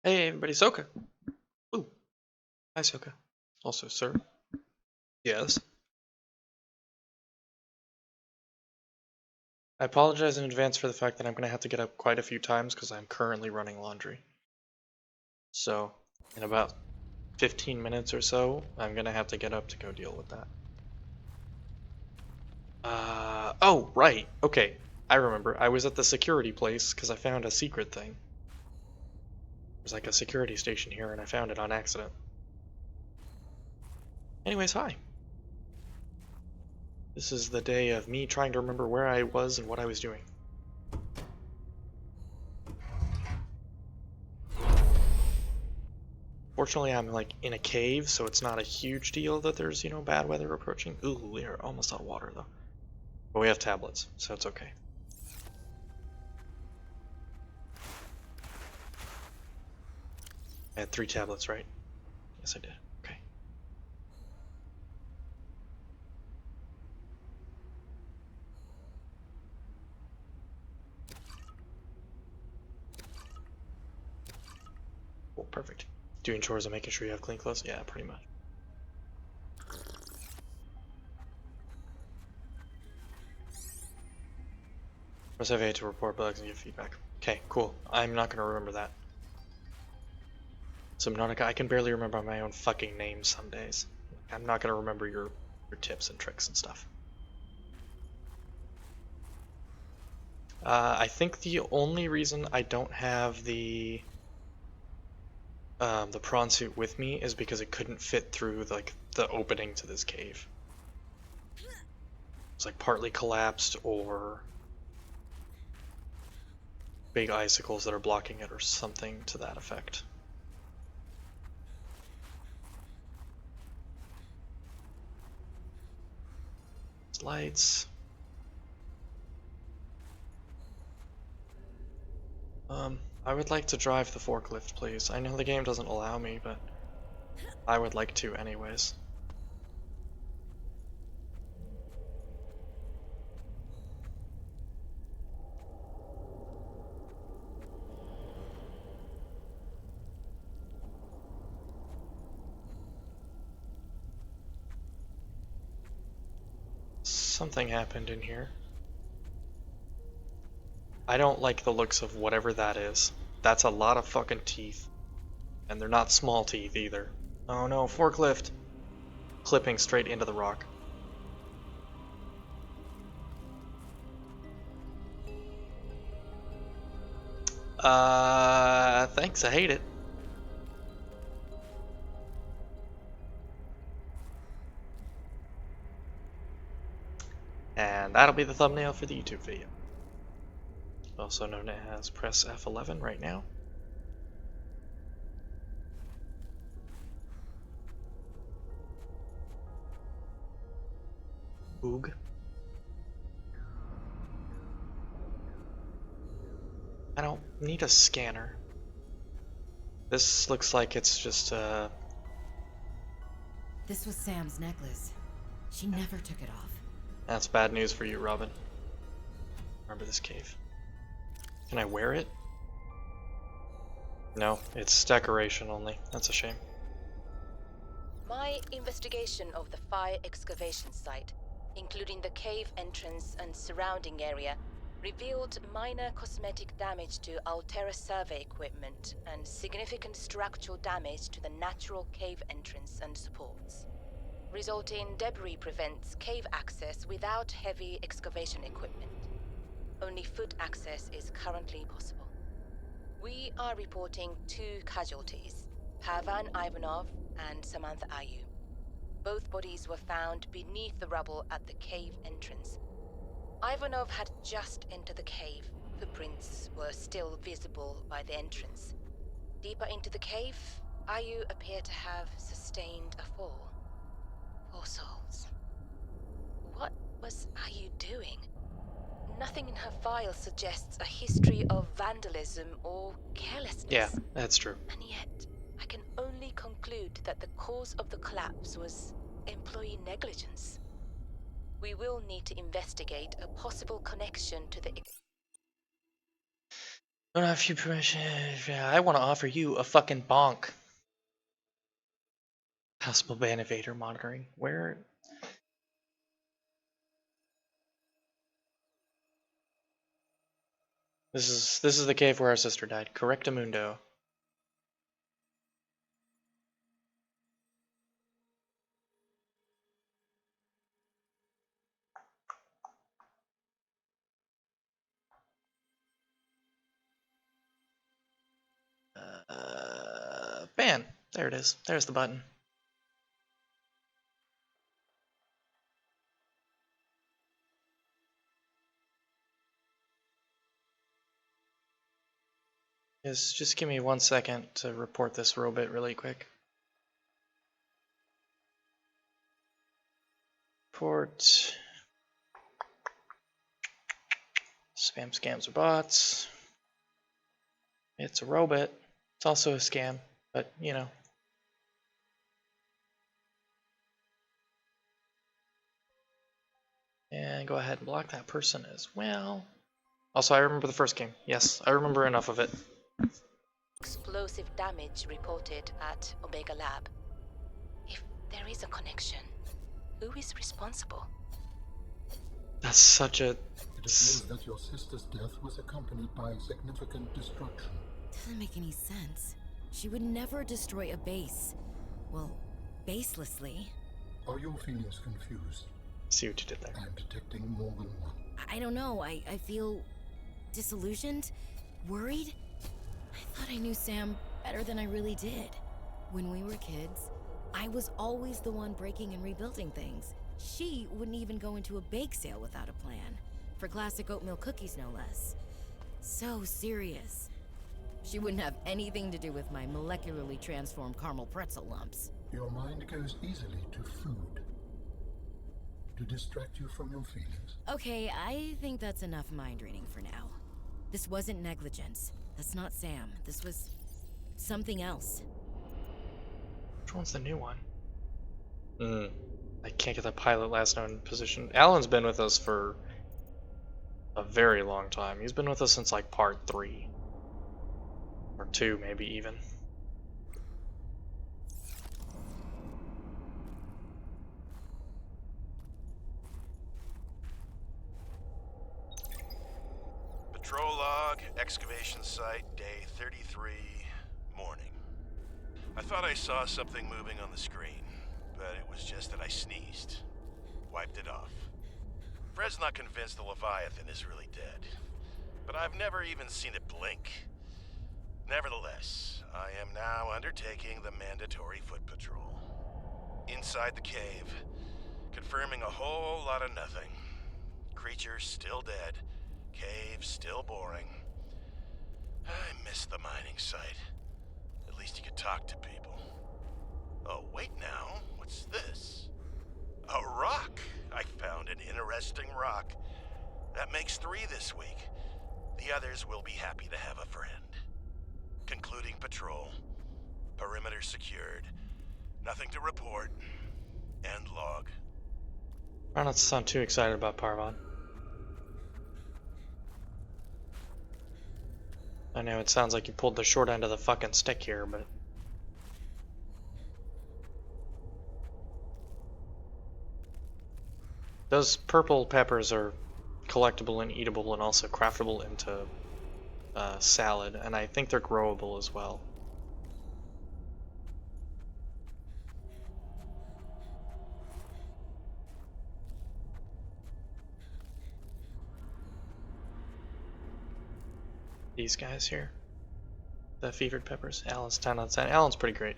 Hey everybody, Soka. Ooh, hi Soka. Also, sir. Yes. I apologize in advance for the fact that I'm gonna have to get up quite a few times because I'm currently running laundry. So, in about 15 minutes or so, I'm gonna have to get up to go deal with that. Oh, right. Okay. I remember. I was at the security place because I found a secret thing. There's like a security station here and I found it on accident. Anyways, hi. This is the day of me trying to remember where I was and what I was doing. Fortunately, I'm like in a cave, so it's not a huge deal that there's, bad weather approaching. Ooh, we are almost out of water though. But we have tablets, so it's okay. I had 3 tablets, right? Yes, I did. Okay. Cool, perfect. Doing chores and making sure you have clean clothes? Yeah, pretty much. Press F8 to report bugs and give feedback. Okay, cool. I'm not gonna remember that. Subnautica, I can barely remember my own fucking name some days. I'm not gonna remember your tips and tricks and stuff. I think the only reason I don't have the prawn suit with me is because it couldn't fit through like the opening to this cave. It's like partly collapsed or big icicles that are blocking it or something to that effect. Lights. I would like to drive the forklift, please. I know the game doesn't allow me, but I would like to anyways. Something happened in here. I don't like the looks of whatever that is. That's a lot of fucking teeth. And they're not small teeth either. Oh no, forklift! Clipping straight into the rock. Thanks, I hate it. And that'll be the thumbnail for the YouTube video. Also known as press F11 right now. Oog. I don't need a scanner. This looks like it's just This was Sam's necklace. She never took it off. That's bad news for you, Robin. Remember this cave. Can I wear it? No, it's decoration only. That's a shame. My investigation of the fire excavation site, including the cave entrance and surrounding area, revealed minor cosmetic damage to Altera survey equipment and significant structural damage to the natural cave entrance and supports. Resulting debris prevents cave access without heavy excavation equipment. Only foot access is currently possible. We are reporting 2 casualties, Pavan Ivanov and Samantha Ayu. Both bodies were found beneath the rubble at the cave entrance. Ivanov had just entered the cave. Footprints were still visible by the entrance. Deeper into the cave, Ayu appeared to have sustained a fall. Poor souls. What was Ayu doing? Nothing in her file suggests a history of vandalism or carelessness. Yeah, that's true. And yet, I can only conclude that the cause of the collapse was employee negligence. We will need to investigate a possible connection to the... Don't have few permission. Yeah, I want to offer you a fucking bonk. Possible ban evader monitoring. Where? This is the cave where our sister died. Correctamundo. Ban. There it is. There's the button. Yes, just give me 1 second to report this robot really quick. Report. Spam scams are bots. It's a robot. It's also a scam, but you know. And go ahead and block that person as well. Also, I remember the first game. Yes, I remember enough of it. Explosive damage reported at Omega Lab. If there is a connection, who is responsible? That's such a... It appears that your sister's death was accompanied by significant destruction. Doesn't make any sense. She would never destroy a base. Well, baselessly. Are your feelings confused? See what you did there. I am detecting more than one. I don't know. I feel disillusioned, worried. I thought I knew Sam better than I really did. When we were kids, I was always the one breaking and rebuilding things. She wouldn't even go into a bake sale without a plan. For classic oatmeal cookies, no less. So serious. She wouldn't have anything to do with my molecularly transformed caramel pretzel lumps. Your mind goes easily to food. To distract you from your feelings. Okay, I think that's enough mind reading for now. This wasn't negligence. That's not Sam. This was something else. Which one's the new one? I can't get the pilot last known position. Alan's been with us for a very long time. He's been with us since like part 3. Or 2, maybe even. Patrol log, excavation site, day 33, morning. I thought I saw something moving on the screen, but it was just that I sneezed. Wiped it off. Fred's not convinced the Leviathan is really dead, but I've never even seen it blink. Nevertheless, I am now undertaking the mandatory foot patrol. Inside the cave, confirming a whole lot of nothing. Creatures still dead. Cave still boring. I miss the mining site. At least you could talk to people. Oh, wait now. What's this? A rock! I found an interesting rock. That makes 3 this week. The others will be happy to have a friend. Concluding patrol. Perimeter secured. Nothing to report. End log. Try not to sound too excited about Parvon. I know it sounds like you pulled the short end of the fucking stick here, but... Those purple peppers are collectible and eatable and also craftable into salad, and I think they're growable as well. These guys here, the fevered peppers. Alan's 10 out of 10. Alan's pretty great.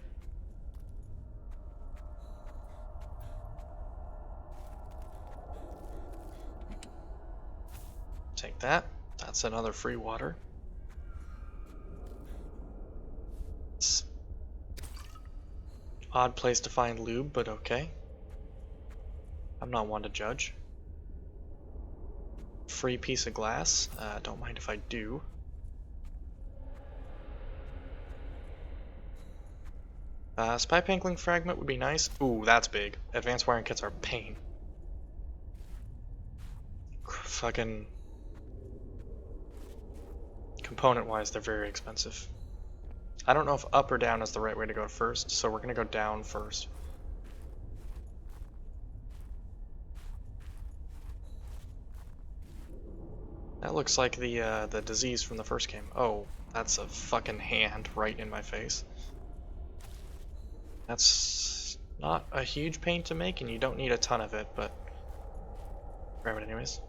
Take that. That's another free water. It's odd place to find lube, but okay. I'm not one to judge. Free piece of glass. Don't mind if I do. Spy Pankling fragment would be nice. Ooh, that's big. Advanced wiring kits are pain. Fucking component-wise, they're very expensive. I don't know if up or down is the right way to go first, so we're gonna go down first. That looks like the disease from the first game. Oh, that's a fucking hand right in my face. That's not a huge pain to make, and you don't need a ton of it, but grab it anyways.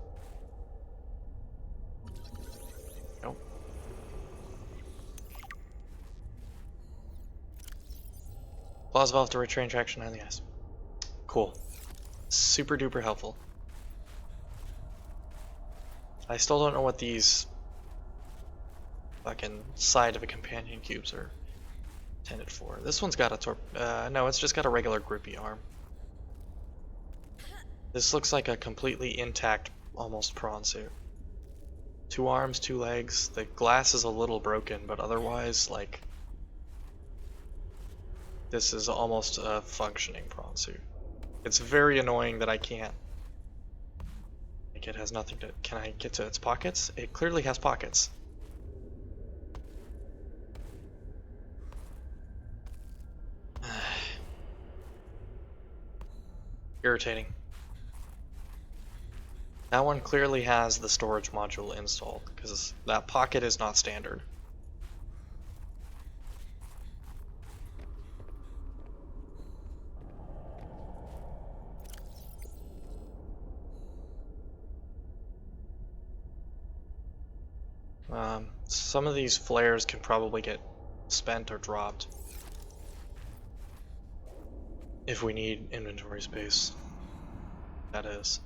Nope. Claws valve to retrain traction on the ice. Cool. Super duper helpful. I still don't know what these fucking side of a companion cubes are intended for. This one's got a no, it's just got a regular grippy arm. This looks like a completely intact, almost prawn suit. 2 arms, 2 legs. The glass is a little broken, but otherwise, like, this is almost a functioning prawn suit. It's very annoying that I can't. Like, it has nothing to. Can I get to its pockets? It clearly has pockets. Irritating. That one clearly has the storage module installed, because that pocket is not standard. Some of these flares can probably get spent or dropped if we need inventory space. That is.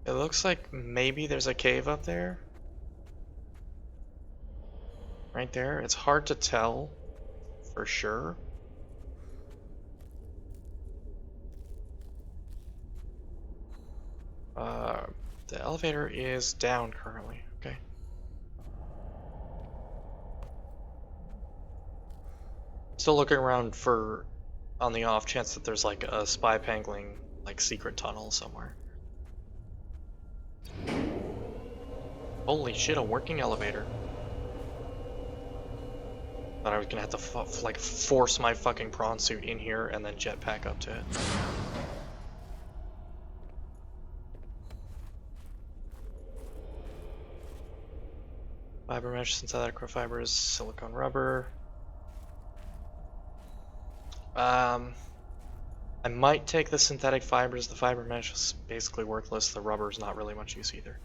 It looks like maybe there's a cave up there. Right there. It's hard to tell for sure. The elevator is down currently. Okay. Still looking around for, on the off chance that there's like a spy pangling, like secret tunnel somewhere. Holy shit, a working elevator. Thought I was gonna have to like force my fucking prawn suit in here and then jetpack up to it. Fiber mesh, synthetic fibers, silicone rubber. I might take the synthetic fibers. The fiber mesh is basically worthless. The rubber's not really much use either.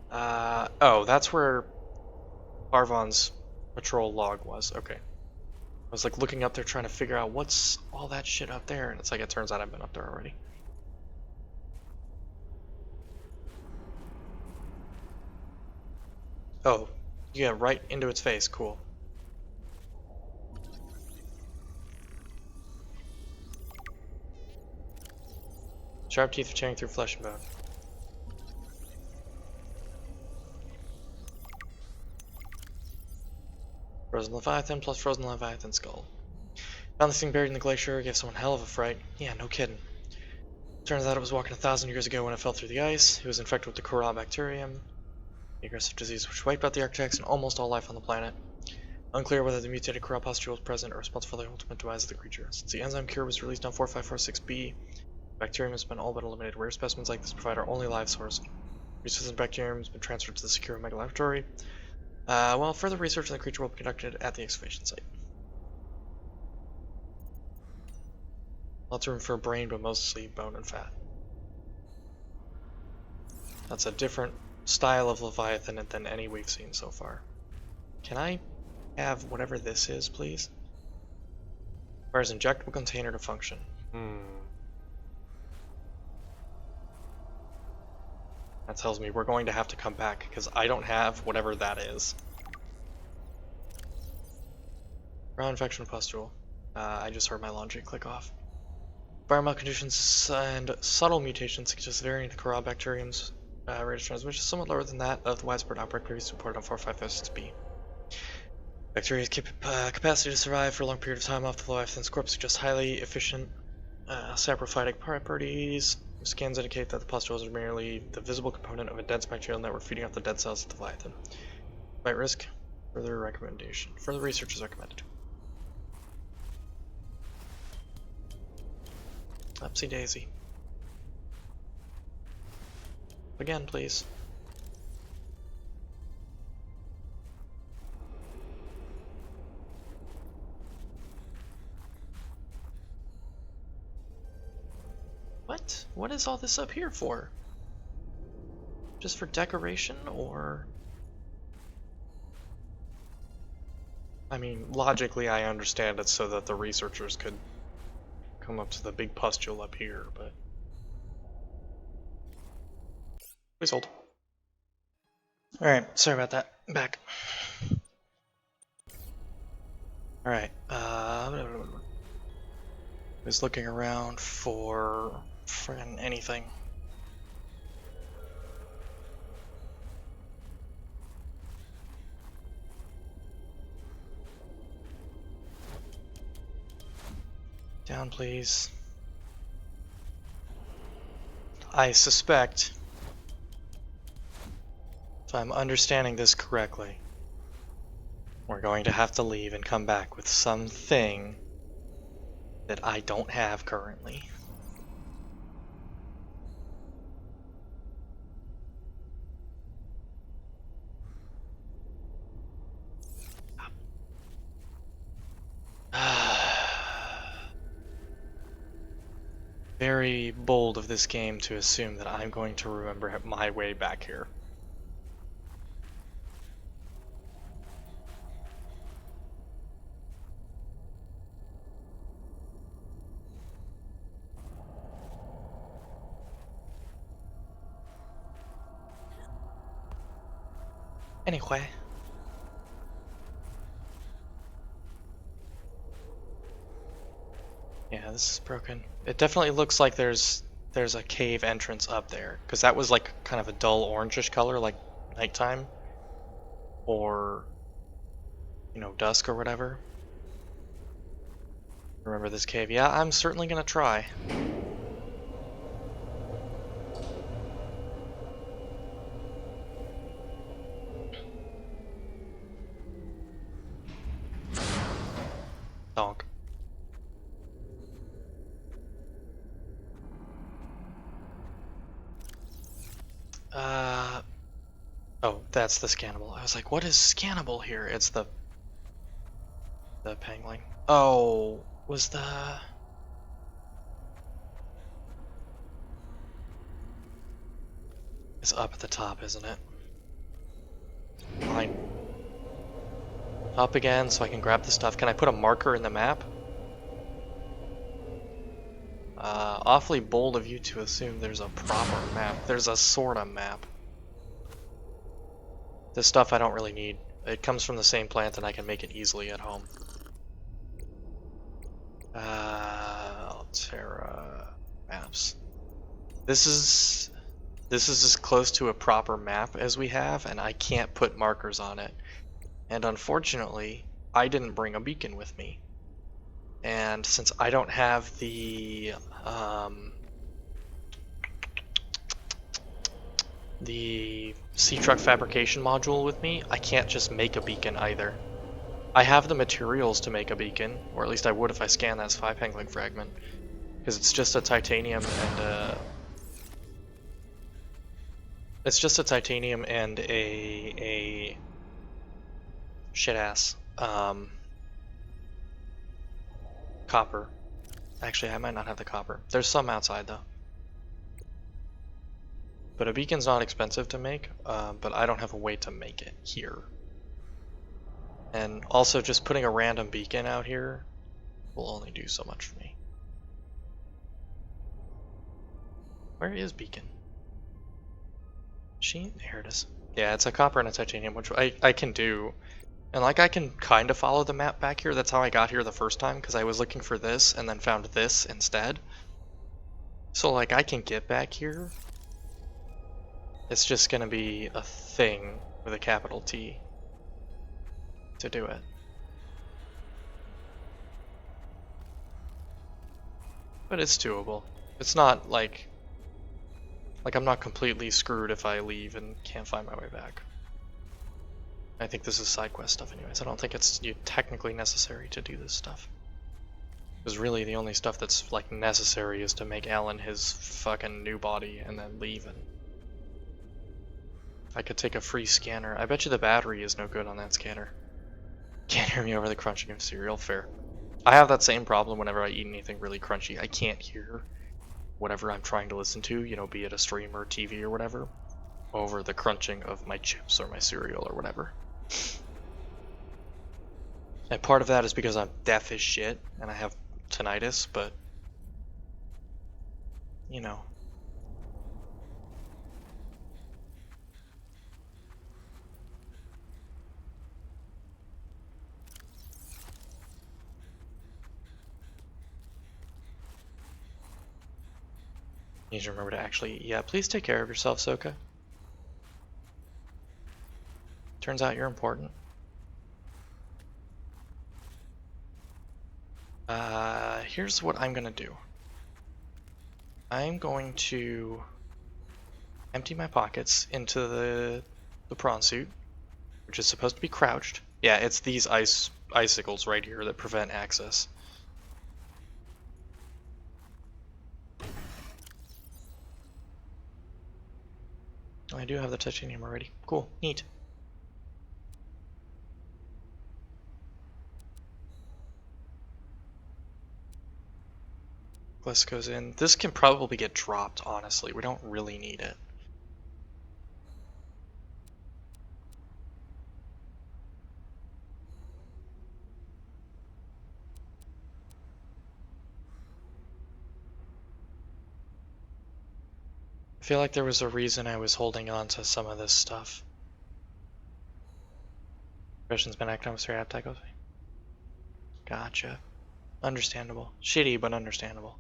Oh, that's where Parvon's patrol log was. Okay. I was like looking up there trying to figure out what's all that shit up there, and it's like it turns out I've been up there already. Oh, yeah, right into its face. Cool. Sharp teeth are tearing through flesh and bone. Frozen Leviathan plus Frozen Leviathan skull. Found this thing buried in the glacier, gave someone hell of a fright. Yeah, no kidding. Turns out it was walking 1,000 years ago when it fell through the ice. It was infected with the Corral bacterium, the aggressive disease which wiped out the architects and almost all life on the planet. Unclear whether the mutated Corral pustule was present or responsible for the ultimate demise of the creature. Since the enzyme cure was released on 4546b, the bacterium has been all but eliminated. Rare specimens like this provide our only live source. Research in bacterium has been transferred to the secure Omega Laboratory. While further research on the creature will be conducted at the excavation site. Lots of room for a brain, but mostly bone and fat. That's a different style of Leviathan than any we've seen so far. Can I have whatever this is, please? Requires injectable container to function. That tells me we're going to have to come back, because I don't have whatever that is. Brown infection pustule. I just heard my laundry click off. Environmental conditions and subtle mutations suggest varying the Corral bacterium's rate of transmission is somewhat lower than that of the widespread outbreak previously reported on 4556b. Bacteria's capacity to survive for a long period of time off the life, since corpse suggests highly efficient saprophytic properties. Scans indicate that the pustules are merely the visible component of a dense bacterial network feeding off the dead cells of the Leviathan. Might risk further recommendation. Further research is recommended. Upsy daisy. Again, please. What? What is all this up here for? Just for decoration, or... I mean, logically I understand it's so that the researchers could come up to the big pustule up here, but... Please hold. Alright, sorry about that. Back. Alright, I was looking around for anything. Down, please. I suspect, if I'm understanding this correctly, we're going to have to leave and come back with something that I don't have currently. Very bold of this game to assume that I'm going to remember my way back here. Anyway. Yeah, this is broken. It definitely looks like there's a cave entrance up there, because that was like kind of a dull orangish color, like nighttime, or you know, dusk or whatever. Remember this cave? Yeah, I'm certainly gonna try. Donk. Oh, that's the scannable. I was like, what is scannable here? It's the pangling. Oh, was the... It's up at the top, isn't it? Fine. Up again so I can grab the stuff. Can I put a marker in the map? Awfully bold of you to assume there's a proper map. There's a sorta map. This stuff I don't really need. It comes from the same plant and I can make it easily at home. Altera maps. This is as close to a proper map as we have, and I can't put markers on it. And unfortunately, I didn't bring a beacon with me. And since I don't have the sea truck fabrication module with me, I can't just make a beacon either. I have the materials to make a beacon, or at least I would if I scanned that spy pangling fragment, because it's just a titanium and a shit ass copper. Actually, I might not have the copper. There's some outside though. But a beacon's not expensive to make, but I don't have a way to make it here. And also just putting a random beacon out here will only do so much for me. Where is beacon? There it is. Yeah, it's a copper and a titanium, which I can do. And like I can kind of follow the map back here. That's how I got here the first time, because I was looking for this and then found this instead. So like I can get back here. It's just gonna be a thing with a capital T to do it. but it's doable. It's not like I'm not completely screwed if I leave and can't find my way back. I think this is side quest stuff anyways. I don't think it's technically necessary to do this stuff. Because really the only stuff that's like necessary is to make Alan his fucking new body and then leave. And I could take a free scanner. I bet you the battery is no good on that scanner. Can't hear me over the crunching of cereal. Fair. I have that same problem whenever I eat anything really crunchy. I can't hear whatever I'm trying to listen to, you know, be it a stream or TV or whatever, over the crunching of my chips or my cereal or whatever. And part of that is because I'm deaf as shit and I have tinnitus, but you know. Need to remember to actually, yeah, please take care of yourself, Soka. Turns out you're important. Here's what I'm gonna do. I'm going to empty my pockets into the prawn suit, which is supposed to be crouched. Yeah, it's these icicles right here that prevent access. Oh, I do have the titanium already. Cool, neat. Glass goes in. This can probably get dropped, honestly. We don't really need it. I feel like there was a reason I was holding on to some of this stuff. Question's been acting with your appetite. Gotcha. Understandable. Shitty, but understandable.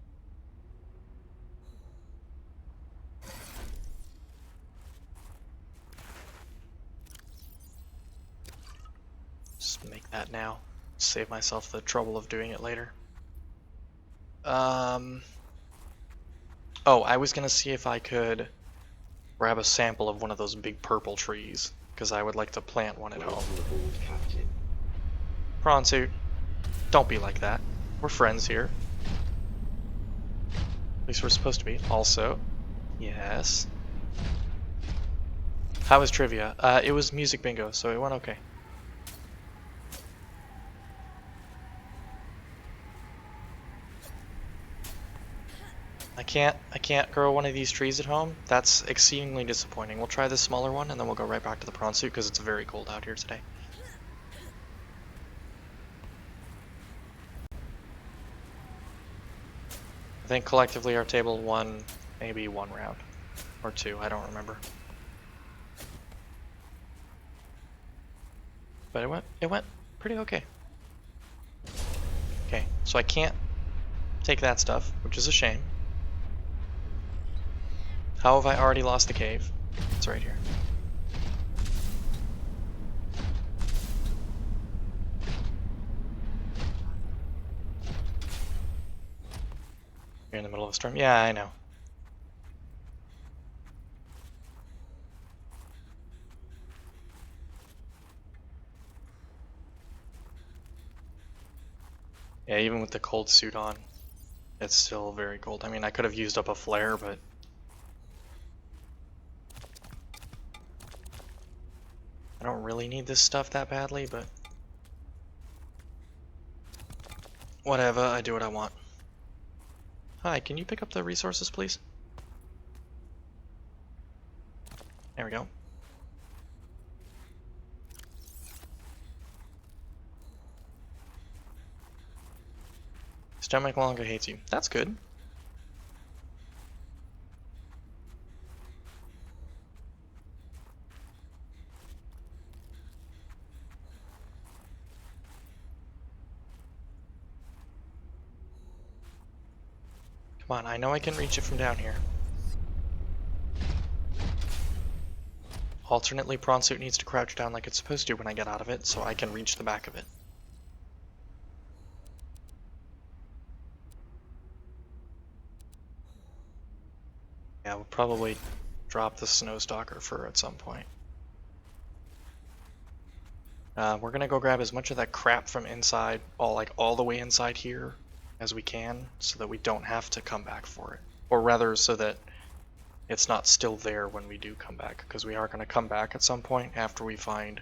Just make that now. Save myself the trouble of doing it later. Oh, I was gonna see if I could grab a sample of one of those big purple trees, because I would like to plant one at home. Prawn suit, don't be like that. We're friends here. At least we're supposed to be. Also, yes. How was trivia? It was music bingo, so it went okay. I can't grow one of these trees at home. That's exceedingly disappointing. We'll try this smaller one and then we'll go right back to the prawn suit because it's very cold out here today. I think collectively our table won maybe one round or two, I don't remember. But it went pretty okay. Okay, so I can't take that stuff, which is a shame. How have I already lost the cave? It's right here. You're in the middle of a storm? Yeah, I know. Yeah, even with the cold suit on, it's still very cold. I mean, I could have used up a flare, but I don't really need this stuff that badly, but whatever, I do what I want. Hi, can you pick up the resources, please? There we go. Stomach no longer hates you. That's good. Come on, I know I can reach it from down here. Alternately, prawn suit needs to crouch down like it's supposed to when I get out of it, so I can reach the back of it. Yeah, we'll probably drop the Snowstalker fur at some point. We're gonna go grab as much of that crap from inside, all the way inside here, as we can, so that we don't have to come back for it. Or rather, so that it's not still there when we do come back, because we are gonna come back at some point after we find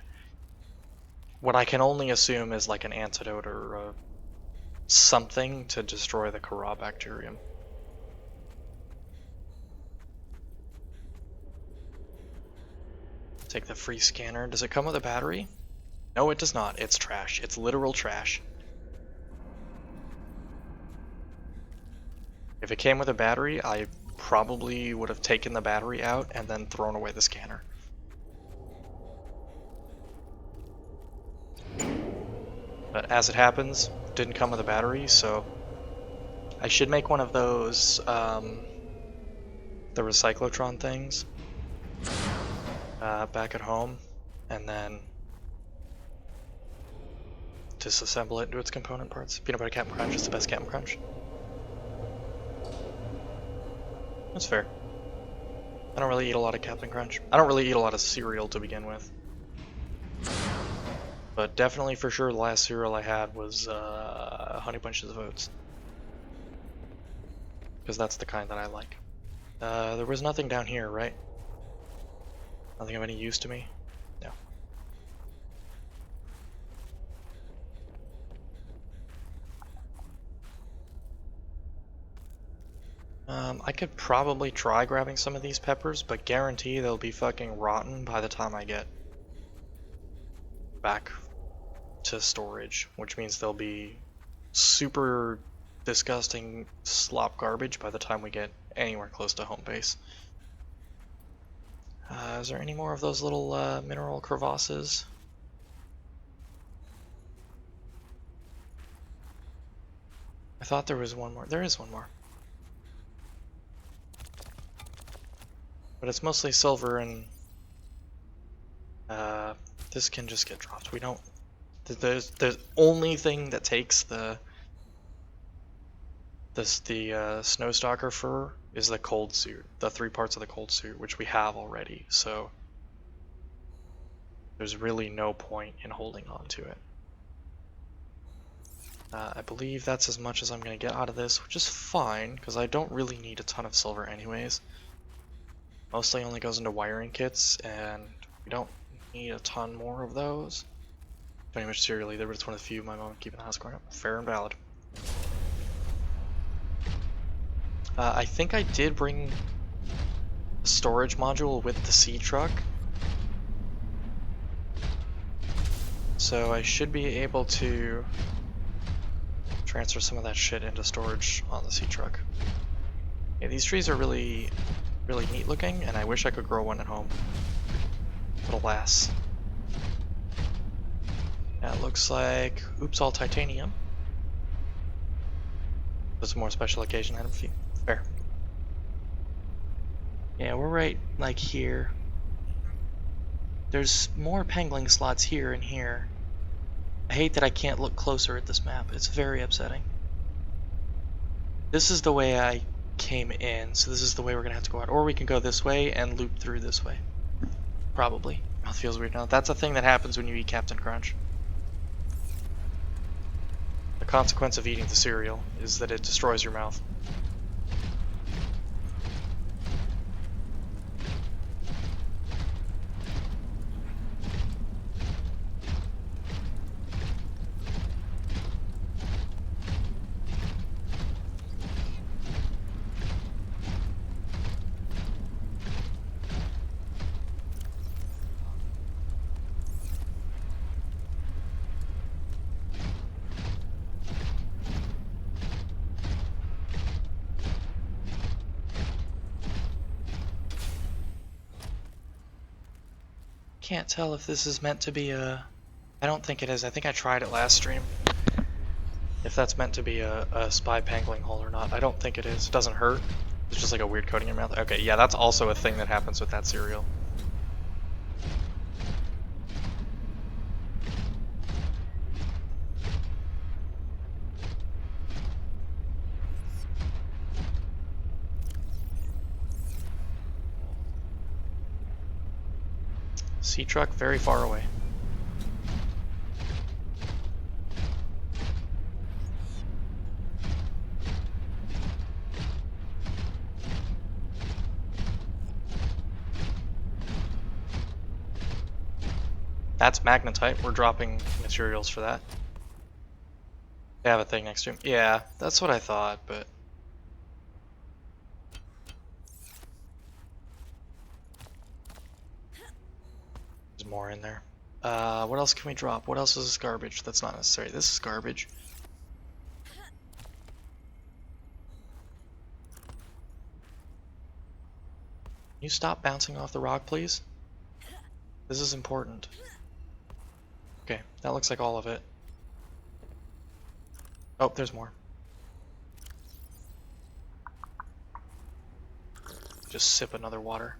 what I can only assume is like an antidote or something to destroy the Kara bacterium. Take the free scanner. Does it come with a battery? No, it does not. It's trash. It's literal trash. If it came with a battery, I probably would have taken the battery out and then thrown away the scanner. But as it happens, it didn't come with a battery, so I should make one of those, the recyclotron things back at home, and then disassemble it into its component parts. Peanut butter Captain Crunch is the best Captain Crunch. That's fair. I don't really eat a lot of Captain Crunch. I don't really eat a lot of cereal to begin with. But definitely for sure the last cereal I had was Honey Bunches of Oats. Because that's the kind that I like. There was nothing down here, right? Nothing of any use to me? No. I could probably try grabbing some of these peppers, but guarantee they'll be fucking rotten by the time I get back to storage, which means they'll be super disgusting slop garbage by the time we get anywhere close to home base. Is there any more of those little mineral crevasses? I thought there was one more. There is one more. But it's mostly silver, and this can just get dropped. We don't... The only thing that takes the Snowstalker fur is the cold suit, the 3 parts of the cold suit, which we have already, so there's really no point in holding on to it. I believe that's as much as I'm going to get out of this, which is fine, because I don't really need a ton of silver anyways. Mostly only goes into wiring kits, and we don't need a ton more of those. Pretty much cereal either, but it's one of the few my mom would keep in the house growing up. Fair and valid. I think I did bring a storage module with the sea truck, so I should be able to transfer some of that shit into storage on the sea truck. Yeah, these trees are really neat looking, and I wish I could grow one at home, but alas. That looks like oops, all titanium. There's a more special occasion item for you. Fair. Yeah, we're right like here. There's more pangling slots here and here. I hate that I can't look closer at this map. It's very upsetting. This is the way I came in, so this is the way we're gonna have to go out. Or we can go this way and loop through this way. Probably. Mouth feels weird now. That's a thing that happens when you eat Captain Crunch. The consequence of eating the cereal is that it destroys your mouth. Can't tell if this is meant to be a... I don't think it is. I think I tried it last stream. If that's meant to be a spy pangling hole or not. I don't think it is. It doesn't hurt. It's just like a weird coating in your mouth. Okay, yeah, that's also a thing that happens with that cereal. Sea truck very far away. That's magnetite. We're dropping materials for that. They have a thing next to him. Yeah, that's what I thought, but... There's more in there. What else can we drop? What else is garbage? That's not necessary. This is garbage. Can you stop bouncing off the rock, please? This is important. Okay, that looks like all of it. Oh, there's more. Just sip another water.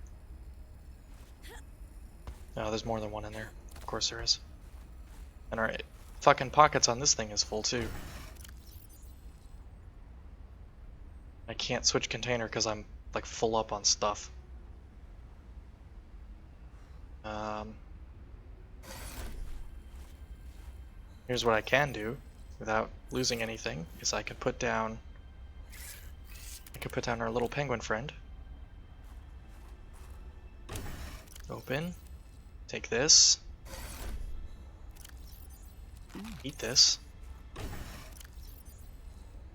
No, there's more than one in there. Of course there is. And our fucking pockets on this thing is full too. I can't switch container because I'm like full up on stuff. Here's what I can do without losing anything is I could put down our little penguin friend. Open. Take this. Eat this.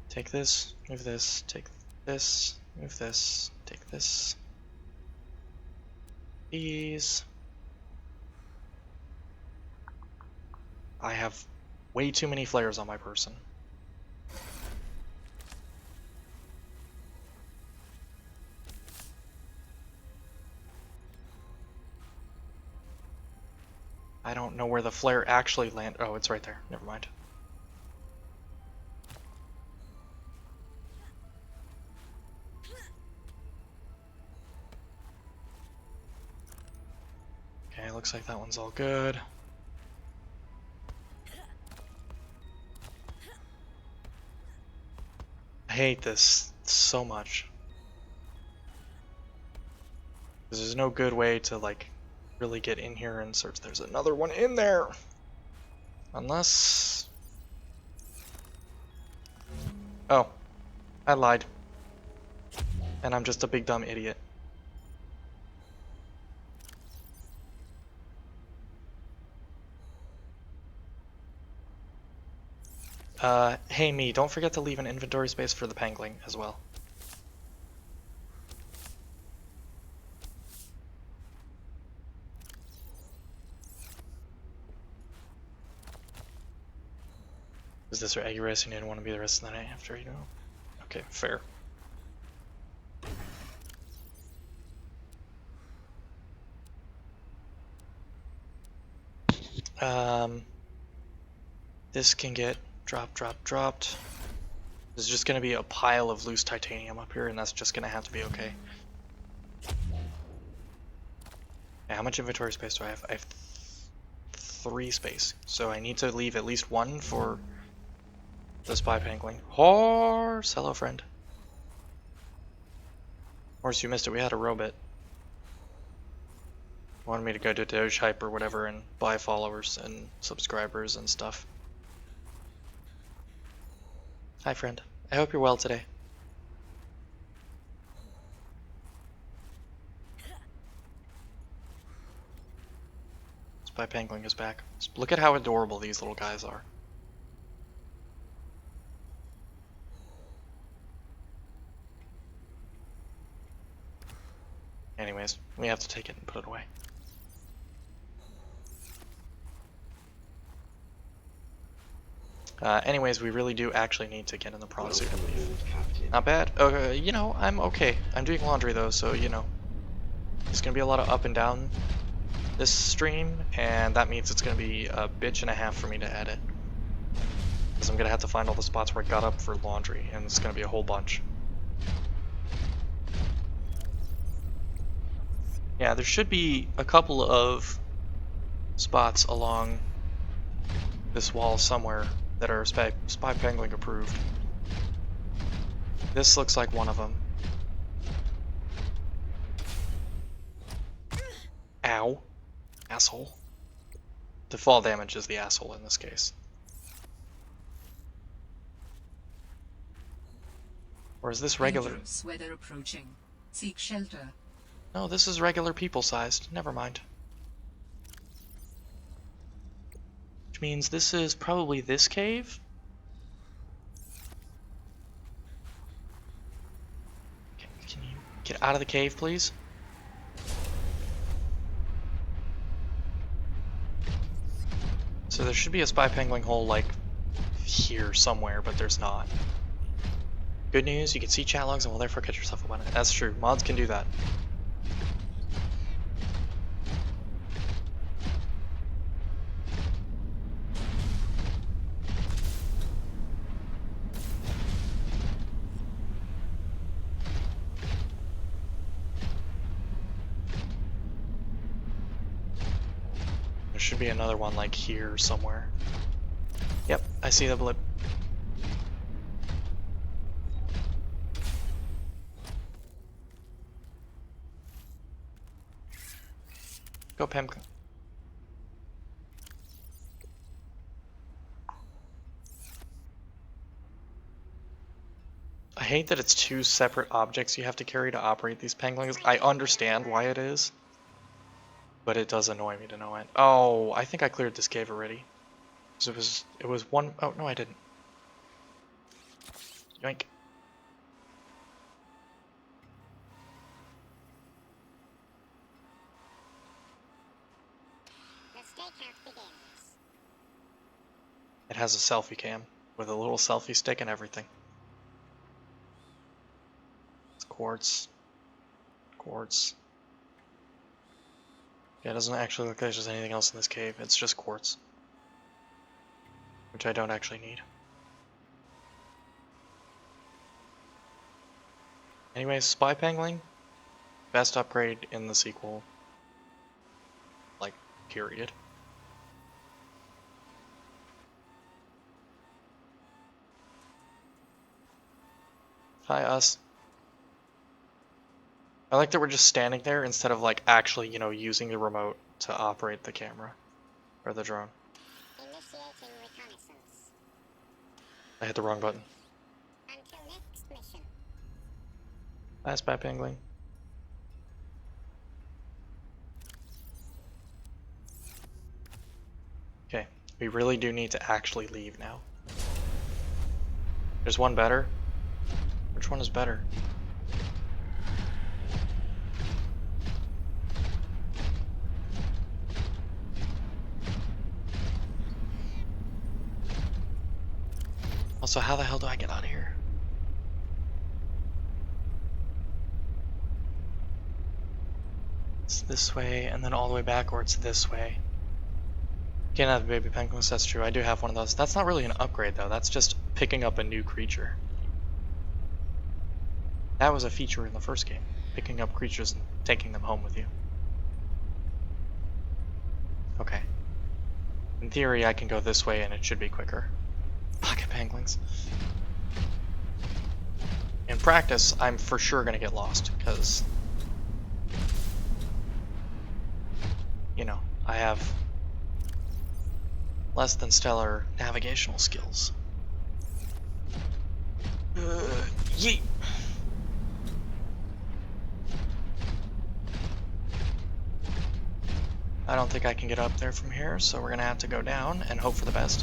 Take this, move this, take this, move this, take this. These. I have way too many flares on my person. I don't know where the flare actually landed. Oh, it's right there. Never mind. Okay, looks like that one's all good. I hate this so much. Because there's no good way to, like, really get in here and search. There's another one in there! Unless... Oh. I lied. And I'm just a big dumb idiot. Hey me, don't forget to leave an inventory space for the pangling as well. Is this your egg race? You didn't want to be the rest of the night after you know? Okay, fair. This can get dropped. There's just gonna be a pile of loose titanium up here, and that's just gonna have to be okay. Yeah, how much inventory space do I have? I have 3 space, so I need to leave at least 1 for the spy pangling. Horse! Hello, friend. Horse, you missed it. We had a robot. Wanted me to go to Doge Hype or whatever and buy followers and subscribers and stuff. Hi, friend. I hope you're well today. Spy pangling is back. Look at how adorable these little guys are. Anyways, we have to take it and put it away. Anyways, we really do actually need to get in the prawn suit, I believe. Not bad. You know, I'm okay. I'm doing laundry though, so you know. There's gonna be a lot of up and down this stream, and that means it's gonna be a bitch and a half for me to edit. Because I'm gonna have to find all the spots where I got up for laundry, and it's gonna be a whole bunch. Yeah, there should be a couple of spots along this wall somewhere that are spy pangling approved. This looks like one of them. Ow. Ow, asshole. The fall damage is the asshole in this case. Or is this regular? Dangerous weather approaching. Seek shelter. No, this is regular people-sized. Never mind. Which means this is probably this cave? Can you get out of the cave, please? So there should be a spy pangling hole, like, here somewhere, but there's not. Good news, you can see chat logs and will therefore catch yourself up on it. That's true. Mods can do that. There should be another one like here somewhere. Yep, I see the blip. Go, Pam. I hate that it's two separate objects you have to carry to operate these penguins. I understand why it is, but it does annoy me to no end. Oh, I think I cleared this cave already. So it was one. Oh no, I didn't. Yoink. It has a selfie cam with a little selfie stick and everything. It's quartz. Quartz. Yeah, it doesn't actually look like there's anything else in this cave. It's just quartz. Which I don't actually need. Anyways, spy pangling. Best upgrade in the sequel. Like, period. Hi, us. I like that we're just standing there instead of like actually, you know, using the remote to operate the camera or the drone. Initiating reconnaissance. I hit the wrong button. Until next mission. Last spy pangling. Okay, we really do need to actually leave now. There's one better. Which one is better? Also, how the hell do I get out of here? It's this way, and then all the way back, or it's this way. Can't have baby penguins, that's true. I do have one of those. That's not really an upgrade, though. That's just picking up a new creature. That was a feature in the first game. Picking up creatures and taking them home with you. Okay. In theory, I can go this way and it should be quicker. Pocket penguins. In practice, I'm for sure gonna get lost, because... you know, I have less than stellar navigational skills. Yeet! I don't think I can get up there from here, so we're gonna have to go down and hope for the best.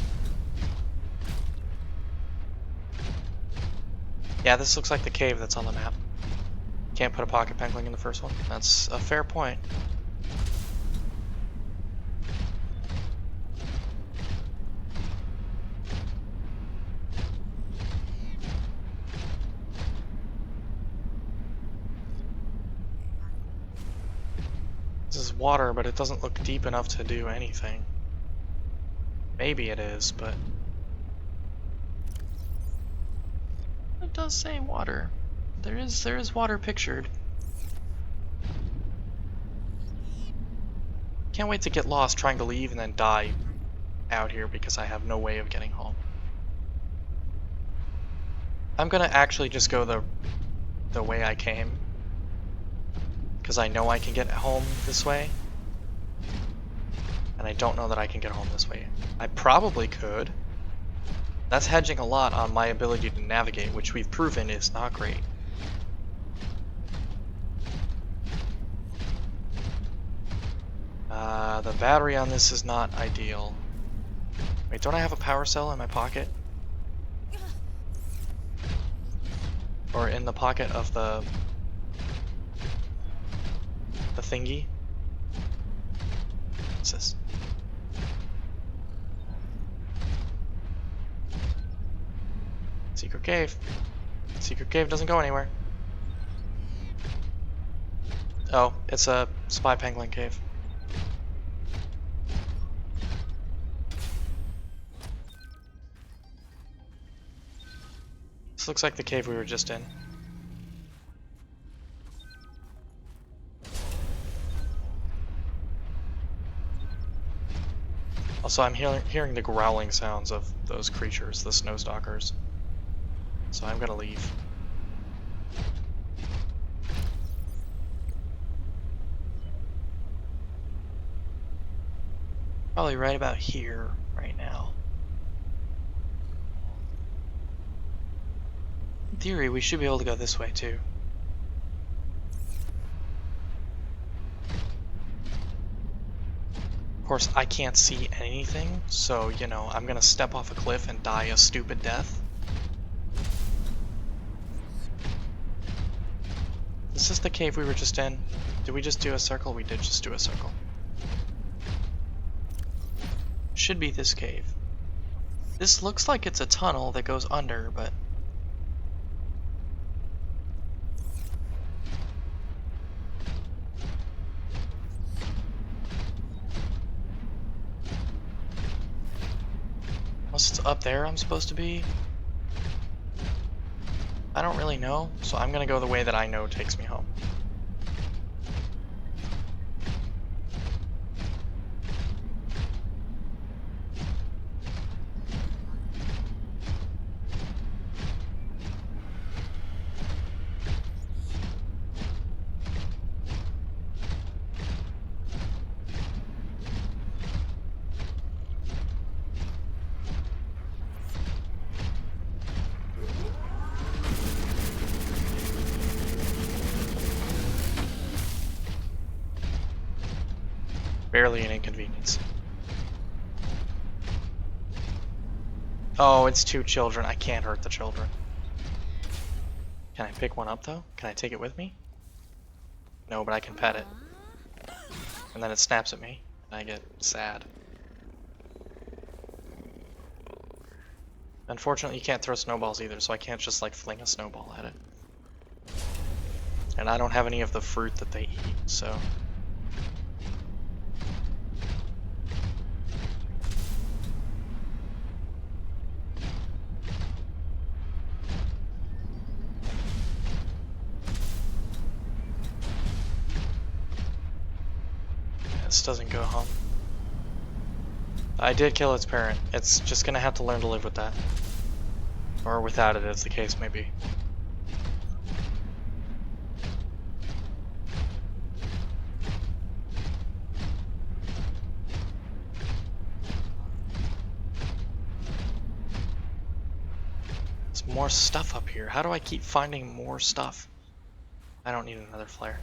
Yeah, this looks like the cave that's on the map. Can't put a pocket pangling in the first one. That's a fair point. This is water, but it doesn't look deep enough to do anything. Maybe it is, but... it does say water. There is water pictured. Can't wait to get lost trying to leave and then die out here because I have no way of getting home. I'm gonna actually just go the way I came, because I know I can get home this way. And I don't know that I can get home this way. I probably could. That's hedging a lot on my ability to navigate, which we've proven is not great. The battery on this is not ideal. Wait, don't I have a power cell in my pocket? Or in the pocket of the thingy? What's this? Secret cave. Secret cave doesn't go anywhere. Oh, it's a spy pangolin cave. This looks like the cave we were just in. Also, I'm hearing the growling sounds of those creatures, the snow stalkers. So I'm gonna leave. Probably right about here, right now. In theory, we should be able to go this way too. Of course, I can't see anything, so, you know, I'm gonna step off a cliff and die a stupid death. Is this the cave we were just in? Did we just do a circle? We did just do a circle. Should be this cave. This looks like it's a tunnel that goes under, but... unless it's up there I'm supposed to be. I don't really know, so I'm gonna go the way that I know takes me home. Barely an inconvenience. Oh, it's two children. I can't hurt the children. Can I pick one up though? Can I take it with me? No, but I can pet it. And then it snaps at me, and I get sad. Unfortunately, you can't throw snowballs either, so I can't just like fling a snowball at it. And I don't have any of the fruit that they eat, so... This doesn't go home. I did kill its parent. It's just gonna have to learn to live with that. Or without it, as the case may be. There's more stuff up here. How do I keep finding more stuff? I don't need another flare.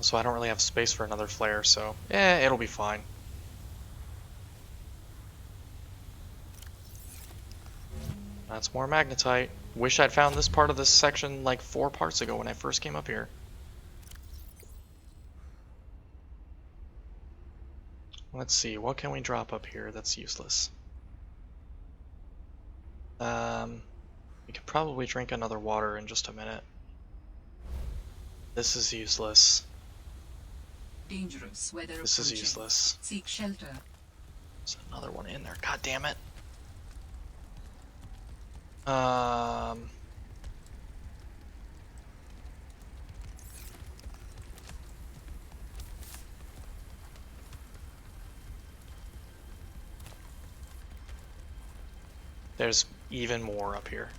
So I don't really have space for another flare, so it'll be fine. That's more magnetite. Wish I'd found this part of this section like 4 parts ago when I first came up here. Let's see, what can we drop up here that's useless? We could probably drink another water in just a minute. This is useless. Dangerous weather This is approaching. useless. Seek shelter. There's another one in there. God damn it. There's even more up here.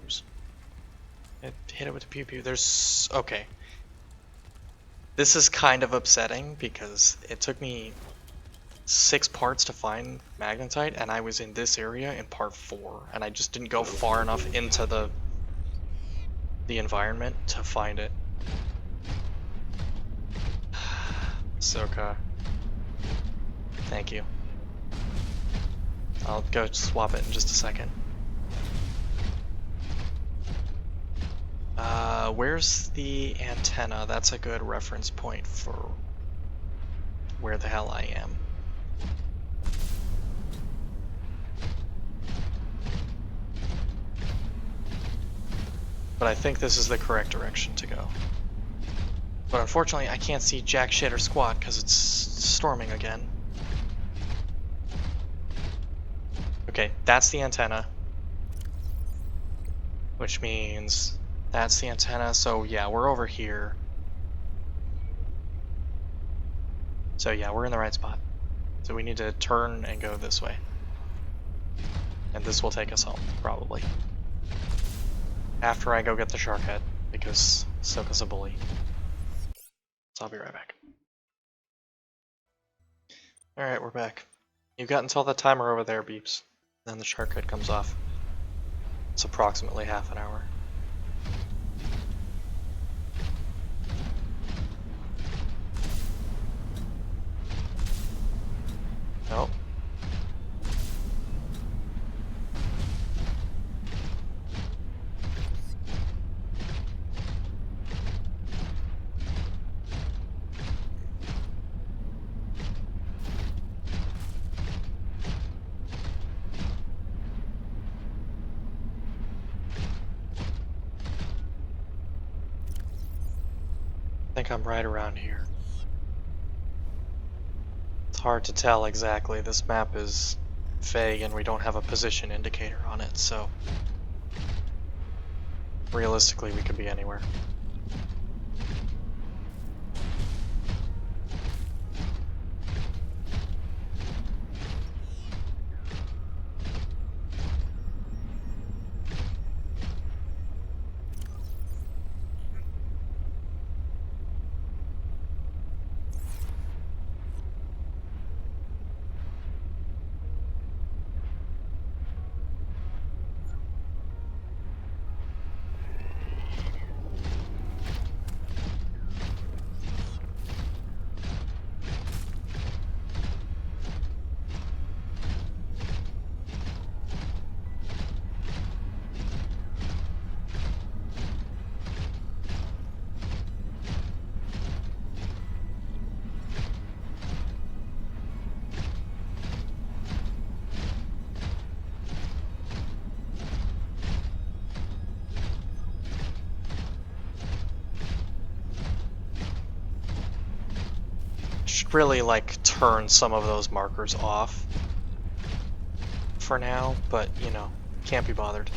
Oops. Hit it with the pew pew. There's... Okay. This is kind of upsetting because it took me 6 parts to find magnetite, and I was in this area in part 4, and I just didn't go far enough into the environment to find it. Soka. Thank you. I'll go swap it in just a second. Where's the antenna? That's a good reference point for where the hell I am. But I think this is the correct direction to go. But unfortunately, I can't see jack shit or squat because it's storming again. Okay, that's the antenna. Which means that's the antenna, so yeah, we're over here. So yeah, we're in the right spot. So we need to turn and go this way. And this will take us home, probably. After I go get the shark head, because Soka's a bully. So I'll be right back. Alright, we're back. You've got until the timer over there beeps. Then the shark head comes off. It's approximately half an hour. Nope. I think I'm right around here. It's hard to tell exactly. This map is vague and we don't have a position indicator on it, so realistically we could be anywhere. Should really like turn some of those markers off for now, but you know, can't be bothered.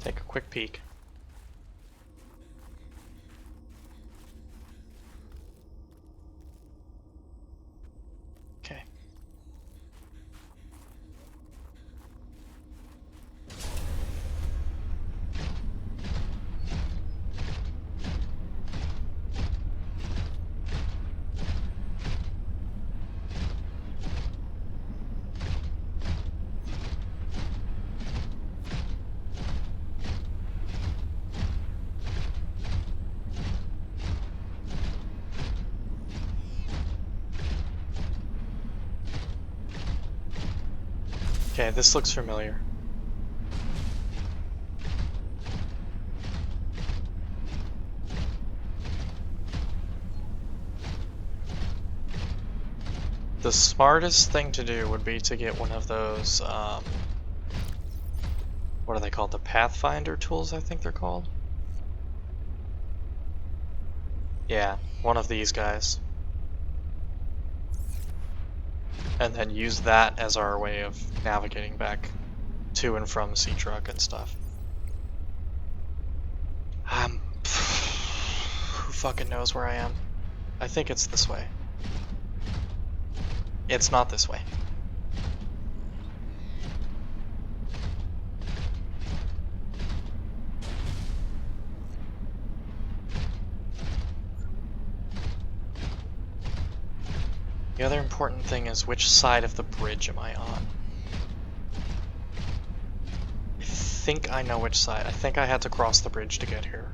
Take a quick peek. Okay. Okay, this looks familiar. The smartest thing to do would be to get one of those, what are they called? The Pathfinder tools, I think they're called? Yeah, one of these guys. And then use that as our way of navigating back to and from Sea Truck and stuff. Who fucking knows where I am? I think it's this way. It's not this way. The other important thing is which side of the bridge am I on? I think I know which side. I think I had to cross the bridge to get here.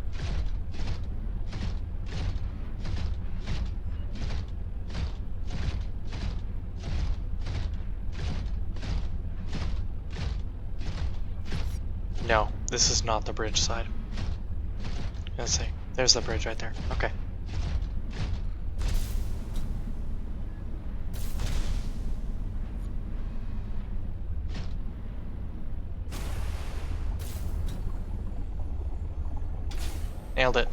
No, this is not the bridge side. Let's see. There's the bridge right there. Okay. Nailed it.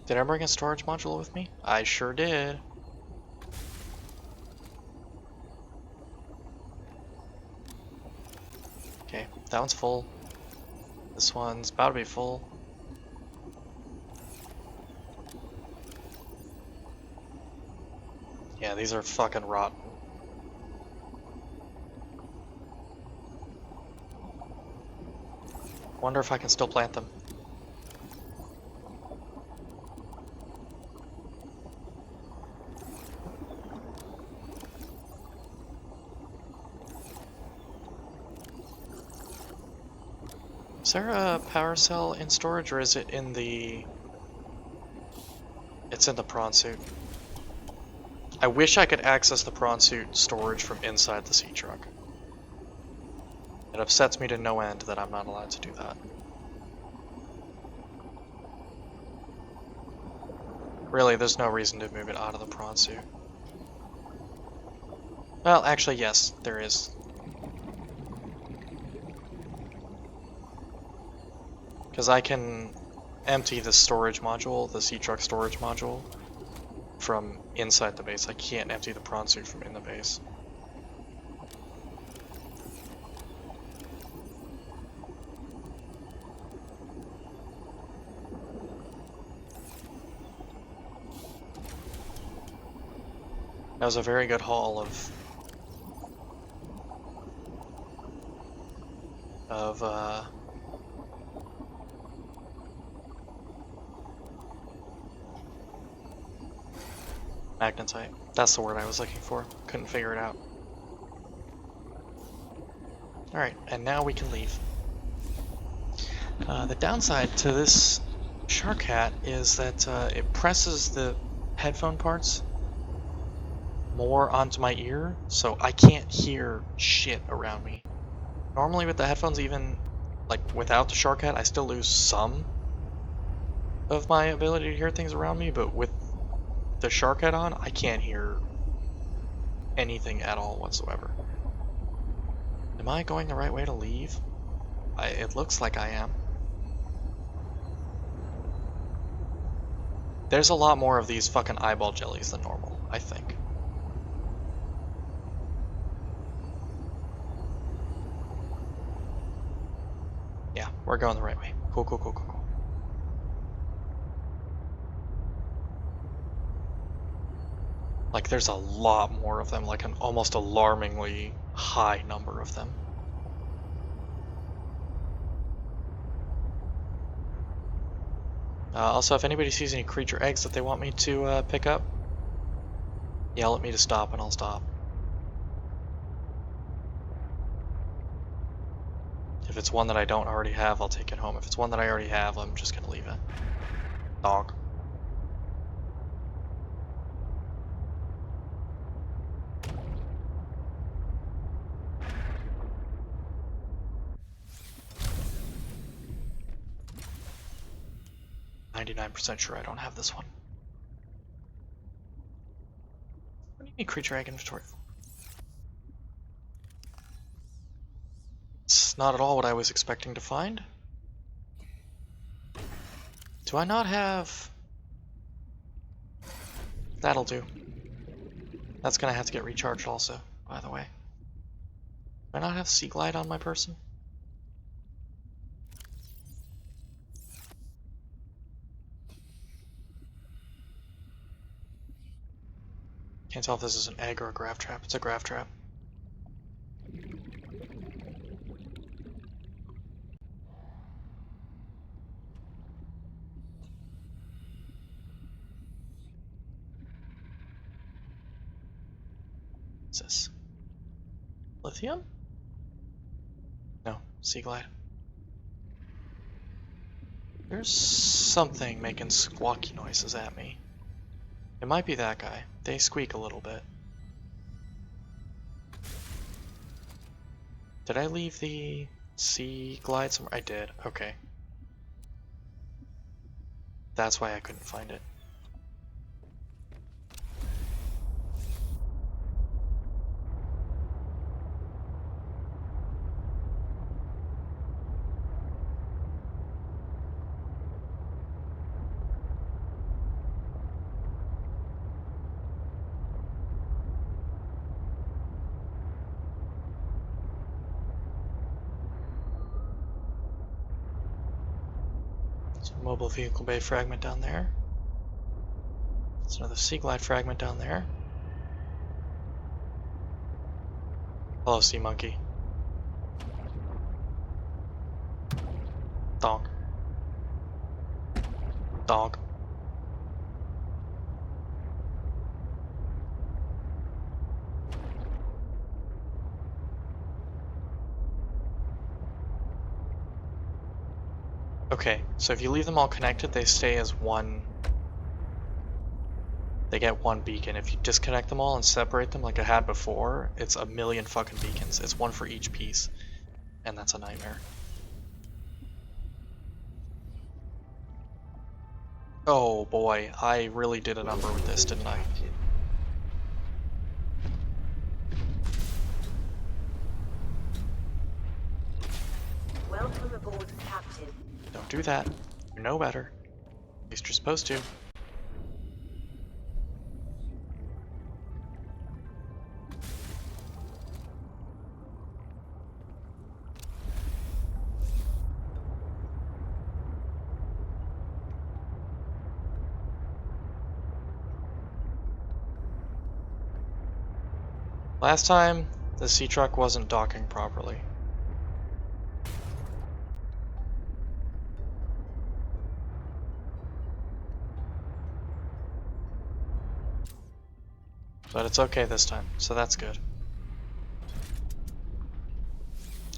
Did I bring a storage module with me? I sure did. Okay, that one's full. This one's about to be full. Yeah, these are fucking rotten. Wonder if I can still plant them. Is there a power cell in storage, or is it in the... It's in the prawn suit. I wish I could access the prawn suit storage from inside the sea truck. It upsets me to no end that I'm not allowed to do that. Really, there's no reason to move it out of the prawn suit. Well, actually, yes, there is. Because I can empty the storage module, the sea truck storage module, from inside the base. I can't empty the prawn suit from in the base. That was a very good haul of magnetite. That's the word I was looking for. Couldn't figure it out. Alright, and now we can leave. The downside to this shark hat is that it presses the headphone parts more onto my ear, so I can't hear shit around me. Normally with the headphones, even like without the shark hat, I still lose some of my ability to hear things around me, but with the shark hat on, I can't hear anything at all whatsoever. Am I going the right way to leave? It looks like I am. There's a lot more of these fucking eyeball jellies than normal, I think. Yeah, we're going the right way. Cool, cool, cool, cool, cool. Like, there's a lot more of them, like an almost alarmingly high number of them. Also, if anybody sees any creature eggs that they want me to pick up, yell at me to stop and I'll stop. If it's one that I don't already have, I'll take it home. If it's one that I already have, I'm just gonna leave it. Dog. %, sure I don't have this one. Hey, creature egg inventory. It's not at all what I was expecting to find. Do I not have... That'll do. That's gonna have to get recharged also, by the way. Do I not have Sea Glide on my person? Can't tell if this is an egg or a grav trap. It's a grav trap. What's this? Lithium? No, Sea Glide. There's something making squawky noises at me. It might be that guy. They squeak a little bit. Did I leave the Sea Glide somewhere? I did. Okay. That's why I couldn't find it. There's a mobile vehicle bay fragment down there. There's another Sea Glide fragment down there. Hello, sea monkey. Dog. Dog. Okay, so if you leave them all connected, they stay as one. They get one beacon. If you disconnect them all and separate them like I had before, it's a million fucking beacons. It's one for each piece. And that's a nightmare. Oh boy, I really did a number with this, didn't I? Welcome aboard, Captain. Don't do that. You know better. At least you're supposed to. Last time, the sea truck wasn't docking properly. But it's okay this time, so that's good.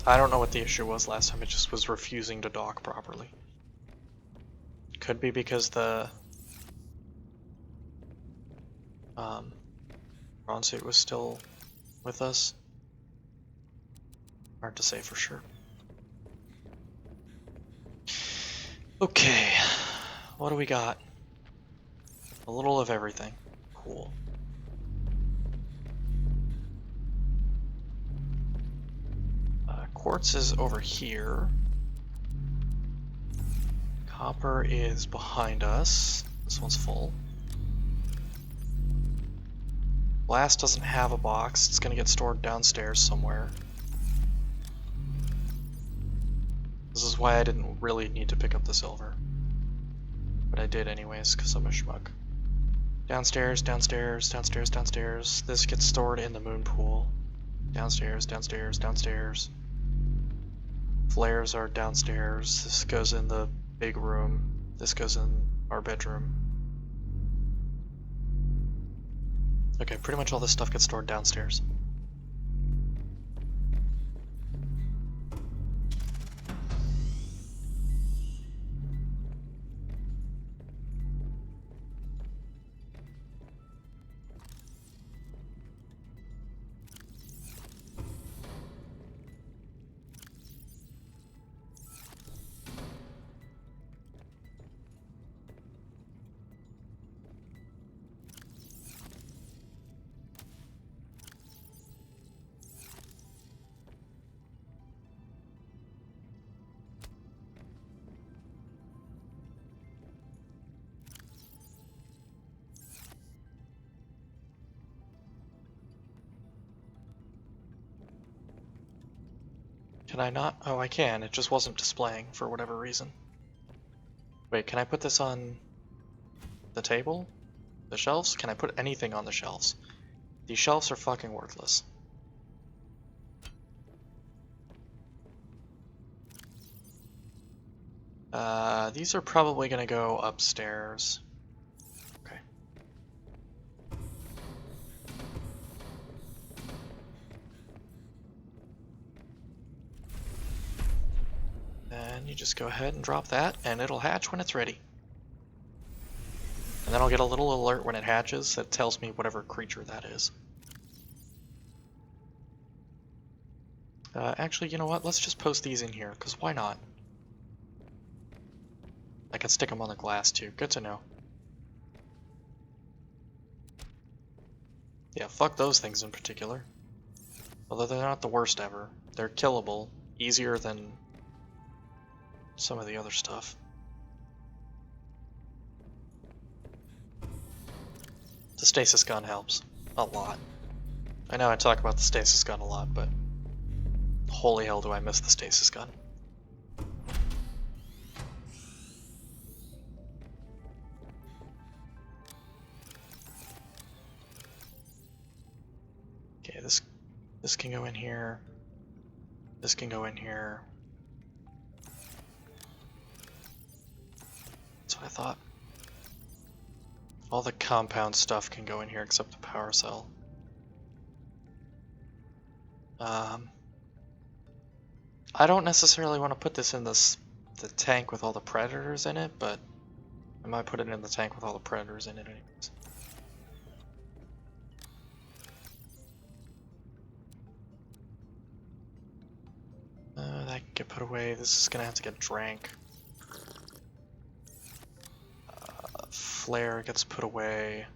I don't know what the issue was last time, it just was refusing to dock properly. Could be because the prawn suit was still with us. Hard to say for sure. Okay, what do we got? A little of everything. Cool. Quartz is over here. Copper is behind us. This one's full. Glass doesn't have a box. It's gonna get stored downstairs somewhere. This is why I didn't really need to pick up the silver. But I did anyways, because I'm a schmuck. Downstairs, downstairs, downstairs, downstairs. This gets stored in the moon pool. Downstairs, downstairs, downstairs. Flares are downstairs. This goes in the big room. This goes in our bedroom. Okay, pretty much all this stuff gets stored downstairs. Can I not? Oh, I can. It just wasn't displaying for whatever reason. Wait, can I put this on the table? The shelves? Can I put anything on the shelves? These shelves are fucking worthless. These are probably gonna go upstairs. Okay. Then you just go ahead and drop that, and it'll hatch when it's ready. And then I'll get a little alert when it hatches that tells me whatever creature that is. Actually, you know what? Let's just post these in here, because why not? I can stick them on the glass too. Good to know. Yeah, fuck those things in particular. Although they're not the worst ever. They're killable. Easier than some of the other stuff. The stasis gun helps. A lot. I know I talk about the stasis gun a lot, but holy hell do I miss the stasis gun. Okay, this can go in here. This can go in here. That's what I thought. All the compound stuff can go in here except the power cell. I don't necessarily want to put this in the tank with all the predators in it, but I might put it in the tank with all the predators in it anyways. That can get put away. This is gonna have to get drank. Flare gets put away.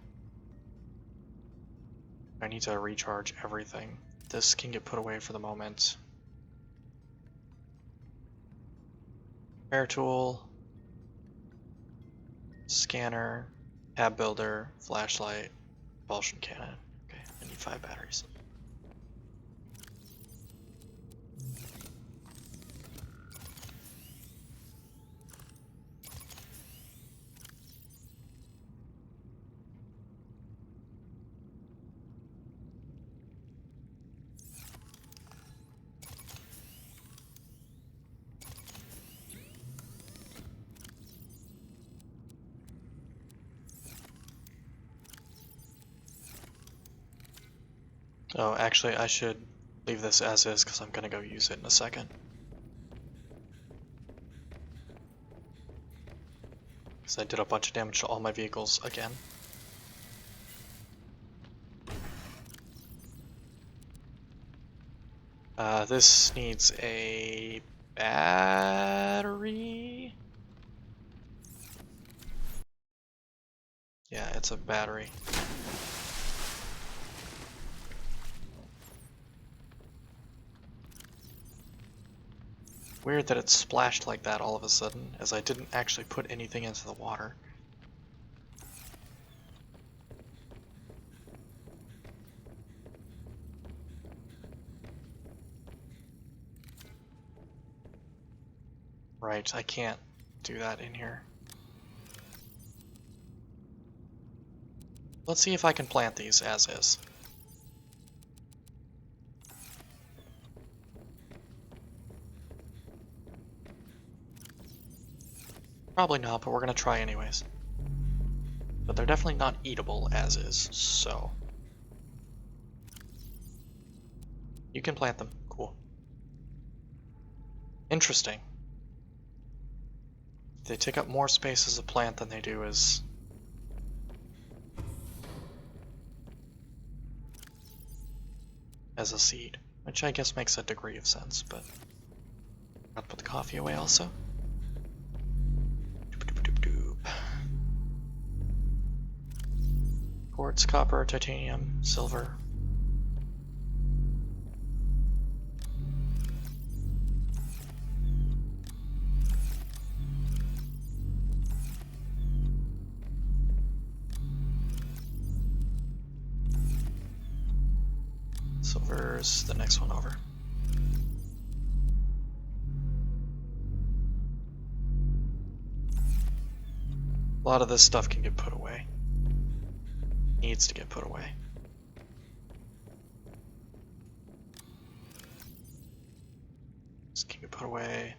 I need to recharge everything. This can get put away for the moment. Air tool, scanner, tab builder, flashlight, propulsion cannon. Okay, I need 5 batteries. Oh, actually, I should leave this as is because I'm gonna go use it in a second. Because I did a bunch of damage to all my vehicles again. This needs a battery. Yeah, it's a battery. Weird that it splashed like that all of a sudden, as I didn't actually put anything into the water. Right, I can't do that in here. Let's see if I can plant these as is. Probably not, but we're gonna try anyways. But they're definitely not eatable as is, so. You can plant them. Cool. Interesting. They take up more space as a plant than they do as a seed, which I guess makes a degree of sense, but I'll put the coffee away also. Quartz, copper, titanium, silver. Silver's the next one over. A lot of this stuff can get put away. Needs to get put away. This can get put away.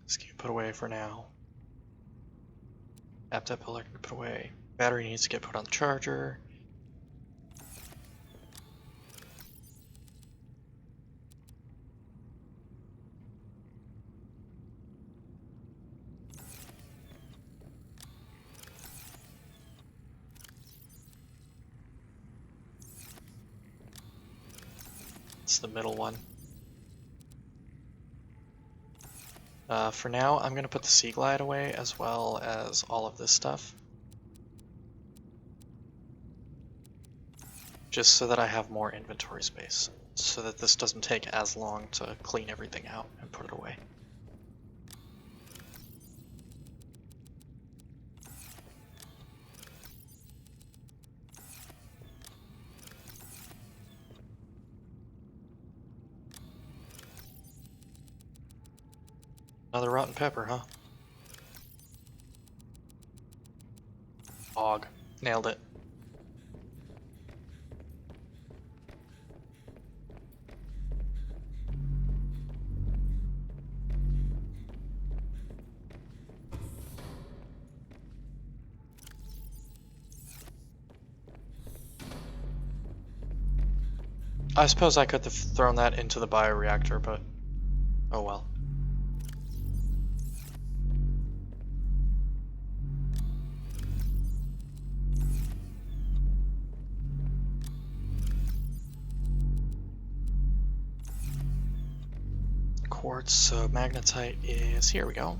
This can get put away for now. App pillar can get put away. Battery needs to get put on the charger. It's the middle one. For now, I'm going to put the Sea Glide away as well as all of this stuff. Just so that I have more inventory space. So that this doesn't take as long to clean everything out and put it away. Another rotten pepper, huh? Og. Nailed it. I suppose I could have thrown that into the bioreactor, but oh well. Quartz, so magnetite is, here we go.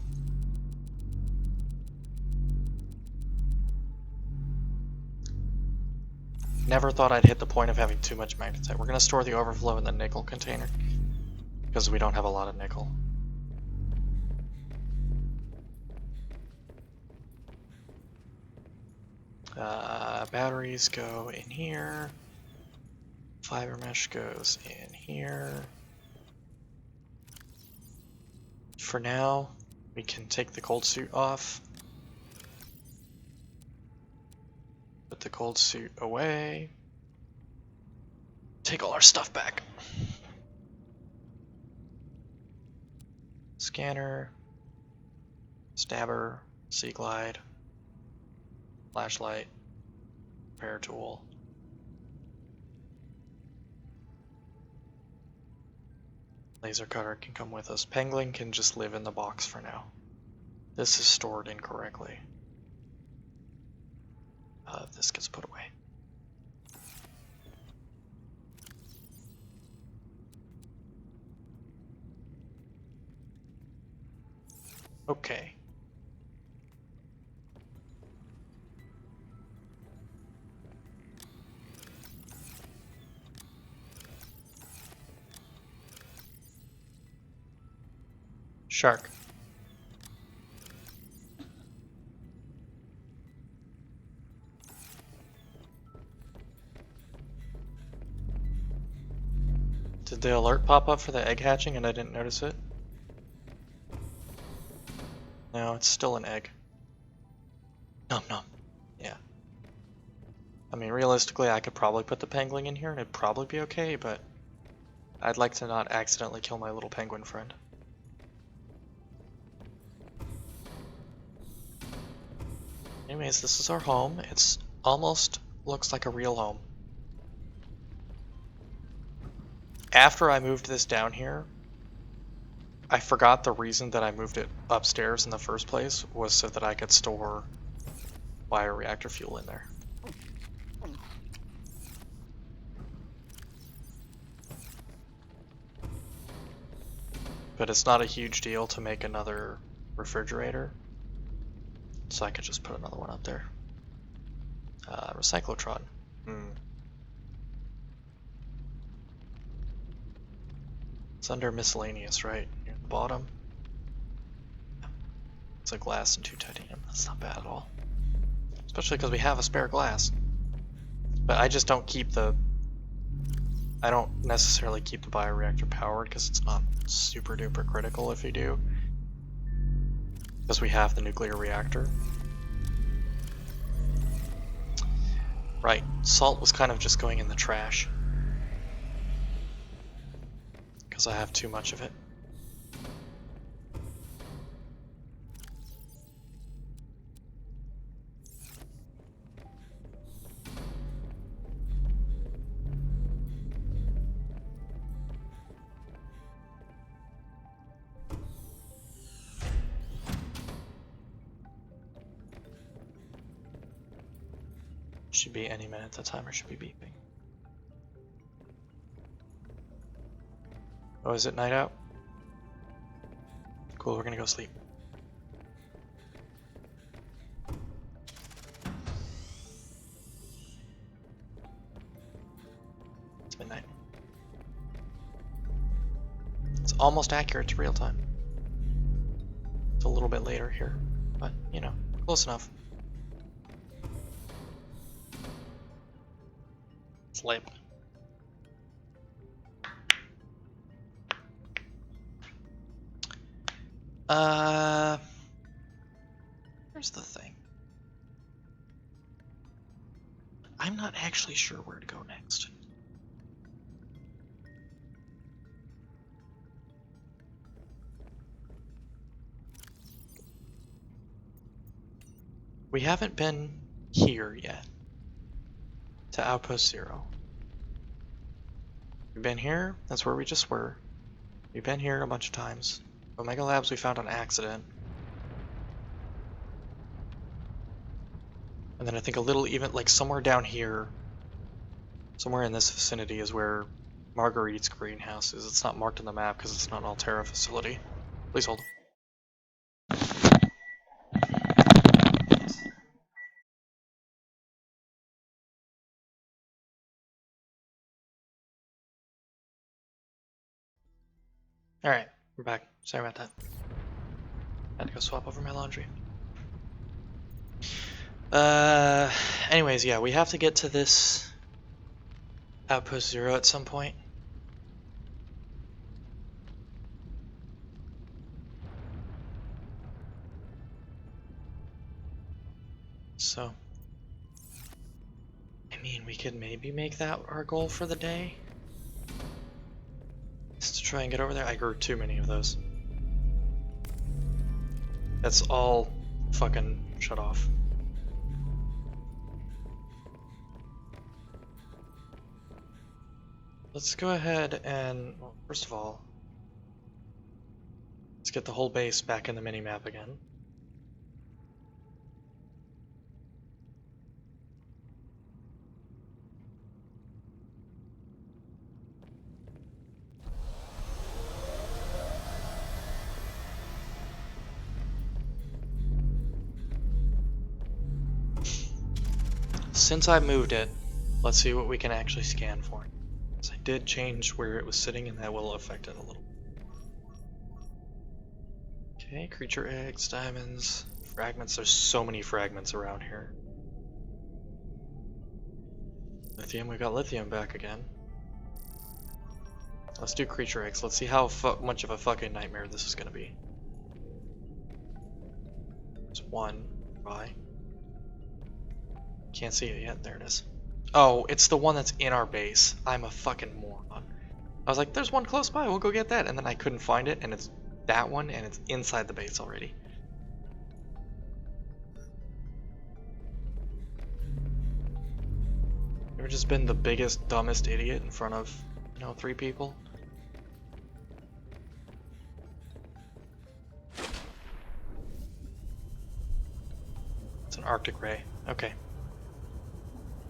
Never thought I'd hit the point of having too much magnetite. We're going to store the overflow in the nickel container because we don't have a lot of nickel. Batteries go in here. Fiber mesh goes in here. For now, we can take the cold suit off. Put the cold suit away. Take all our stuff back. Scanner. Stabber. Sea Glide. Flashlight. Repair tool. Laser cutter can come with us. Pangolin can just live in the box for now. This is stored incorrectly. This gets put away. Okay. Shark. Did the alert pop up for the egg hatching and I didn't notice it? No, it's still an egg. Nom nom. Yeah. I mean, realistically, I could probably put the pangolin in here and it'd probably be okay, but I'd like to not accidentally kill my little penguin friend. Anyways, this is our home. It's almost looks like a real home. After I moved this down here, I forgot the reason that I moved it upstairs in the first place was so that I could store bioreactor fuel in there. But it's not a huge deal to make another refrigerator, so I could just put another one up there. Recyclotron. It's under miscellaneous, right? Near the bottom. It's a glass and 2 titanium. That's not bad at all. Especially because we have a spare glass. But I just don't keep the... I don't necessarily keep the bioreactor powered because it's not super duper critical if you do. Because we have the nuclear reactor. Right, salt was kind of just going in the trash. Because I have too much of it. Should be any minute. The timer should be beeping. Oh, is it night out? Cool, we're gonna go sleep. It's midnight. It's almost accurate to real time. It's a little bit later here, but you know, close enough. Sleep. Here's the thing. I'm not actually sure where to go next. We haven't been here yet. To Outpost 0. We've been here, that's where we just were. We've been here a bunch of times. Omega Labs we found on accident. And then I think a little even, like somewhere down here, somewhere in this vicinity is where Marguerite's greenhouse is. It's not marked on the map because it's not an Altera facility. Please hold. Alright, we're back. Sorry about that. Had to go swap over my laundry. Anyways, yeah, we have to get to this Outpost 0 at some point. So, I mean, we could maybe make that our goal for the day. Just to try and get over there. I grew too many of those. That's all fucking shut off. Let's go ahead and, well, first of all, let's get the whole base back in the minimap again. Since I moved it, let's see what we can actually scan for. So I did change where it was sitting, and that will affect it a little. Okay, creature eggs, diamonds, fragments. There's so many fragments around here. Lithium, we got lithium back again. Let's do creature eggs. Let's see how much of a fucking nightmare this is gonna be. There's one. Bye. Can't see it yet. There it is. Oh, it's the one that's in our base. I'm a fucking moron. I was like, there's one close by, we'll go get that. And then I couldn't find it, and it's that one, and it's inside the base already. Ever just been the biggest, dumbest idiot in front of, you know, 3 people? It's an Arctic ray. Okay.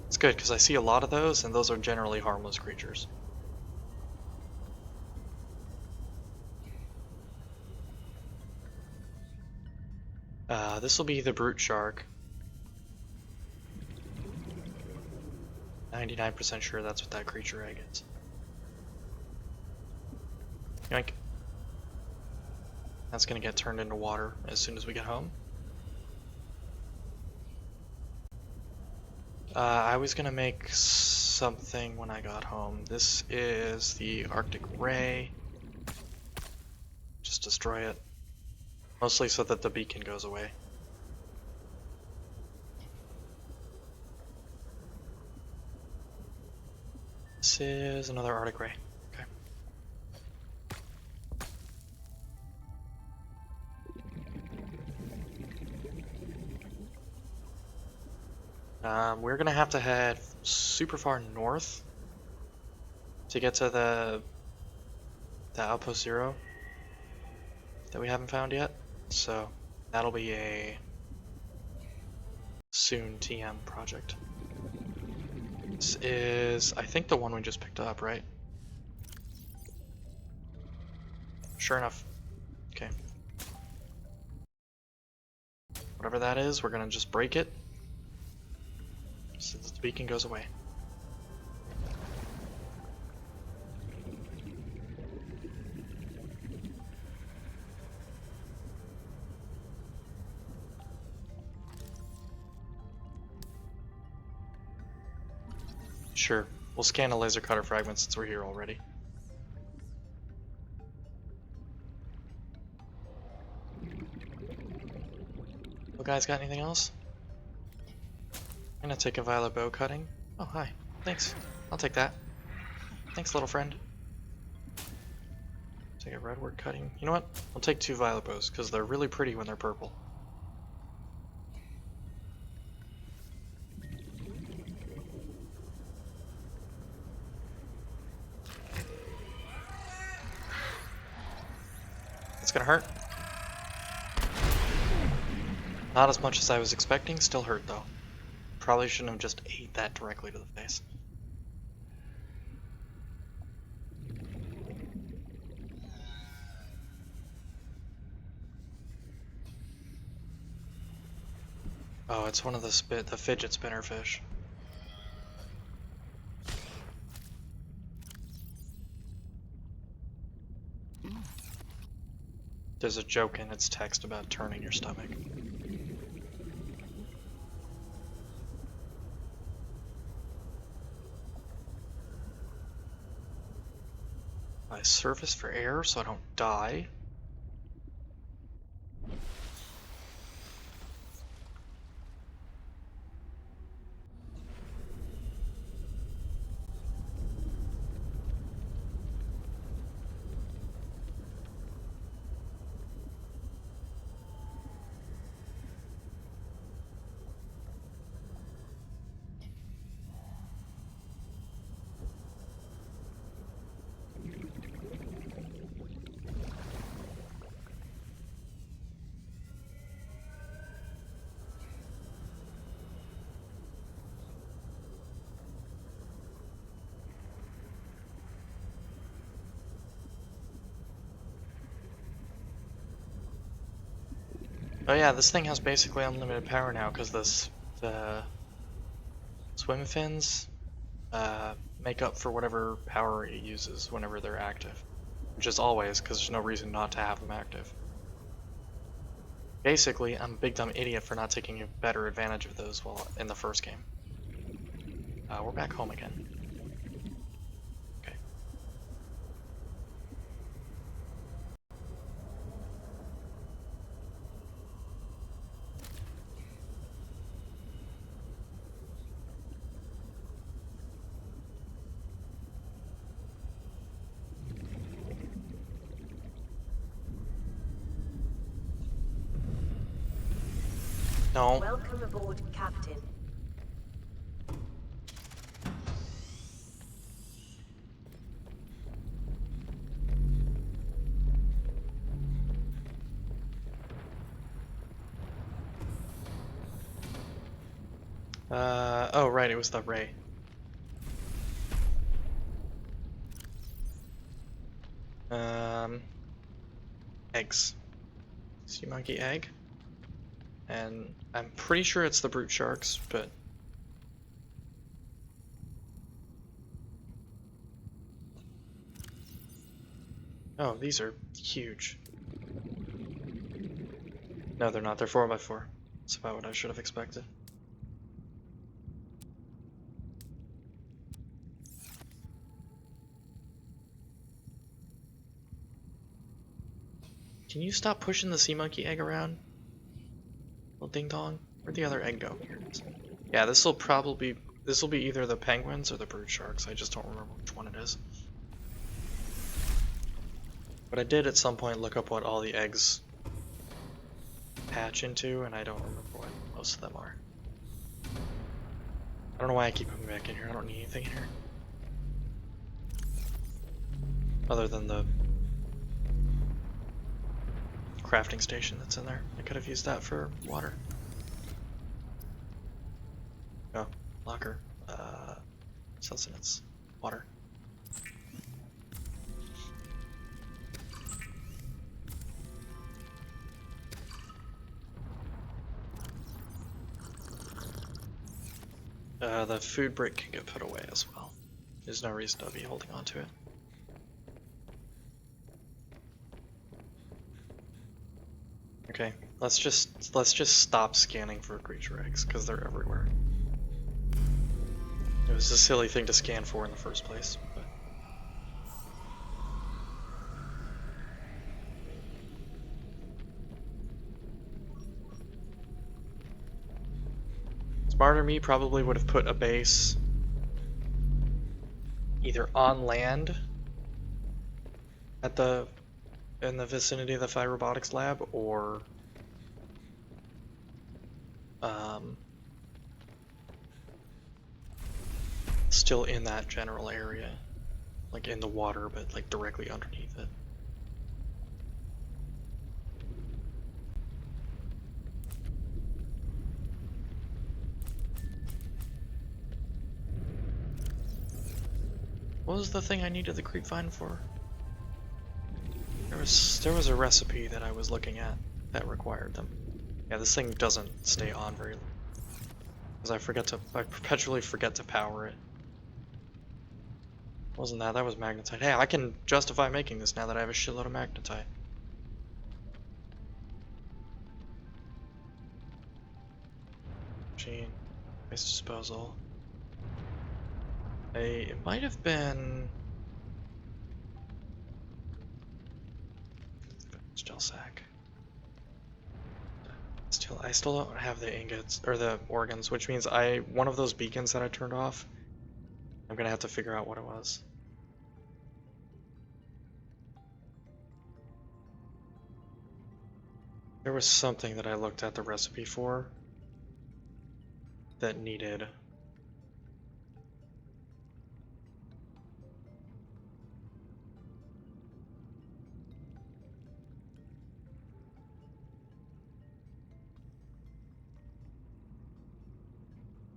It's good, because I see a lot of those, and those are generally harmless creatures. This will be the brute shark. 99% sure that's what that creature egg is. Yoink. That's gonna get turned into water as soon as we get home. I was gonna make something when I got home. This is the Arctic ray. Just destroy it. Mostly so that the beacon goes away. is another Arctic Ray. Okay. We're gonna have to head super far north to get to the Outpost Zero that we haven't found yet. So that'll be a soon TM project. This is, I think, the one we just picked up, right? Sure enough. Okay. Whatever that is, we're gonna just break it so that the beacon goes away. Sure, we'll scan a laser cutter fragment since we're here already. Well, guys, got anything else? I'm gonna take a violet bow cutting. Oh, hi. Thanks. I'll take that. Thanks, little friend. Take a redwood cutting. You know what? I'll take 2 violet bows, because they're really pretty when they're purple. It's gonna hurt. Not as much as I was expecting, still hurt though. Probably shouldn't have just ate that directly to the face. Oh, it's one of the fidget spinner fish. There's a joke in its text about turning your stomach. I surface for air so I don't die. Oh yeah, this thing has basically unlimited power now because the swim fins make up for whatever power it uses whenever they're active, which is always because there's no reason not to have them active. Basically, I'm a big dumb idiot for not taking better advantage of those while in the first game. We're back home again. Okay. No. Welcome aboard, Captain. Oh right, it was the ray. Eggs. Sea monkey egg. And I'm pretty sure it's the brute sharks, but... Oh, these are huge. No, they're not. They're 4x4. That's about what I should have expected. Can you stop pushing the sea monkey egg around? Little ding dong. Where'd the other egg go? Here it is. Yeah, this will This will be either the penguins or the brood sharks. I just don't remember which one it is. But I did at some point look up what all the eggs hatch into, and I don't remember what most of them are. I don't know why I keep coming back in here. I don't need anything in here. Other than the crafting station that's in there. I could have used that for water. Oh, locker. Sustenance. Water. The food brick can get put away as well. There's no reason to be holding on to it. Okay, let's just stop scanning for creature eggs because they're everywhere. It was a silly thing to scan for in the first place. But... Smarter me probably would have put a base either on land at in the vicinity of the Phi Robotics lab, or still in that general area, like in the water, but like directly underneath it. What was the thing I needed the creep vine for? There was a recipe that I was looking at that required them. Yeah, this thing doesn't stay on very long. Because I perpetually forget to power it. Wasn't that? That was magnetite. Hey, I can justify making this now that I have a shitload of magnetite. Machine. Waste disposal. It might have been... Gel sack. I still don't have the ingots or the organs, which means one of those beacons that I turned off, I'm gonna have to figure out what it was. There was something that I looked at the recipe for that needed...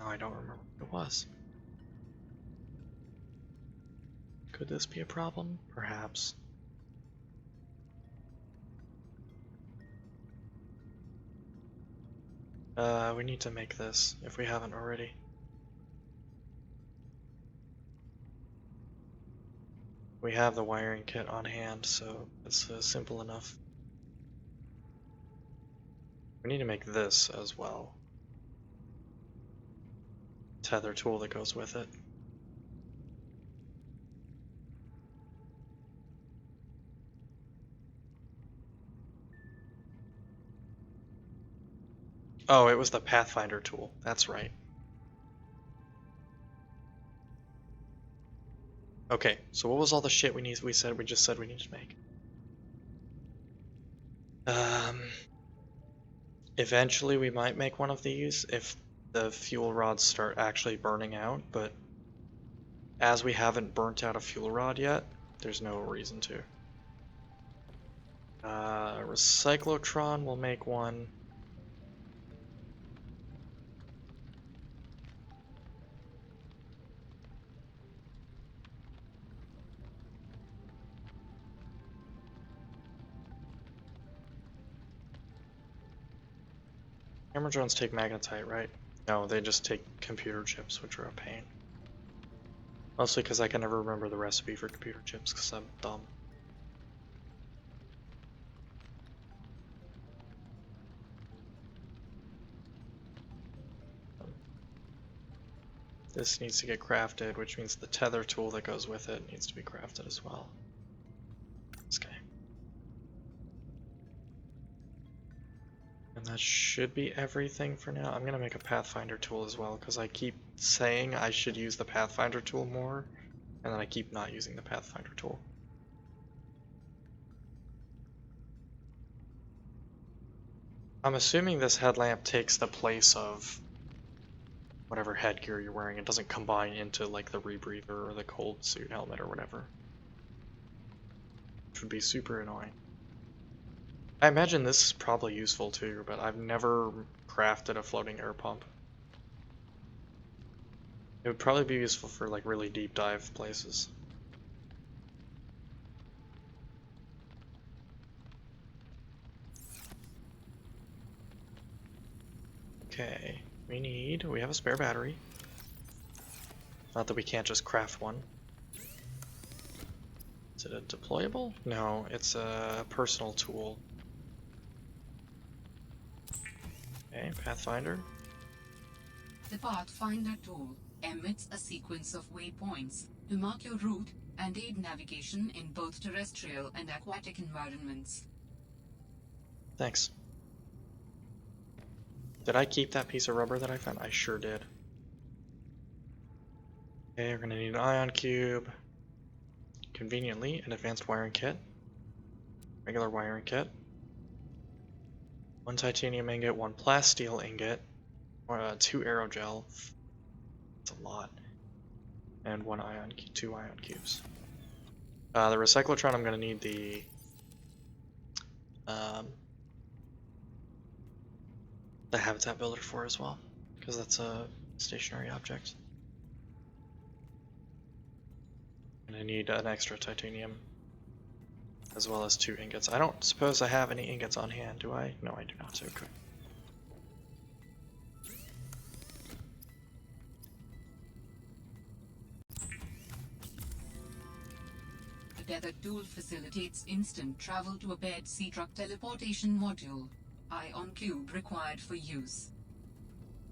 No, I don't remember what it was. Could this be a problem? Perhaps. We need to make this, if we haven't already. We have the wiring kit on hand, so it's simple enough. We need to make this as well. Tether tool that goes with it. Oh, it was the Pathfinder tool. That's right. Okay, so what was all the shit we just said we needed to make? Eventually we might make one of these if the fuel rods start actually burning out, but as we haven't burnt out a fuel rod yet, there's no reason to. Recyclotron will make one. Camera drones take magnetite, right? No, they just take computer chips, which are a pain. Mostly because I can never remember the recipe for computer chips because I'm dumb. This needs to get crafted, which means the tether tool that goes with it needs to be crafted as well. This guy. And that should be everything for now. I'm gonna make a Pathfinder tool as well, because I keep saying I should use the Pathfinder tool more, and then I keep not using the Pathfinder tool. I'm assuming this headlamp takes the place of whatever headgear you're wearing. It doesn't combine into like the rebreather or the cold suit helmet or whatever. Which would be super annoying. I imagine this is probably useful too, but I've never crafted a floating air pump. It would probably be useful for like really deep dive places. Okay, we have a spare battery. Not that we can't just craft one. Is it a deployable? No, it's a personal tool. Okay, Pathfinder. The Pathfinder tool emits a sequence of waypoints to mark your route and aid navigation in both terrestrial and aquatic environments. Thanks. Did I keep that piece of rubber that I found? I sure did. Okay, we're gonna need an ion cube. Conveniently, an advanced wiring kit. Regular wiring kit. 1 titanium ingot, 1 plasteel ingot, 2 aerogel. That's a lot. And 2 ion cubes. The recyclotron, I'm gonna need the habitat builder for as well, because that's a stationary object. And I need an extra titanium, as well as 2 ingots. I don't suppose I have any ingots on hand, do I? No, I do not. Okay. The tethered tool facilitates instant travel to a bed sea truck teleportation module. Ion cube required for use.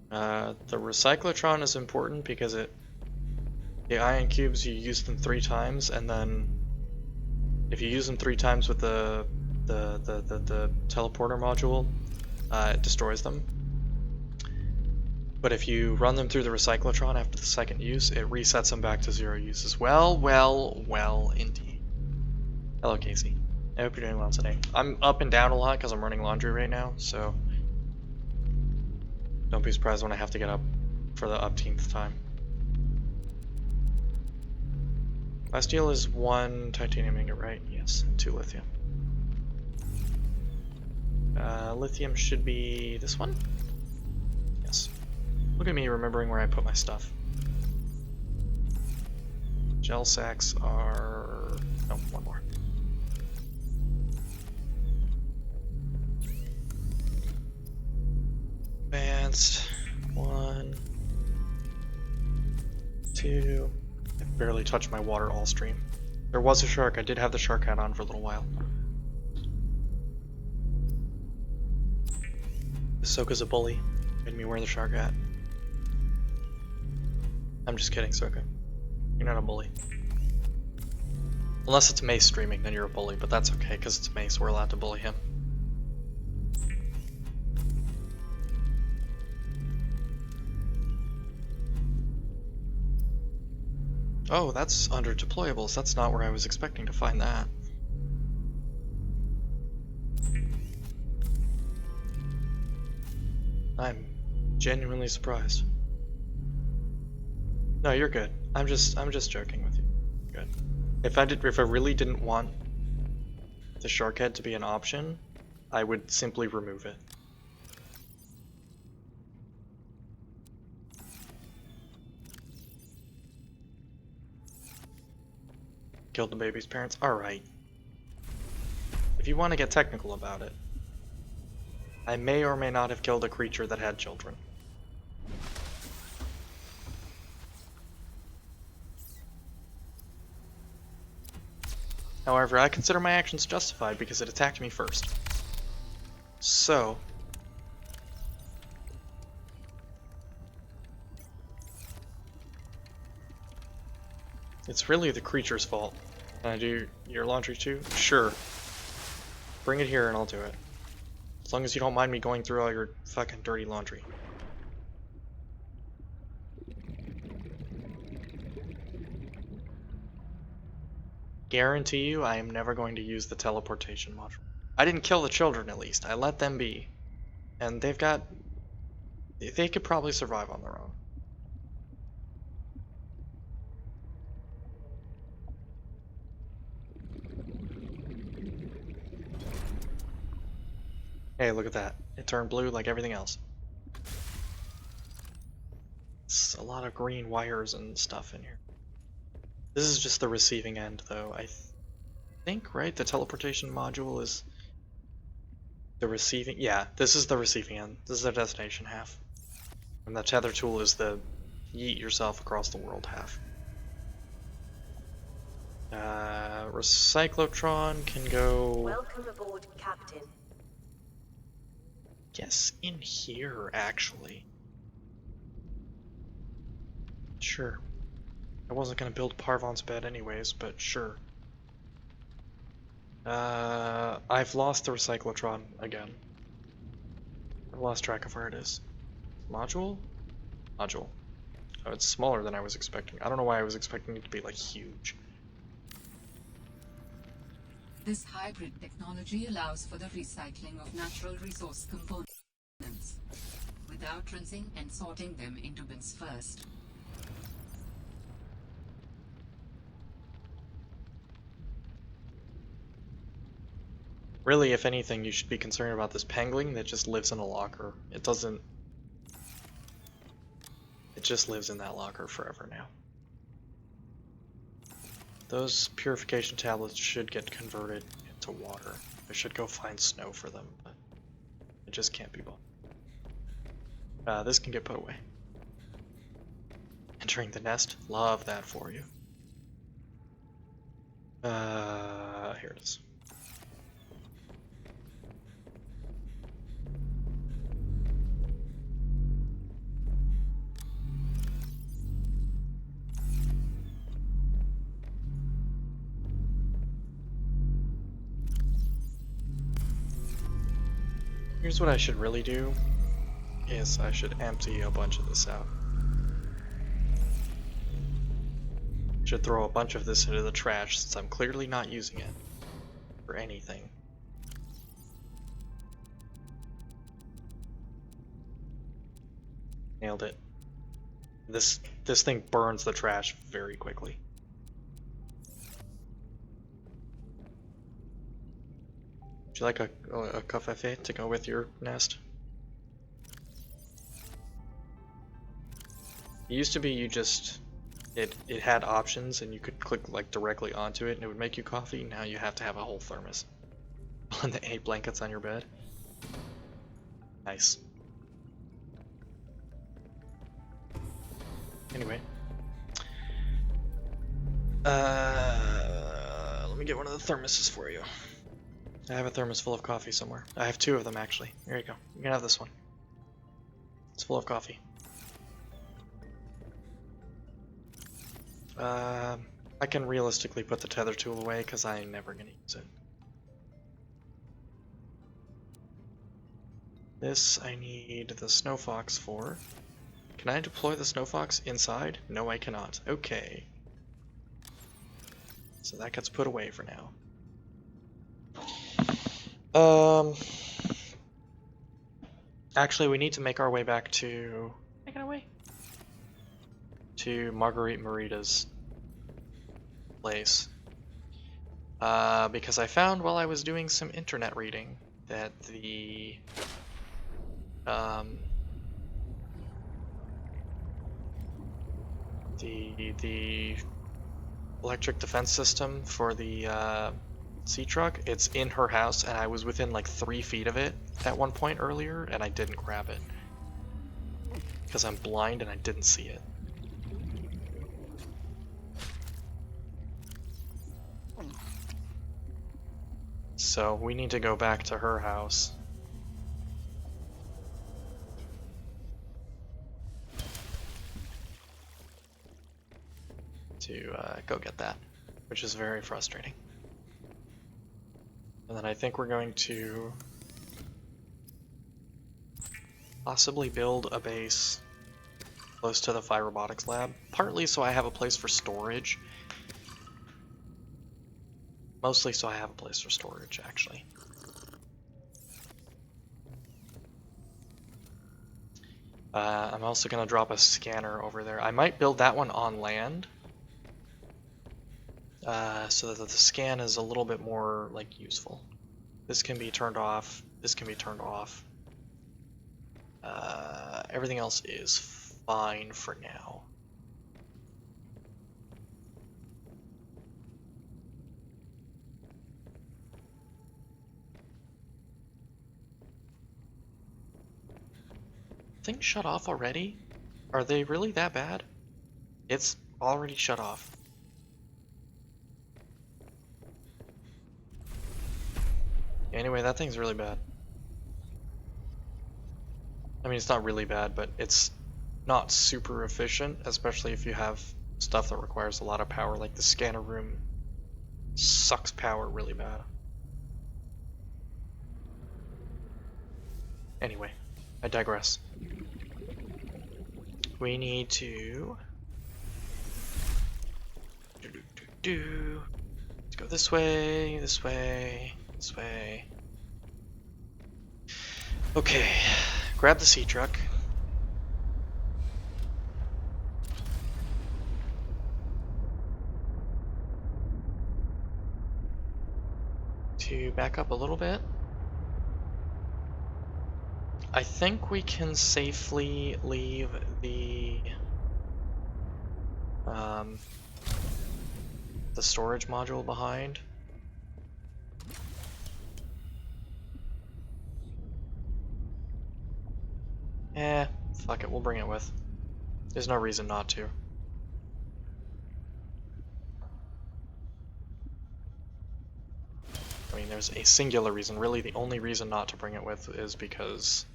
The recyclotron is important because the ion cubes, you use them 3 times, and then if you use them 3 times with the teleporter module, it destroys them. But if you run them through the recyclotron after the 2nd use, it resets them back to 0 use as well. Well, indeed. Hello, Casey. I hope you're doing well today. I'm up and down a lot because I'm running laundry right now, so don't be surprised when I have to get up for the upteenth time. Plasteel is 1 titanium ingot, right? Yes, and 2 lithium. Lithium should be this one? Yes. Look at me remembering where I put my stuff. Gel sacks are... no, 1 more. Advanced. 1, 2. I barely touched my water all stream. There was a shark. I did have the shark hat on for a little while. Ahsoka's a bully. Made me wear the shark hat. I'm just kidding, Ahsoka. You're not a bully. Unless it's Mace streaming, then you're a bully, but that's okay, because it's Mace. We're allowed to bully him. Oh, that's under deployables. That's not where I was expecting to find that. I'm genuinely surprised. No, you're good. I'm just joking with you. Good. If I really didn't want the shark head to be an option, I would simply remove it. Killed the baby's parents? Alright. If you want to get technical about it, I may or may not have killed a creature that had children. However, I consider my actions justified because it attacked me first. So... it's really the creature's fault. Can I do your laundry too? Sure. Bring it here and I'll do it. As long as you don't mind me going through all your fucking dirty laundry. Guarantee you I am never going to use the teleportation module. I didn't kill the children, at least. I let them be. And they've got... They could probably survive on their own. Hey, look at that. It turned blue like everything else. It's a lot of green wires and stuff in here. This is just the receiving end, though. I think, right? The teleportation module is the receiving... Yeah, this is the receiving end. This is the destination half. And the tether tool is the yeet yourself across the world half. Recyclotron can go... Welcome aboard, Captain. Guess in here, actually. Sure. I wasn't gonna build Parvon's bed anyways, but sure. I've lost the Recyclotron again. I've lost track of where it is. Module? Module. Oh, it's smaller than I was expecting. I don't know why I was expecting it to be, like, huge. This hybrid technology allows for the recycling of natural resource components without rinsing and sorting them into bins first. Really, if anything, you should be concerned about this pangolin that just lives in a locker. It doesn't... It just lives in that locker forever now. Those purification tablets should get converted into water. I should go find snow for them, but it just can't be bought. This can get put away. Entering the nest, love that for you. Here it is. Here's what I should really do, is I should empty a bunch of this out. Should throw a bunch of this into the trash since I'm clearly not using it for anything. Nailed it. This thing burns the trash very quickly. Would you like a café to go with your nest? It used to be you just... It had options and you could click like directly onto it and it would make you coffee. Now you have to have a whole thermos. On the 8 blankets on your bed. Nice. Anyway. Let me get one of the thermoses for you. I have a thermos full of coffee somewhere. I have 2 of them actually. Here you go. You can have this one. It's full of coffee. I can realistically put the tether tool away because I'm never gonna use it. This I need the snow fox for. Can I deploy the snow fox inside? No, I cannot. Okay. So that gets put away for now. Actually, we need to make our way back to... Make our way. To Marguerite Marita's place. Because I found while I was doing some internet reading that the... the electric defense system for the sea truck, it's in her house, and I was within like 3 feet of it at one point earlier, and I didn't grab it because I'm blind and I didn't see it. So we need to go back to her house. To go get that, which is very frustrating. And then I think we're going to Possibly build a base close to the Phi Robotics lab. Partly so I have a place for storage. Mostly so I have a place for storage, actually. I'm also going to drop a scanner over there. I might build that one on land. So that the scan is a little bit more, like, useful. This can be turned off. This can be turned off. Everything else is fine for now. Things shut off already? Are they really that bad? It's already shut off. Anyway, that thing's really bad. I mean, it's not really bad, but it's not super efficient, especially if you have stuff that requires a lot of power, like the scanner room sucks power really bad. Anyway, I digress. We need to let's go this way, this way, this way. Okay, grab the sea truck. To back up a little bit. I think we can safely leave the storage module behind. Fuck it, we'll bring it with. There's no reason not to. I mean, there's a singular reason. Really, the only reason not to bring it with is because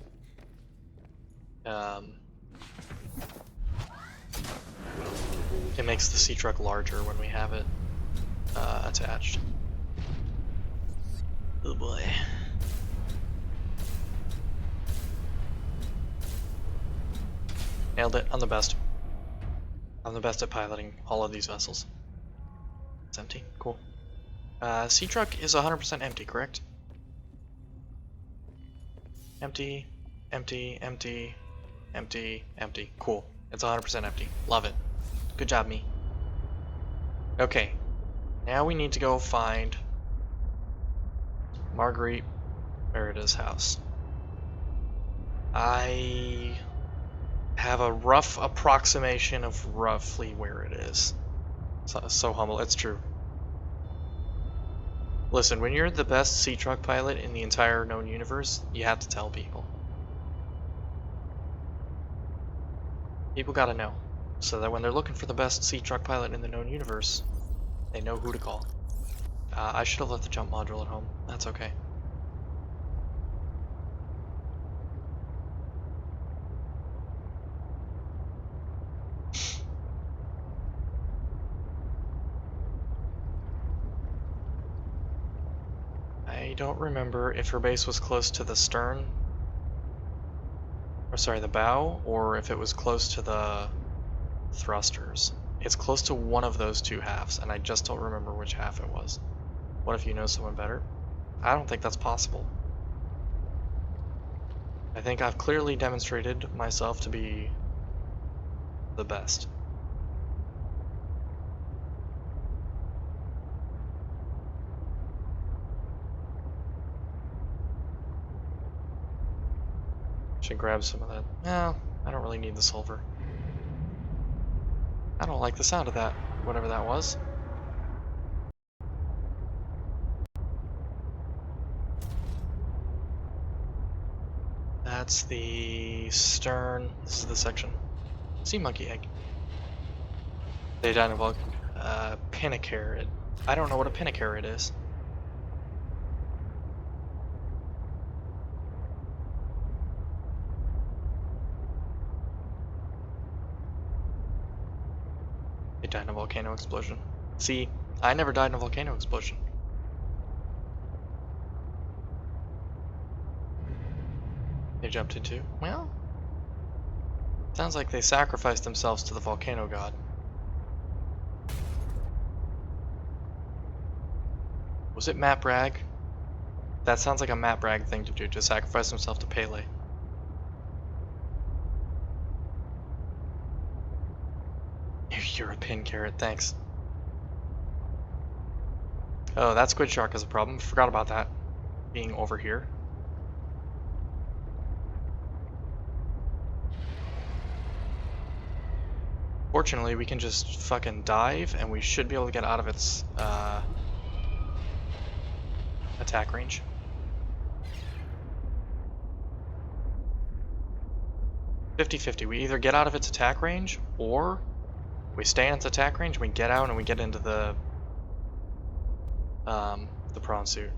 it makes the sea truck larger when we have it attached. Oh boy. Nailed it. I'm the best. I'm the best at piloting all of these vessels. It's empty. Cool. Sea truck is 100% empty, correct? Empty, empty, empty, empty, empty. Cool. It's 100% empty. Love it. Good job, me. Okay. Now we need to go find Marguerite Merida's house. I have a rough approximation of roughly where it is. So humble. It's true. Listen, when you're the best sea truck pilot in the entire known universe, you have to tell people. People gotta know, so that when they're looking for the best sea truck pilot in the known universe, they know who to call. I should have left the jump module at home. That's okay. I don't remember if her base was close to the stern, or sorry, the bow, or if it was close to the thrusters. It's close to one of those two halves, and I just don't remember which half it was. What if you know someone better? I don't think that's possible. I think I've clearly demonstrated myself to be the best. Should grab some of that. No, I don't really need the silver. I don't like the sound of that, whatever that was. That's the stern. This is the section. Sea monkey egg. They dynavog. Pinnacarrot. I don't know what a pinnacarrot is. They died in a volcano explosion. See, I never died in a volcano explosion. They jumped into? Well, Sounds like they sacrificed themselves to the volcano god. Was it Matt Bragg? That sounds like a Matt Bragg thing to do, to sacrifice himself to Pele. You're a pin carrot, thanks. Oh, that squid shark is a problem. Forgot about that being over here. Fortunately, we can just fucking dive, and we should be able to get out of its attack range. "50-50. We either get out of its attack range, or we stay in its attack range, and we get out, and we get into the prawn suit.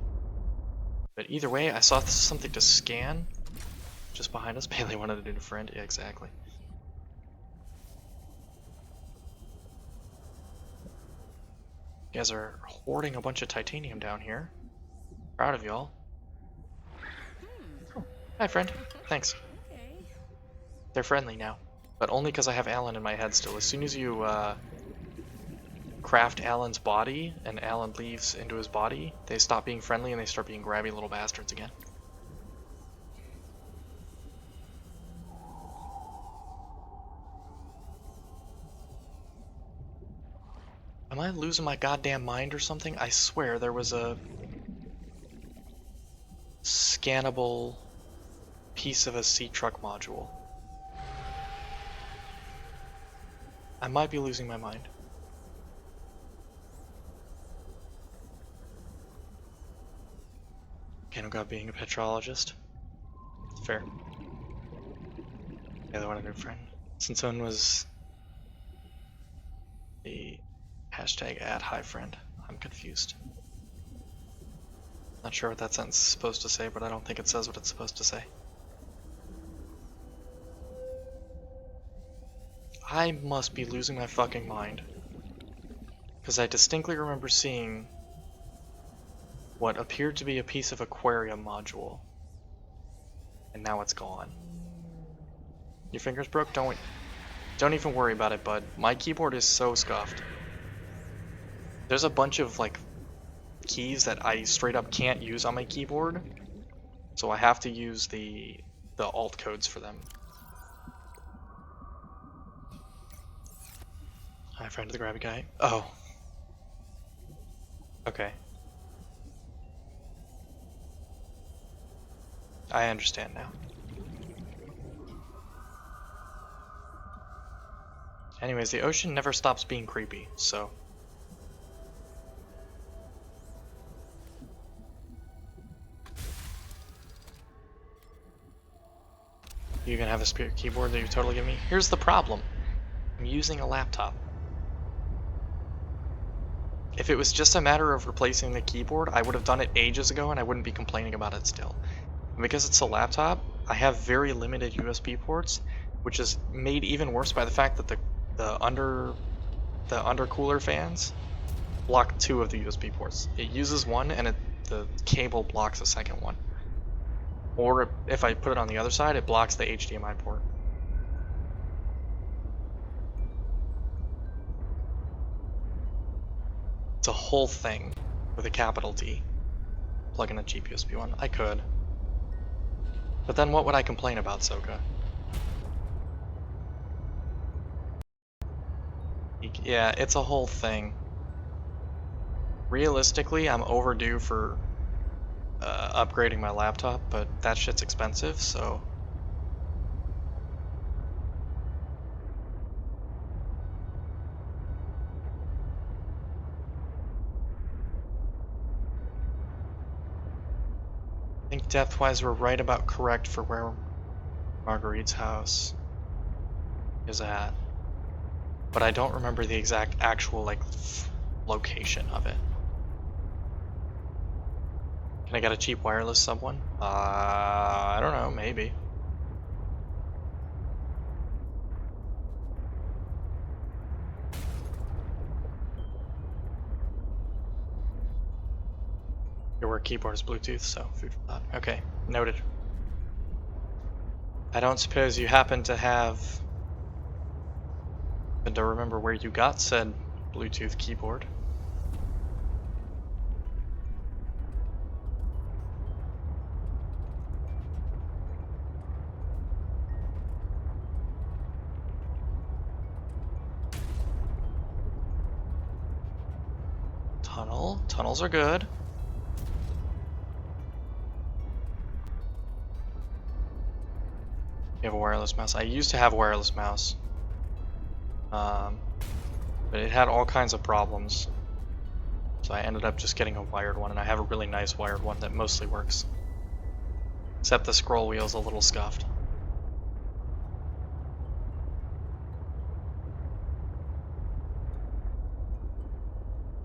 But either way, I saw something to scan just behind us. Bailey wanted to do a friend. Yeah, exactly. You guys are hoarding a bunch of titanium down here. Proud of y'all. Oh, hi, friend. Thanks. Okay. They're friendly now, but only because I have Alan in my head still. As soon as you craft Alan's body and Alan leaves into his body, they stop being friendly and they start being grabby little bastards again. Am I losing my goddamn mind or something? I swear there was a scannable piece of a sea truck module. I might be losing my mind. Volcano god being a petrologist. Fair. The other one a new friend. Since when was the hashtag #HiFriend? I'm confused. Not sure what that sentence is supposed to say, but I don't think it says what it's supposed to say. I must be losing my fucking mind. Because I distinctly remember seeing what appeared to be a piece of aquarium module. And now it's gone. Your fingers broke? Don't even worry about it, bud. My keyboard is so scuffed. There's a bunch of like keys that I straight up can't use on my keyboard, so I have to use the alt codes for them. Hi, friend of the grabby guy. Oh. Okay. I understand now. Anyways, the ocean never stops being creepy, so... You can have a spirit keyboard that you totally give me? Here's the problem. I'm using a laptop. If it was just a matter of replacing the keyboard, I would have done it ages ago and I wouldn't be complaining about it still. And because it's a laptop, I have very limited USB ports, which is made even worse by the fact that the undercooler fans block 2 of the USB ports. It uses one and the cable blocks the second one. Or if I put it on the other side, it blocks the HDMI port. It's a whole thing with a capital T. Plug in a cheap USB one. I could. But then what would I complain about, Soka? Yeah, it's a whole thing. Realistically, I'm overdue for upgrading my laptop, but that shit's expensive, so... I think depth-wise we're right about correct for where Marguerite's house is at. But I don't remember the exact actual, like, location of it. Can I get a cheap wireless sub one? I don't know, maybe. Your work keyboard is Bluetooth, so food for thought. Okay, noted. I don't suppose you happen to have And to remember where you got said Bluetooth keyboard. Tunnel. Tunnels are good. You have a wireless mouse. I used to have a wireless mouse. But it had all kinds of problems. So I ended up just getting a wired one, and I have a really nice wired one that mostly works. Except the scroll wheel's a little scuffed.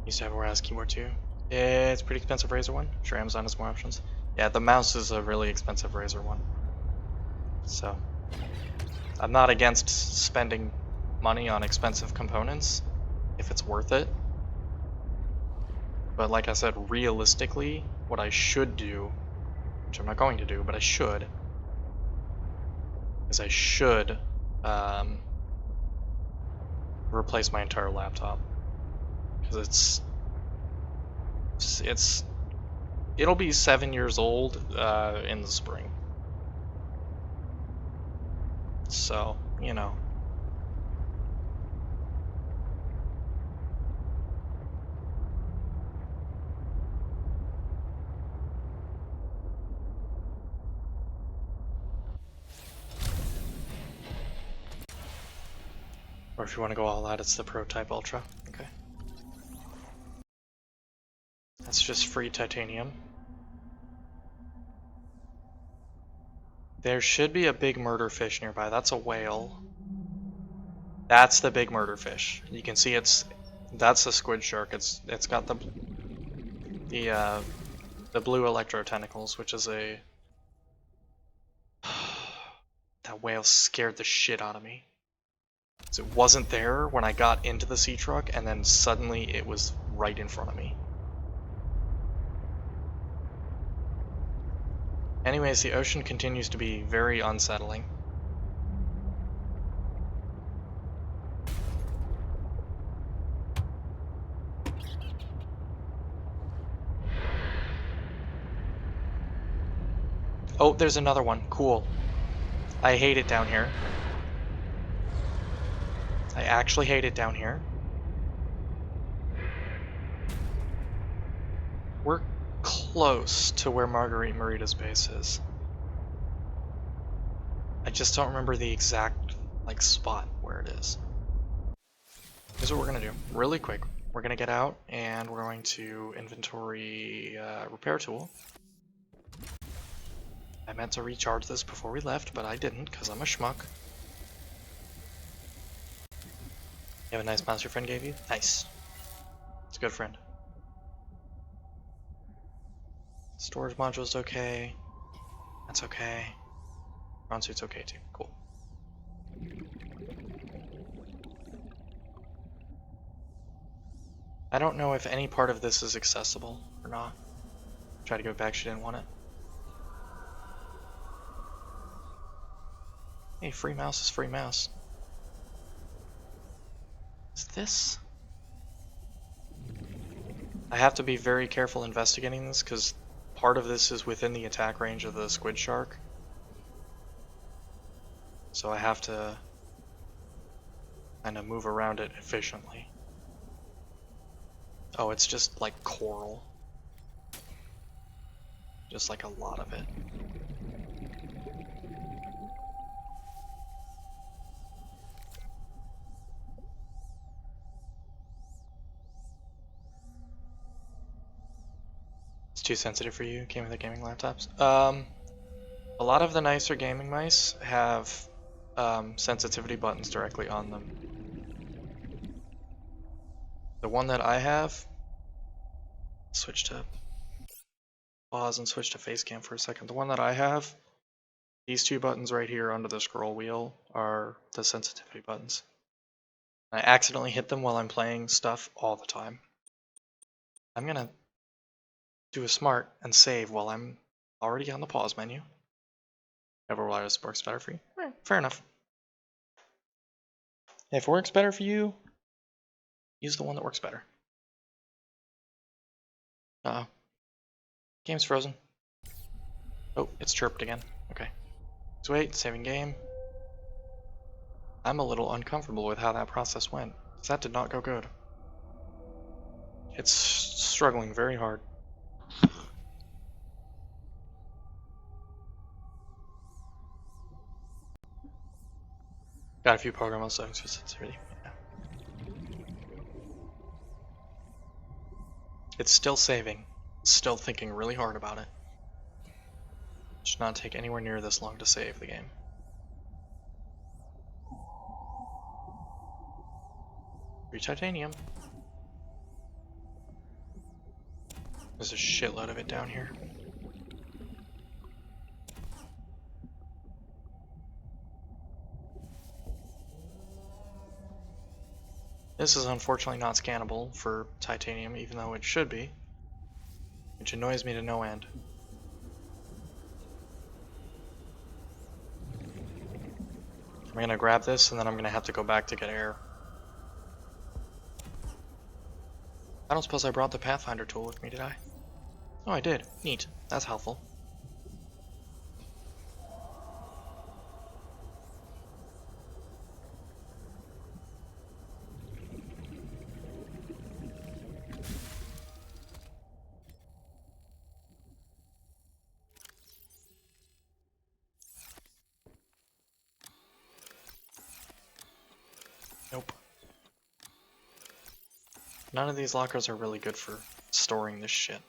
Used to have a wireless keyboard too. It's a pretty expensive Razer one. Sure, Amazon has more options. Yeah, the mouse is a really expensive Razer one. So, I'm not against spending money on expensive components if it's worth it. But like I said, realistically, what I should do, which I'm not going to do, but I should, is I should replace my entire laptop. Because it'll be 7 years old in the spring. So, you know. Or if you want to go all out, it's the Prototype Ultra. Okay. That's just free titanium. There should be a big murder fish nearby. That's a whale. That's the big murder fish. You can see that's the squid shark. It's got the blue electro tentacles, which is a that whale scared the shit out of me. So it wasn't there when I got into the sea truck, and then suddenly it was right in front of me. Anyways, the ocean continues to be very unsettling. Oh, there's another one. Cool. I hate it down here. I actually hate it down here. We're close to where Marguerite Marita's base is. I just don't remember the exact spot where it is. Here's what we're gonna do, really quick. We're gonna get out and we're going to inventory repair tool. I meant to recharge this before we left, but I didn't because I'm a schmuck. You have a nice mouse your friend gave you? Nice. It's a good friend. Storage module's okay. That's okay. Ground suit's okay too. Cool. I don't know if any part of this is accessible or not. Try to give it back, she didn't want it. Hey, free mouse is free mouse. Is this? I have to be very careful investigating this because part of this is within the attack range of the squid shark. So I have to kind of move around it efficiently. Oh, it's just like coral. Just like a lot of it. It's too sensitive for you, came with the gaming laptops. A lot of the nicer gaming mice have sensitivity buttons directly on them. The one that I have, switch to pause and switch to face cam for a second. The one that I have, these two buttons right here under the scroll wheel are the sensitivity buttons. I accidentally hit them while I'm playing stuff all the time. I'm gonna do a smart and save while I'm already on the pause menu. Ever wireless works better for you? Fair enough. If it works better for you, use the one that works better. Uh-oh. Game's frozen. Oh, it's chirped again. Okay. Let's wait, saving game. I'm a little uncomfortable with how that process went. That did not go good. It's struggling very hard. Got a few programmable settings for sensitivity. Yeah. It's still saving. It's still thinking really hard about it. Should not take anywhere near this long to save the game. Free titanium. There's a shitload of it down here. This is unfortunately not scannable for titanium, even though it should be, which annoys me to no end. I'm gonna grab this and then I'm gonna have to go back to get air. I don't suppose I brought the Pathfinder tool with me, did I? Oh, I did. Neat. That's helpful. Nope. None of these lockers are really good for storing this shit.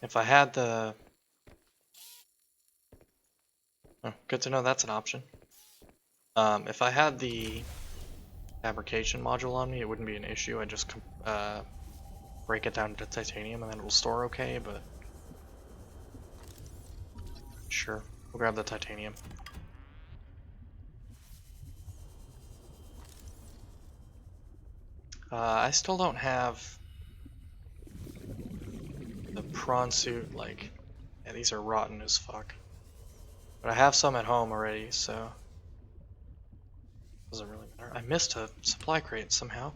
If I had the... Oh, good to know that's an option. If I had the fabrication module on me, it wouldn't be an issue. I'd just break it down to titanium and then it'll store okay, but... Sure, we'll grab the titanium. I still don't have the prawn suit, like, yeah, these are rotten as fuck. But I have some at home already, so doesn't really matter. I missed a supply crate somehow.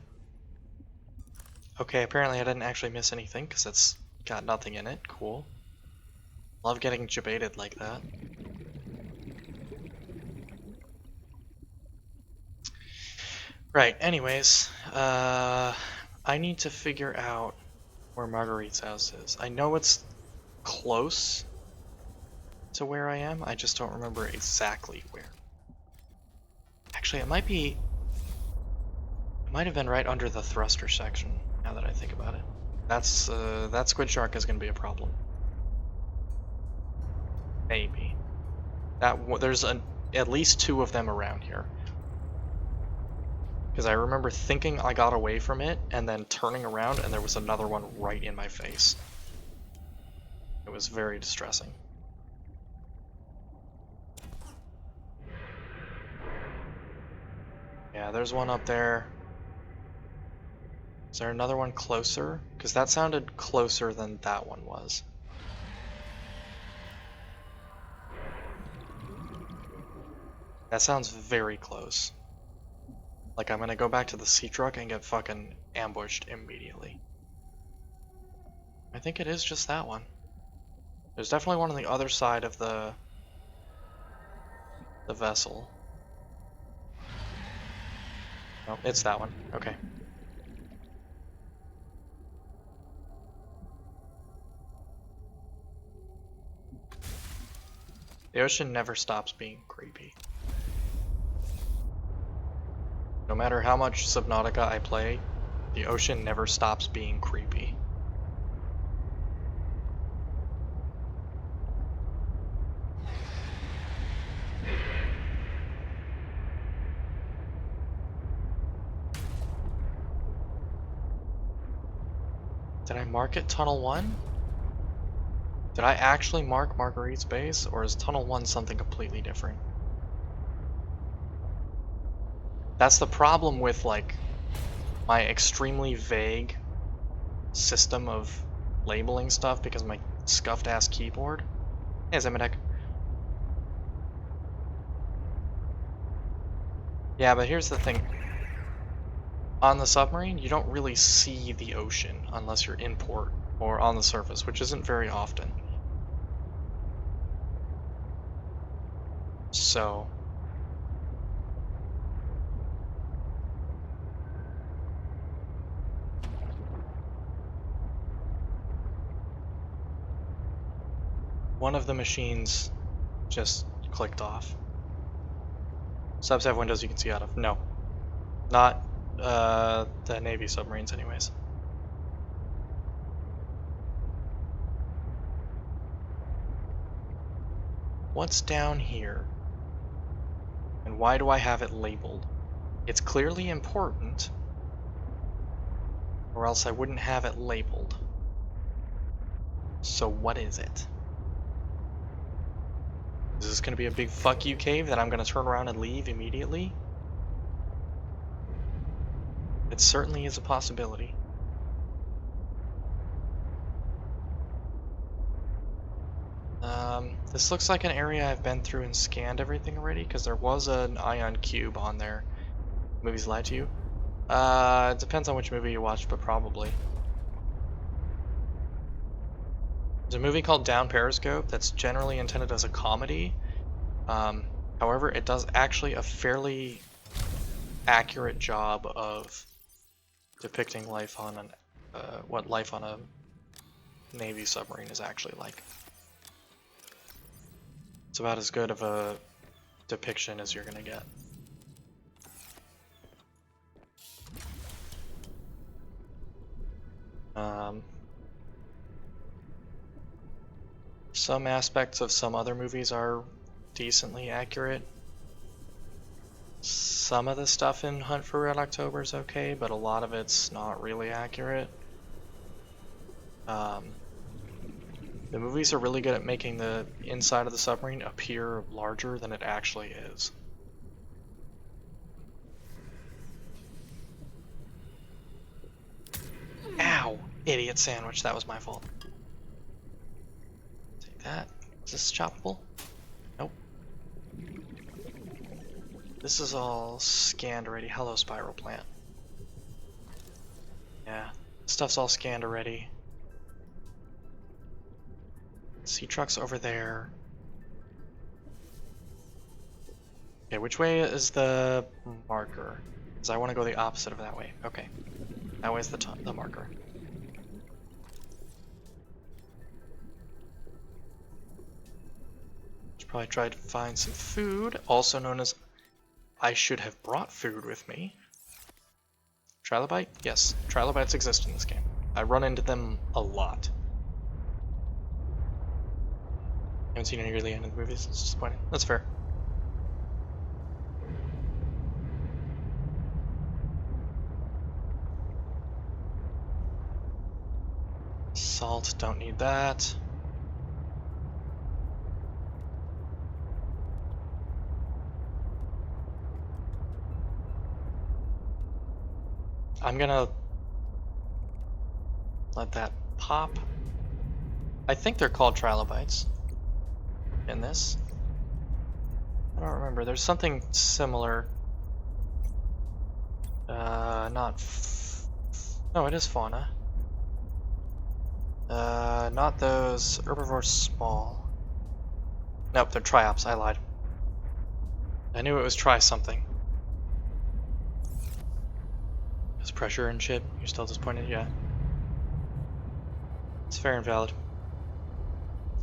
Okay, apparently I didn't actually miss anything, because it's got nothing in it. Cool. Love getting jebaited like that. Right, anyways, I need to figure out where Marguerite's house is. I know it's close to where I am, I just don't remember exactly where. Actually, it might be... It might have been right under the thruster section, now that I think about it. That's, that squid shark is going to be a problem. Maybe. There's at least 2 of them around here. Because I remember thinking I got away from it, and then turning around, and there was another one right in my face. It was very distressing. Yeah, there's one up there. Is there another one closer? Because that sounded closer than that one was. That sounds very close. Like I'm gonna go back to the sea truck and get fucking ambushed immediately. I think it is just that one. There's definitely one on the other side of the vessel. No, it's that one. Okay. The ocean never stops being creepy. No matter how much Subnautica I play, the ocean never stops being creepy. Did I mark it Tunnel 1? Did I actually mark Marguerite's base, or is Tunnel 1 something completely different? That's the problem with, like, my extremely vague system of labeling stuff because of my scuffed ass keyboard. Hey, Zemedek. Yeah, but here's the thing. On the submarine, you don't really see the ocean unless you're in port or on the surface, which isn't very often. So, one of the machines just clicked off. Subs have windows you can see out of. No. Not the Navy submarines anyways. What's down here? And why do I have it labeled? It's clearly important, or else I wouldn't have it labeled. So what is it? Is this gonna be a big fuck you cave that I'm gonna turn around and leave immediately? It certainly is a possibility. This looks like an area I've been through and scanned everything already, because there was an ion cube on there. Movies lie to you? It depends on which movie you watched, but probably. There's a movie called Down Periscope that's generally intended as a comedy. However, it does actually a fairly accurate job of depicting life on an what life on a Navy submarine is actually like. It's about as good of a depiction as you're gonna get. Some aspects of some other movies are decently accurate. Some of the stuff in Hunt for Red October is okay, but a lot of it's not really accurate. The movies are really good at making the inside of the submarine appear larger than it actually is. Ow! Idiot sandwich, that was my fault. Take that. Is this choppable? Nope. This is all scanned already. Hello, spiral plant. Yeah, stuff's all scanned already. Sea truck's over there. Okay, which way is the marker? Because I want to go the opposite of that way. Okay, that way's the marker. Should probably try to find some food, also known as I should have brought food with me. Trilobite? Yes, trilobites exist in this game. I run into them a lot. Haven't seen any really end of the movies, it's disappointing. That's fair. Salt, don't need that. I'm gonna let that pop. I think they're called trilobites in this. I don't remember. There's something similar. No, it is fauna. Not those. Herbivores small. Nope, they're triops. I lied. I knew it was try something. There's pressure and shit. You're still disappointed? Yeah. It's fair and valid.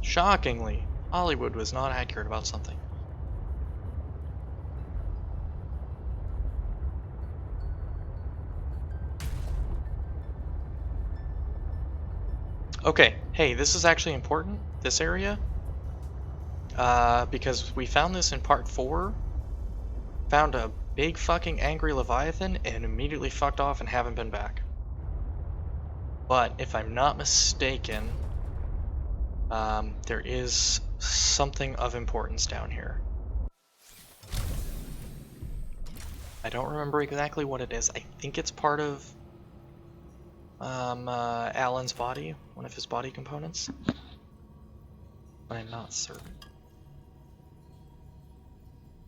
Shockingly, Hollywood was not accurate about something. Okay, hey, this is actually important, this area, because we found this in part 4, found a big fucking angry Leviathan, and immediately fucked off and haven't been back. But, if I'm not mistaken, there is something of importance down here. I don't remember exactly what it is. I think it's part of Alan's body, one of his body components. I'm not certain.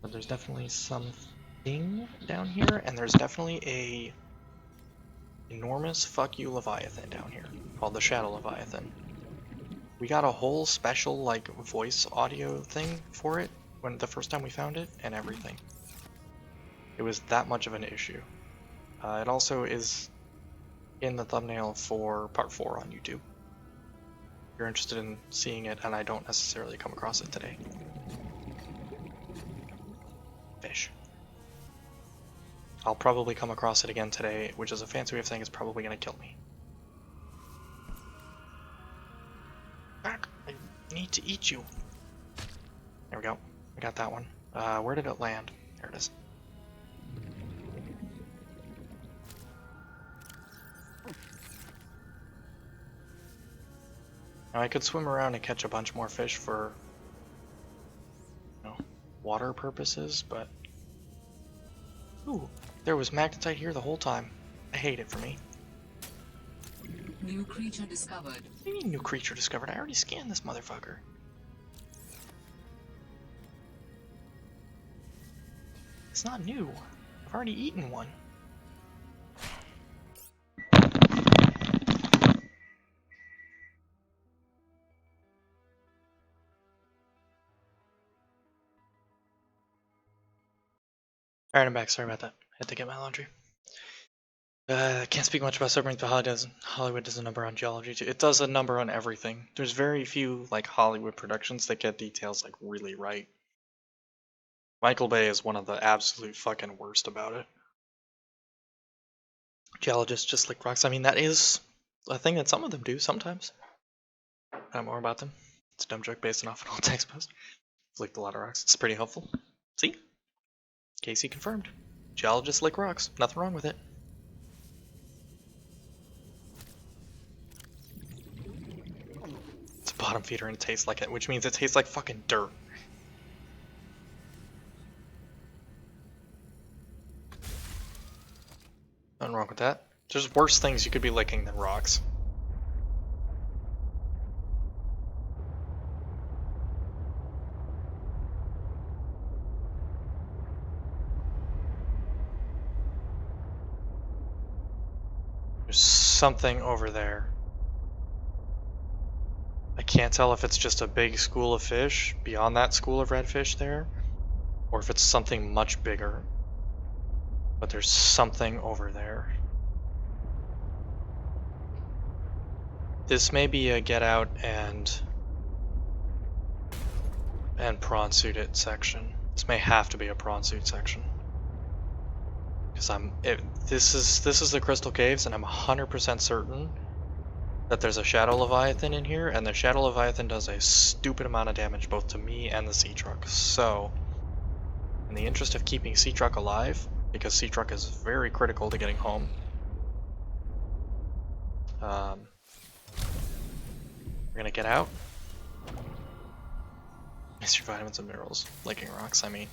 But there's definitely something down here, and there's definitely a enormous fuck you Leviathan down here, called the Shadow Leviathan. We got a whole special, like, voice audio thing for it when the first time we found it, and everything. It was that much of an issue. It also is in the thumbnail for part 4 on YouTube. If you're interested in seeing it, and I don't necessarily come across it today. Fish. I'll probably come across it again today, which is a fancy way of saying it's probably gonna kill me. Fuck, I need to eat you. There we go. We got that one. Where did it land? There it is. Now I could swim around and catch a bunch more fish for, you know, water purposes, but... Ooh, there was magnetite here the whole time. I hate it for me. New creature discovered. What do you mean new creature discovered? I already scanned this motherfucker. It's not new. I've already eaten one. Alright, I'm back. Sorry about that. Had to get my laundry. Can't speak much about submarines, but Hollywood does a number on geology too. It does a number on everything. There's very few like Hollywood productions that get details like really right. Michael Bay is one of the absolute fucking worst about it. Geologists just lick rocks. I mean, that is a thing that some of them do sometimes. I know more about them. It's a dumb joke based off an old text post. It's licked a lot of rocks. It's pretty helpful. See? Casey confirmed. Geologists lick rocks. Nothing wrong with it. It's a bottom feeder and it tastes like it, which means it tastes like fucking dirt. Nothing wrong with that. There's worse things you could be licking than rocks. There's something over there. I can't tell if it's just a big school of fish beyond that school of redfish there, or if it's something much bigger. But there's something over there. This may be a get out and prawn suit it section. This may have to be a prawn suit section. Because this is the Crystal Caves, and I'm 100% certain that there's a Shadow Leviathan in here, and the Shadow Leviathan does a stupid amount of damage both to me and the Sea Truck. So, in the interest of keeping Sea Truck alive, because Sea Truck is very critical to getting home, we're gonna get out. Mr. Vitamins and Minerals, licking rocks, I mean.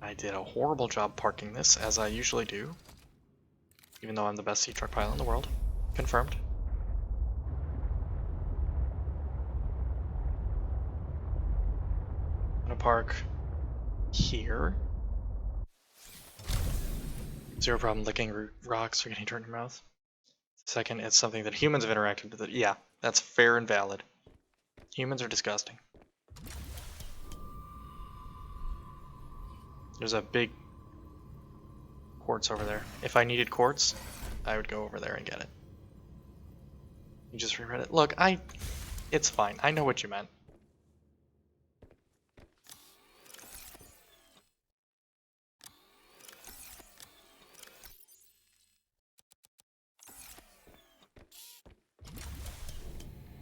I did a horrible job parking this, as I usually do. Even though I'm the best Sea Truck pilot in the world. Confirmed. I'm gonna park here. Zero problem licking rocks or getting dirt in your mouth. Second, it's something that humans have interacted with. Yeah, that's fair and valid. Humans are disgusting. There's a big quartz over there. If I needed quartz, I would go over there and get it. You just reread it. Look, it's fine. I know what you meant.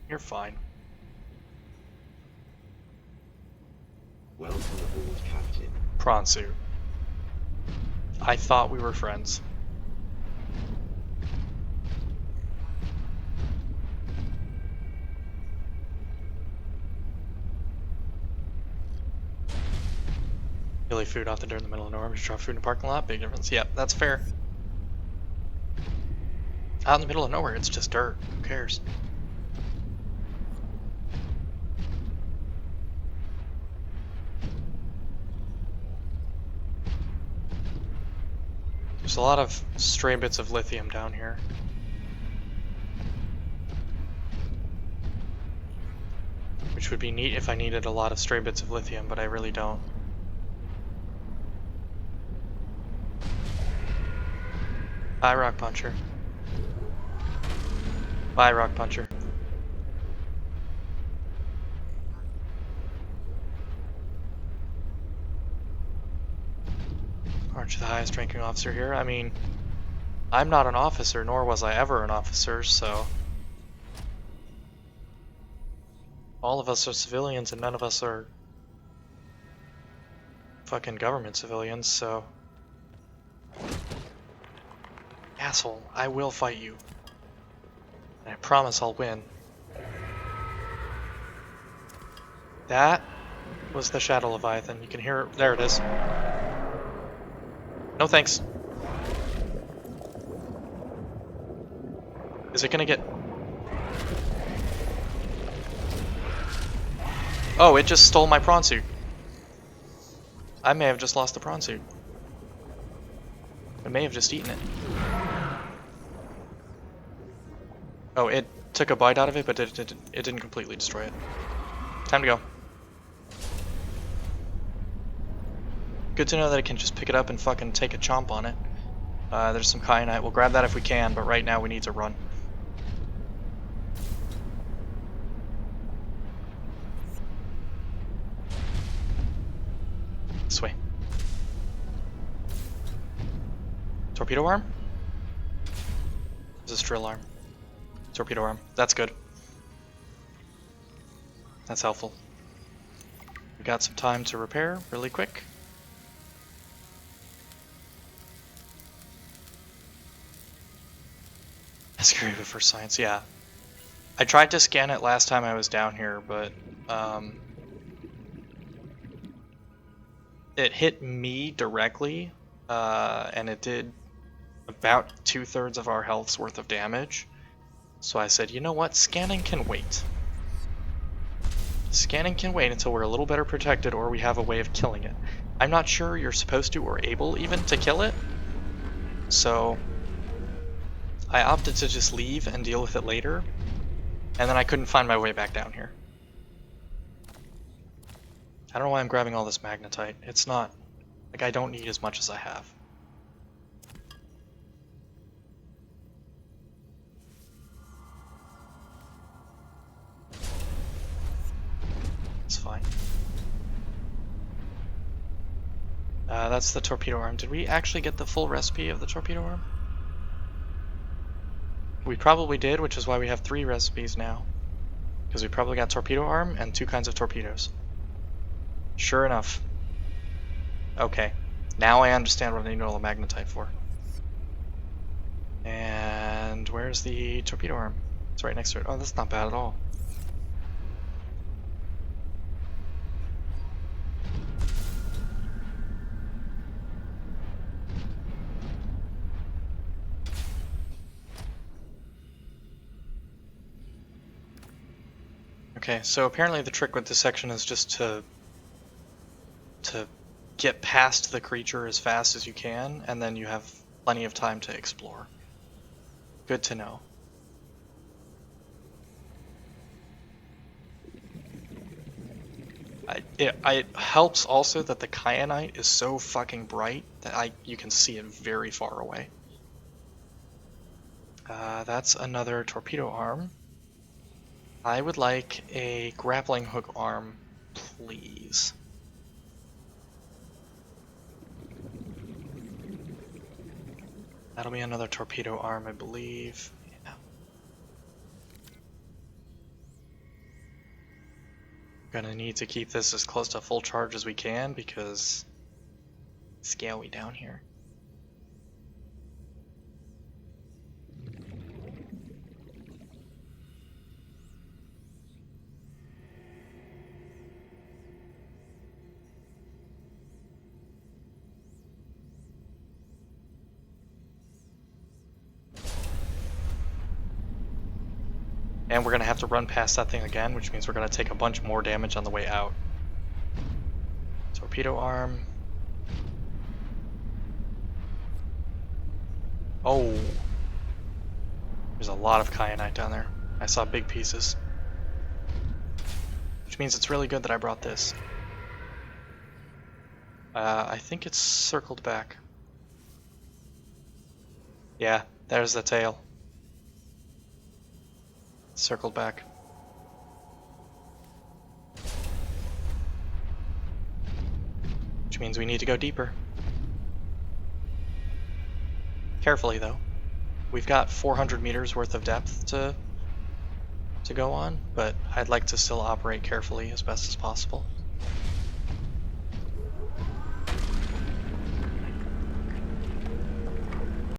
You're fine. Welcome aboard, Captain. Prawn suit. I thought we were friends. Really food out the dirt in the middle of nowhere. We just drop food in the parking lot. Big difference. Yep, that's fair. Out in the middle of nowhere, it's just dirt. Who cares? There's a lot of stray bits of lithium down here. Which would be neat if I needed a lot of stray bits of lithium, but I really don't. Bye, Rock Puncher. Bye, Rock Puncher. Aren't you the highest ranking officer here? I mean, I'm not an officer, nor was I ever an officer, so... All of us are civilians and none of us are fucking government civilians, so... Asshole, I will fight you. And I promise I'll win. That was the Shadow Leviathan. You can hear it. There it is. No thanks. Is it gonna get... Oh, it just stole my prawn suit. I may have just lost the prawn suit. I may have just eaten it. Oh, it took a bite out of it, but it didn't completely destroy it. Time to go. Good to know that I can just pick it up and fucking take a chomp on it. There's some kyanite. We'll grab that if we can, but right now we need to run. This way. Torpedo arm? Is this drill arm? Torpedo arm. That's good. That's helpful. We got some time to repair really quick. Escarape for science, yeah. I tried to scan it last time I was down here, but it hit me directly, and it did about 2/3 of our health's worth of damage. So I said, you know what, scanning can wait. Scanning can wait until we're a little better protected or we have a way of killing it. I'm not sure you're supposed to or able even to kill it, so I opted to just leave and deal with it later, and then I couldn't find my way back down here. I don't know why I'm grabbing all this magnetite. It's not, like, I don't need as much as I have. It's fine. That's the torpedo arm. Did we actually get the full recipe of the torpedo arm? We probably did, which is why we have 3 recipes now. Because we probably got torpedo arm and 2 kinds of torpedoes. Sure enough. Okay. Now I understand what I need all the magnetite for. And where's the torpedo arm? It's right next to it. Oh, that's not bad at all. Okay, so apparently the trick with this section is just to get past the creature as fast as you can, and then you have plenty of time to explore. Good to know. It helps also that the kyanite is so fucking bright that you can see it very far away. That's another torpedo arm. I would like a grappling hook arm, please. That'll be another torpedo arm, I believe. Yeah. Gonna need to keep this as close to full charge as we can because it's scary down here. And we're going to have to run past that thing again, which means we're going to take a bunch more damage on the way out. Torpedo arm. Oh. There's a lot of kyanite down there. I saw big pieces. Which means it's really good that I brought this. I think it's circled back. Yeah, there's the tail. Circled back. Which means we need to go deeper. Carefully, though. We've got 400 meters worth of depth to go on, but I'd like to still operate carefully as best as possible.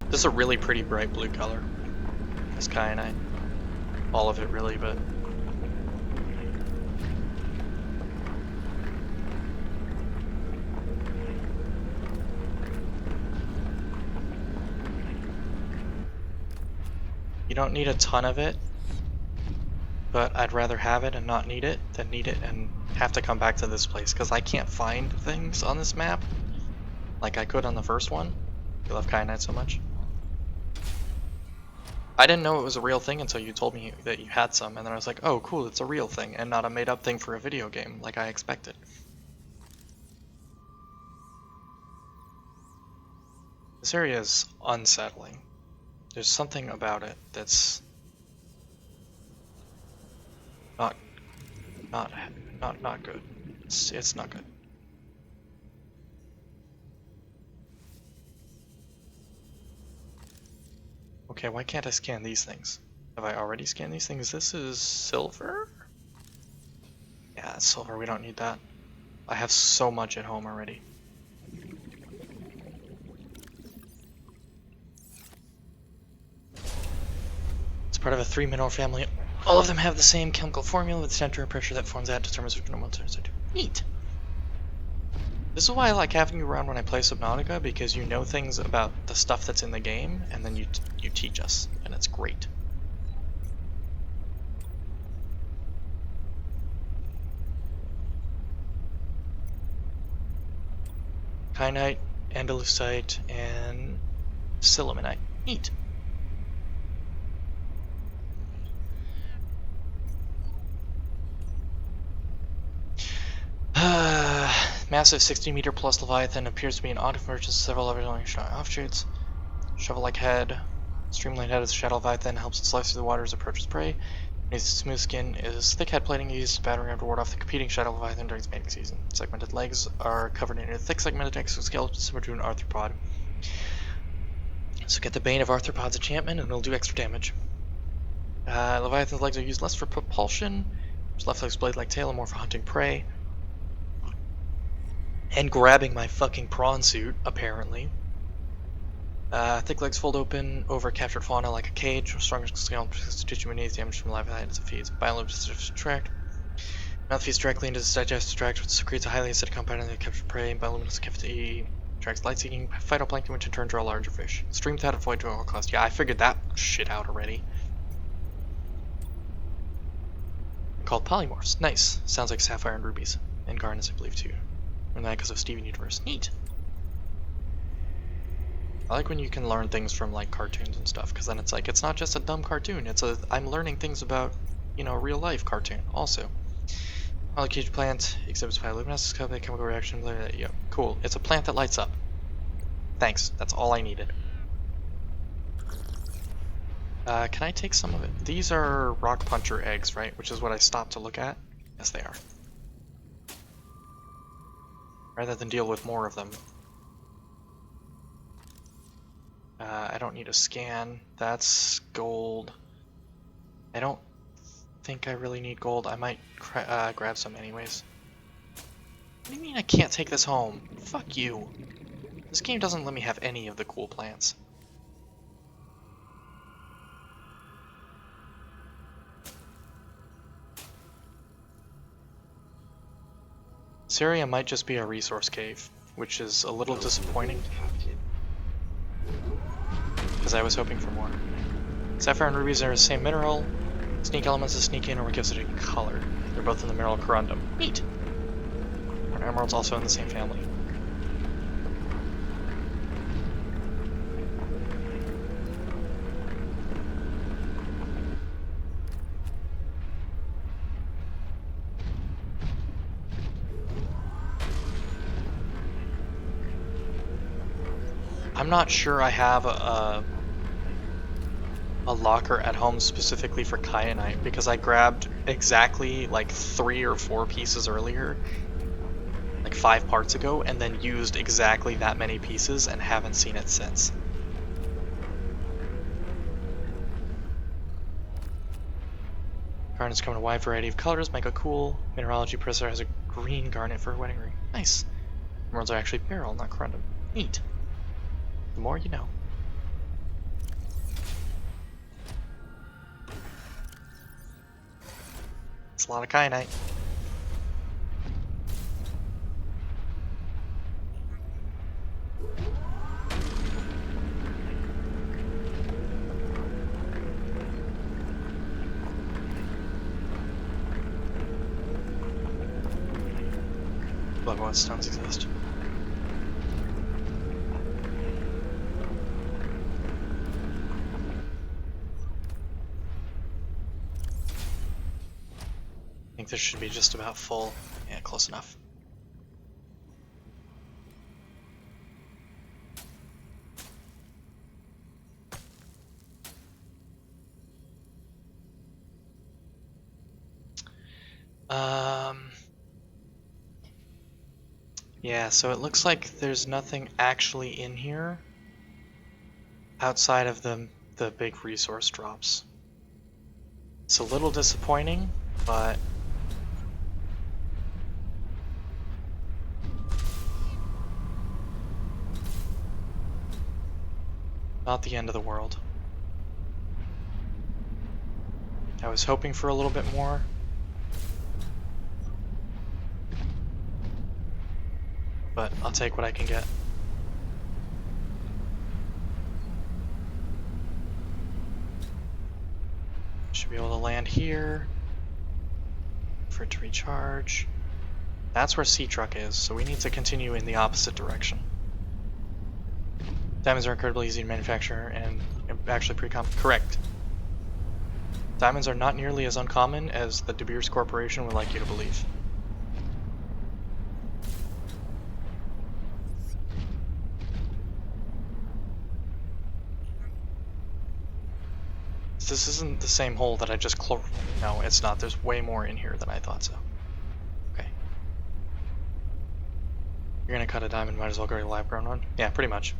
This is a really pretty bright blue color. This kyanite. All of it really, but you don't need a ton of it, but I'd rather have it and not need it than need it and have to come back to this place, because I can't find things on this map like I could on the first one. I love kyanite so much. I didn't know it was a real thing until you told me that you had some, and then I was like, oh cool, it's a real thing and not a made up thing for a video game like I expected. This area is unsettling. There's something about it that's not good. It's not good. Okay, why can't I scan these things? Have I already scanned these things? This is silver? Yeah, it's silver. We don't need that. I have so much at home already. It's part of a 3-mineral family. All of them have the same chemical formula with the temperature and pressure that forms that determines which normal turns into. Neat! This is why I like having you around when I play Subnautica, because you know things about the stuff that's in the game, and then you teach us, and it's great. Kyanite, andalusite, and sillimanite. Neat. Massive 60-meter plus Leviathan appears to be an odd convergence of several other offshoots. Shovel-like head. Streamlined head of the Shadow Leviathan helps it slice through the water as it approaches prey. Its smooth skin is thick head plating used as battering ram to ward off the competing Shadow Leviathan during its mating season. Segmented legs are covered in a thick segmented exoskeleton similar to an arthropod. So get the Bane of Arthropod's enchantment and it'll do extra damage. Leviathan's legs are used less for propulsion. Its left leg's blade-like tail and more for hunting prey. And grabbing my fucking prawn suit, apparently. Thick legs fold open over captured fauna like a cage. Stronger scale constitution when needs damage from live as it feeds. Bioluminescent tract. Mouth feeds directly into the digestive tract, which secretes a highly acidic compound in the captured prey. Bioluminescent cavity attracts light-seeking phytoplankton, which in turn draw larger fish. Stream that avoid to all costs. Yeah, I figured that shit out already. Called polymorphs. Nice. Sounds like sapphire and rubies. And garnets, I believe, too. And that because of Steven Universe. Neat. I like when you can learn things from like cartoons and stuff, because then it's like, it's not just a dumb cartoon, it's a, I'm learning things about, you know, real life cartoon also. Molecule plant exhibits bioluminescence, chemical reaction, blah, blah, blah. Yeah, cool. It's a plant that lights up. Thanks, that's all I needed. Can I take some of it? These are rock puncher eggs, right? Which is what I stopped to look at. Yes, they are. Rather than deal with more of them. I don't need a scan. That's gold. I don't think I really need gold. I might grab some anyways. What do you mean I can't take this home? Fuck you. This game doesn't let me have any of the cool plants. This area might just be a resource cave, which is a little disappointing. Because I was hoping for more. Sapphire and rubies are the same mineral. Sneak elements to sneak in or what gives it a color. They're both in the mineral corundum. Neat! An emerald's also in the same family. I'm not sure I have a locker at home specifically for kyanite because I grabbed exactly like 3 or 4 pieces earlier, like 5 parts ago, and then used exactly that many pieces and haven't seen it since. Garnets come in a wide variety of colors, mega cool. Mineralogy Professor has a green garnet for a wedding ring. Nice. Emeralds are actually beryl, not corundum. Neat. The more you know. It's a lot of kyanite. Love what stones exist. I think this should be just about full. Yeah, close enough. Yeah, so it looks like there's nothing actually in here outside of the big resource drops. It's a little disappointing, but not the end of the world. I was hoping for a little bit more. But I'll take what I can get. Should be able to land here for it to recharge. That's where Sea Truck is, so we need to continue in the opposite direction. Diamonds are incredibly easy to manufacture and actually pretty common. Correct. Diamonds are not nearly as uncommon as the De Beers Corporation would like you to believe. This isn't the same hole that I just No, it's not. There's way more in here than I thought so. Okay. You're gonna cut a diamond, might as well go to the lab grown one. Yeah, pretty much.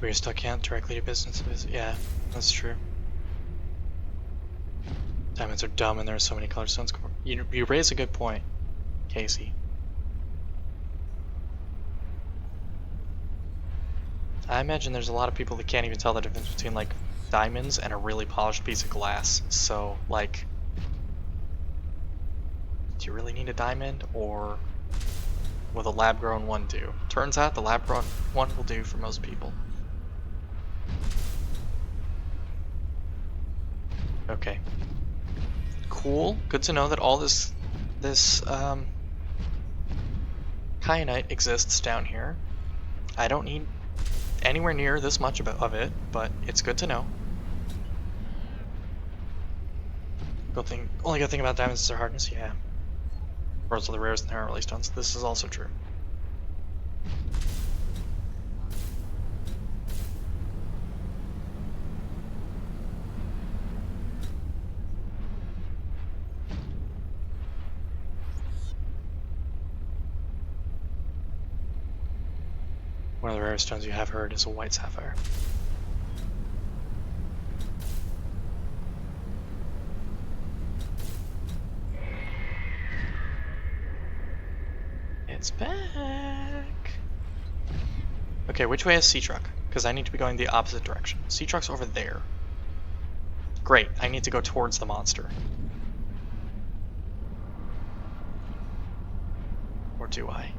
We still can't directly do business with. Yeah, that's true. Diamonds are dumb and there are so many color stones. You raise a good point, Casey. I imagine there's a lot of people that can't even tell the difference between like diamonds and a really polished piece of glass. So like, do you really need a diamond, or will the lab grown one do? Turns out the lab grown one will do for most people. Okay. Cool. Good to know that all this kyanite exists down here. I don't need anywhere near this much of it, but it's good to know. Only good thing about diamonds is their hardness. Yeah. Pearls are the rarest inherent release stones. This is also true. One of the rare stones you have heard is a white sapphire. It's back. Okay, which way is Sea Truck? Because I need to be going the opposite direction. Sea Truck's over there. Great, I need to go towards the monster. Or do I?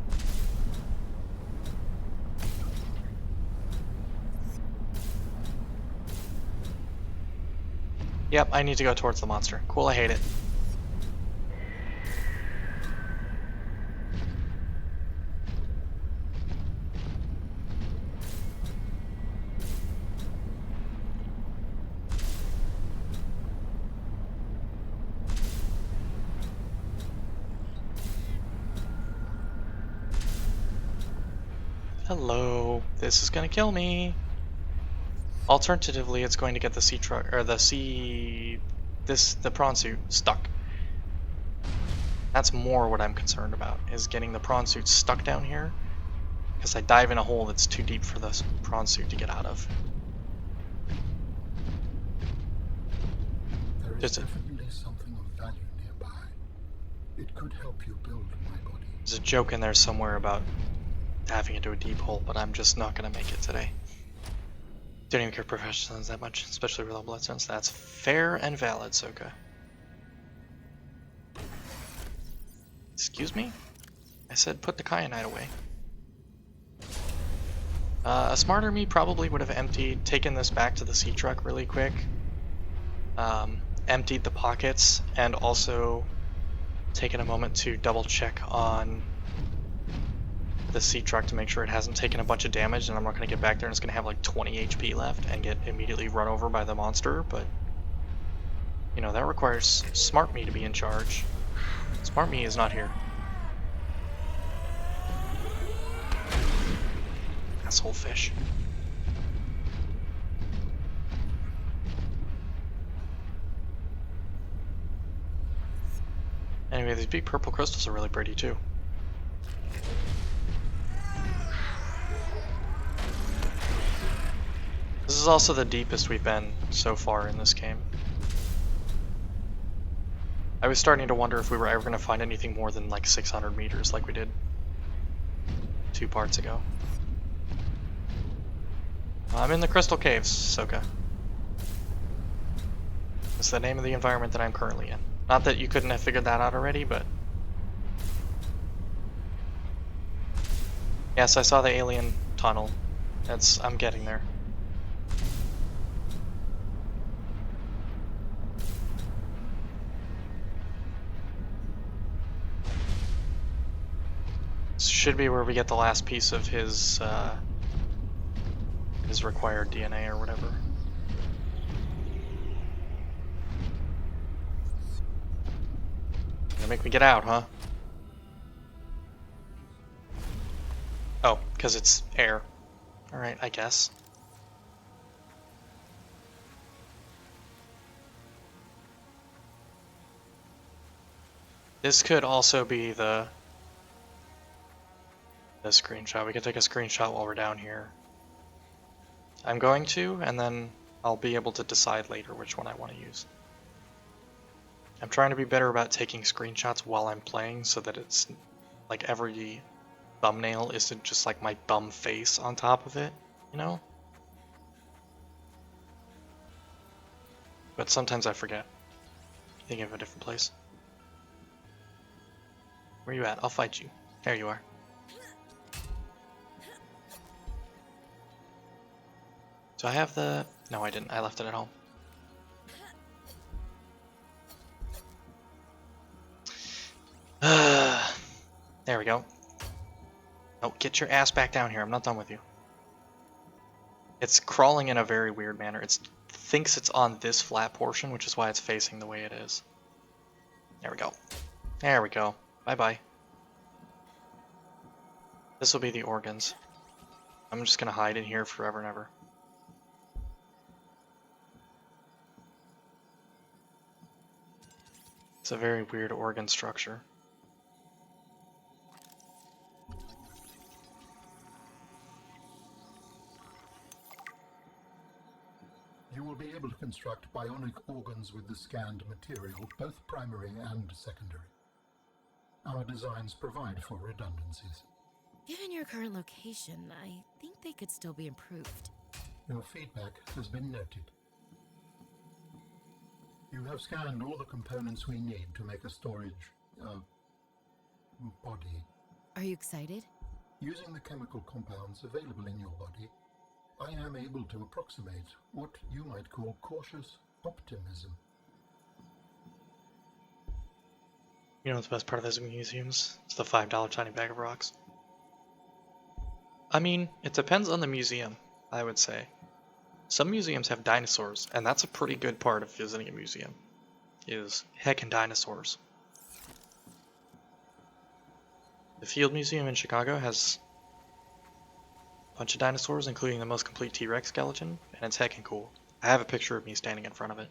Yep, I need to go towards the monster. Cool, I hate it. Hello. This is gonna kill me. Alternatively, it's going to get the sea truck or the prawn suit stuck. That's more what I'm concerned about, is getting the prawn suit stuck down here, because I dive in a hole that's too deep for the prawn suit to get out of. There is definitely something of value nearby. It could help you build my body. There's a joke in there somewhere about having into a deep hole, but I'm just not gonna make it today. Don't even care professionals that much, especially with all bloodstones. That's fair and valid, Soka. Excuse me? I said put the kyanite away. A smarter me probably would have taken this back to the sea truck really quick, emptied the pockets, and also taken a moment to double check on the sea truck to make sure it hasn't taken a bunch of damage, and I'm not going to get back there and it's going to have like 20 HP left and get immediately run over by the monster, but you know, that requires Smart Me to be in charge. Smart Me is not here. Asshole fish. Anyway, these big purple crystals are really pretty too. This is also the deepest we've been so far in this game. I was starting to wonder if we were ever going to find anything more than like 600 meters like we did 2 parts ago. I'm in the Crystal Caves, Soka. It's the name of the environment that I'm currently in. Not that you couldn't have figured that out already, but... Yes, I saw the alien tunnel. I'm getting there. This should be where we get the last piece of his required DNA or whatever. Gonna make me get out, huh? Oh, because it's air. Alright, I guess. This could also be the screenshot. We can take a screenshot while we're down here. I'm going to, and then I'll be able to decide later which one I want to use. I'm trying to be better about taking screenshots while I'm playing so that it's like every thumbnail isn't just like my bum face on top of it, you know? But sometimes I forget. Think of a different place. Where you at? I'll fight you. There you are. Do I have the... No, I didn't. I left it at home. There we go. Oh, get your ass back down here. I'm not done with you. It's crawling in a very weird manner. It thinks it's on this flat portion, which is why it's facing the way it is. There we go. There we go. Bye-bye. This will be the organs. I'm just gonna hide in here forever and ever. It's a very weird organ structure. You will be able to construct bionic organs with the scanned material, both primary and secondary. Our designs provide for redundancies. Given your current location, I think they could still be improved. Your feedback has been noted. You have scanned all the components we need to make a storage, body. Are you excited? Using the chemical compounds available in your body, I am able to approximate what you might call cautious optimism. You know what's the best part of those museums? It's the $5 tiny bag of rocks. I mean, it depends on the museum, I would say. Some museums have dinosaurs, and that's a pretty good part of visiting a museum, is heckin' dinosaurs. The Field Museum in Chicago has a bunch of dinosaurs, including the most complete T-Rex skeleton, and it's heckin' cool. I have a picture of me standing in front of it.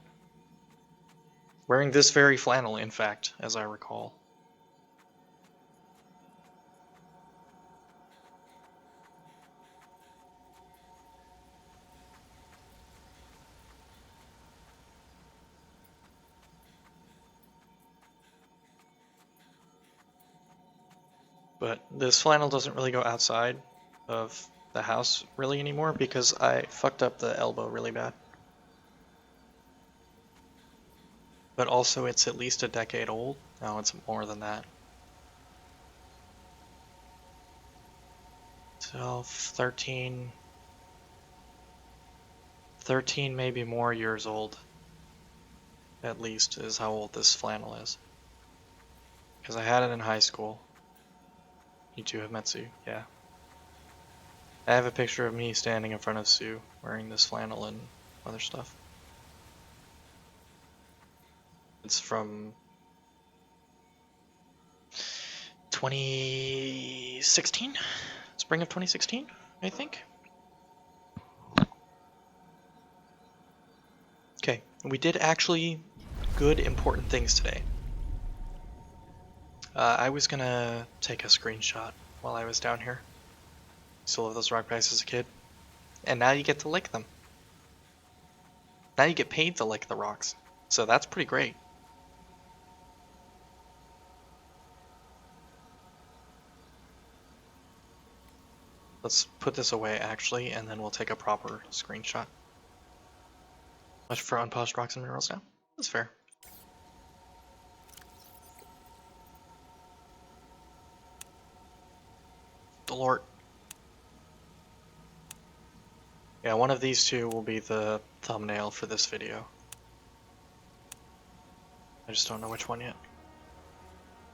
Wearing this very flannel, in fact, as I recall. But this flannel doesn't really go outside of the house really anymore because I fucked up the elbow really bad. But also it's at least a decade old. No, it's more than that. 12, 13, 13 maybe more years old. At least is how old this flannel is. Because I had it in high school. You two have met Sue, yeah. I have a picture of me standing in front of Sue wearing this flannel and other stuff. It's from 2016? Spring of 2016, I think. Okay, we did actually good important things today. I was gonna take a screenshot while I was down here. Still love those rock bags as a kid. And now you get to lick them. Now you get paid to lick the rocks. So that's pretty great. Let's put this away actually, and then we'll take a proper screenshot. Much for unpolished rocks and minerals now. That's fair. Delort. Yeah, one of these two will be the thumbnail for this video. I just don't know which one yet.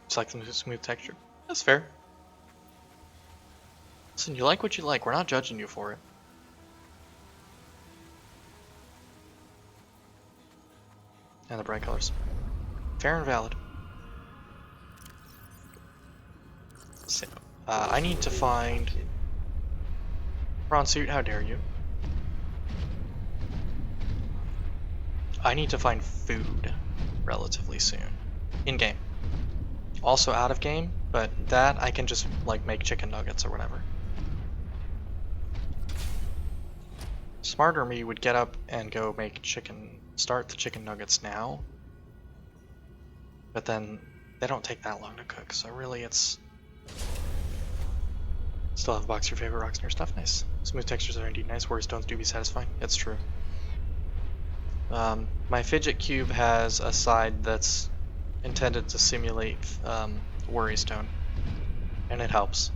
It's like the smooth texture. That's fair. Listen, you like what you like. We're not judging you for it. And the bright colors. Fair and valid. So, I need to find... Prawn suit, how dare you? I need to find food relatively soon. In-game. Also out of game, but that I can just like make chicken nuggets or whatever. Smarter me would get up and go make start the chicken nuggets now. But then they don't take that long to cook, so really it's... Still have a box of your favorite rocks in your stuff, nice. Smooth textures are indeed nice, worry stones do be satisfying, it's true. My fidget cube has a side that's intended to simulate worry stone, and it helps.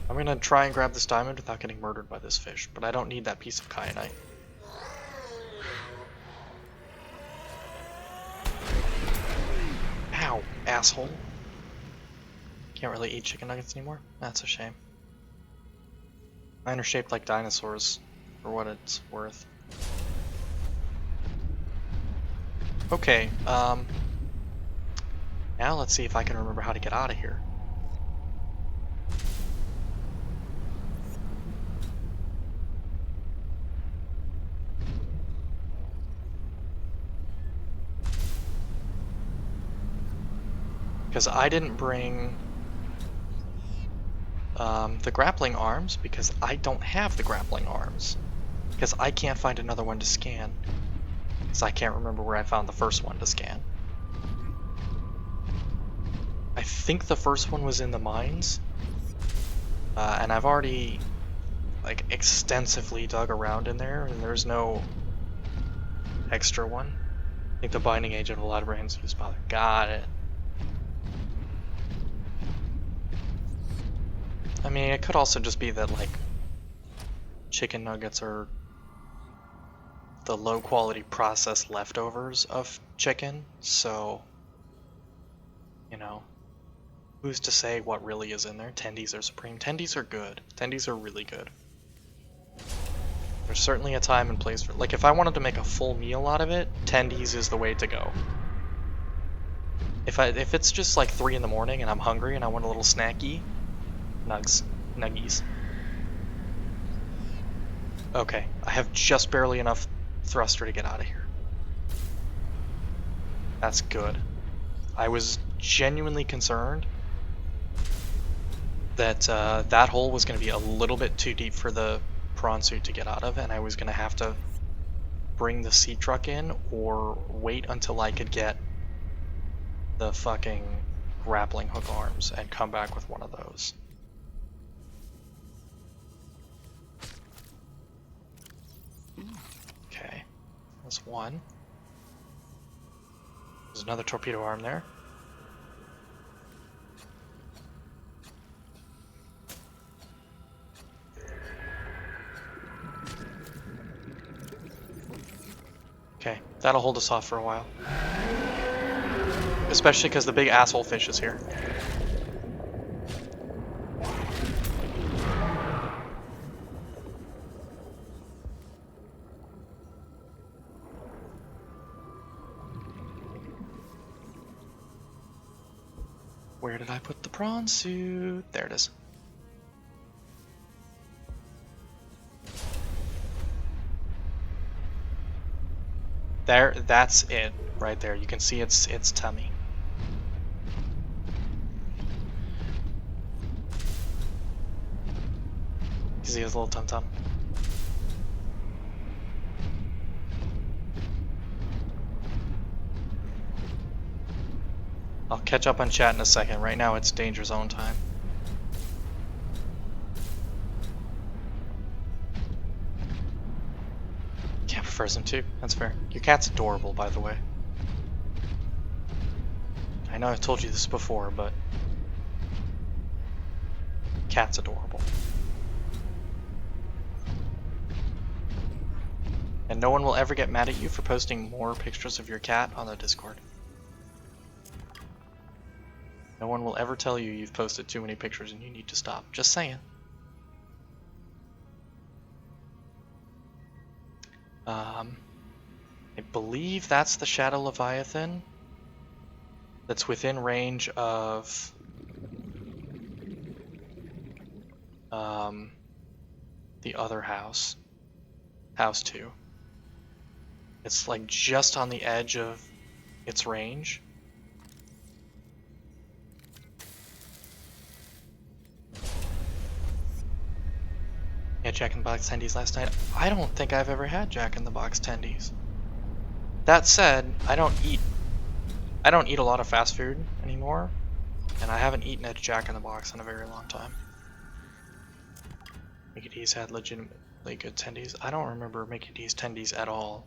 I'm gonna try and grab this diamond without getting murdered by this fish, but I don't need that piece of kyanite. Ow, asshole. Can't really eat chicken nuggets anymore? That's a shame. Mine are shaped like dinosaurs, for what it's worth. Okay, now let's see if I can remember how to get out of here. Because I didn't bring the grappling arms, because I don't have the grappling arms. Because I can't find another one to scan. Because I can't remember where I found the first one to scan. I think the first one was in the mines. And I've already, like, extensively dug around in there, and there's no extra one. I think the binding agent of a lot of brains used by. Got it. I mean, it could also just be that, like, chicken nuggets are the low quality processed leftovers of chicken, so, you know, who's to say what really is in there? Tendies are supreme. Tendies are good. Tendies are really good. There's certainly a time and place for, like, if I wanted to make a full meal out of it, tendies is the way to go. If it's just like 3 in the morning and I'm hungry and I want a little snacky, nuggies. Okay, I have just barely enough thruster to get out of here. That's good. I was genuinely concerned that that hole was going to be a little bit too deep for the prawn suit to get out of, and I was going to have to bring the sea truck in or wait until I could get the fucking grappling hook arms and come back with one of those. Okay, that's one. There's another torpedo arm there. Okay, that'll hold us off for a while. Especially because the big asshole fish is here. Where did I put the prawn suit? There it is. There, that's it, right there. You can see its tummy. You see his little tum-tum. I'll catch up on chat in a second. Right now it's danger zone time. Cat prefers him too. That's fair. Your cat's adorable, by the way. I know I've told you this before, but cat's adorable. And no one will ever get mad at you for posting more pictures of your cat on the Discord. No one will ever tell you you've posted too many pictures and you need to stop. Just saying. I believe that's the Shadow Leviathan that's within range of the other house. House 2. It's like just on the edge of its range. Yeah, Jack in the Box tendies last night. I don't think I've ever had Jack in the Box tendies. That said, I don't eat a lot of fast food anymore, and I haven't eaten at Jack in the Box in a very long time. Mickey D's had legitimately good tendies. I don't remember Mickey D's tendies at all.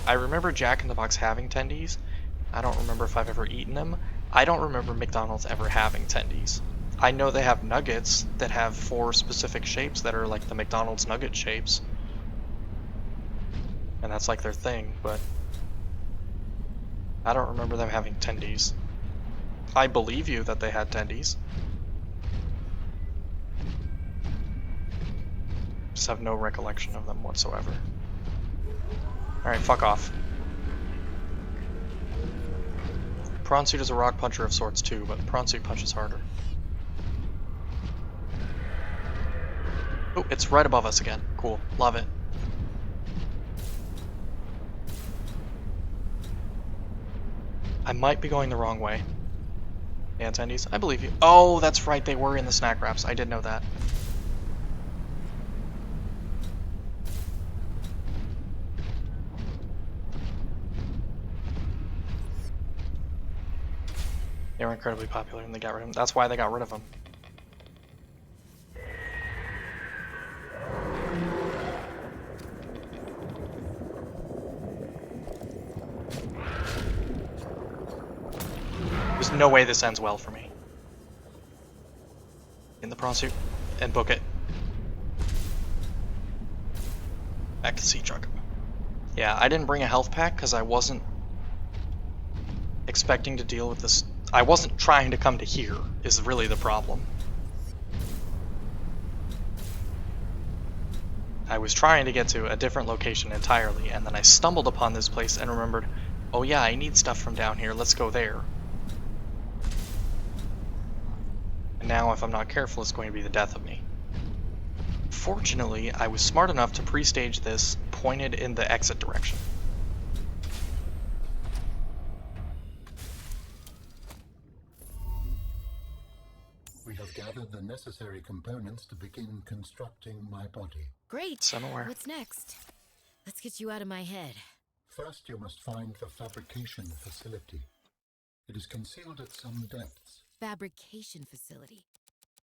I remember Jack in the Box having tendies. I don't remember if I've ever eaten them. I don't remember McDonald's ever having tendies. I know they have nuggets that have 4 specific shapes that are like the McDonald's nugget shapes. And that's like their thing, but I don't remember them having tendies. I believe you that they had tendies. Just have no recollection of them whatsoever. Alright, fuck off. Prawn Suit is a rock puncher of sorts too, but Prawn Suit punches harder. Oh, it's right above us again. Cool. Love it. I might be going the wrong way. The attendees. I believe you. Oh, that's right. They were in the snack wraps. I did know that. They were incredibly popular and they got rid of them. That's why they got rid of them. There's no way this ends well for me. In the prawn suit and book it. Back to sea truck. Yeah, I didn't bring a health pack because I wasn't expecting to deal with this. I wasn't trying to come to here, is really the problem. I was trying to get to a different location entirely, and then I stumbled upon this place and remembered, oh yeah, I need stuff from down here, let's go there. And now if I'm not careful, it's going to be the death of me. Fortunately, I was smart enough to pre-stage this pointed in the exit direction. We have gathered the necessary components to begin constructing my body. Great. Somewhere. What's next? Let's get you out of my head. First, you must find the fabrication facility. It is concealed at some depths. Fabrication facility.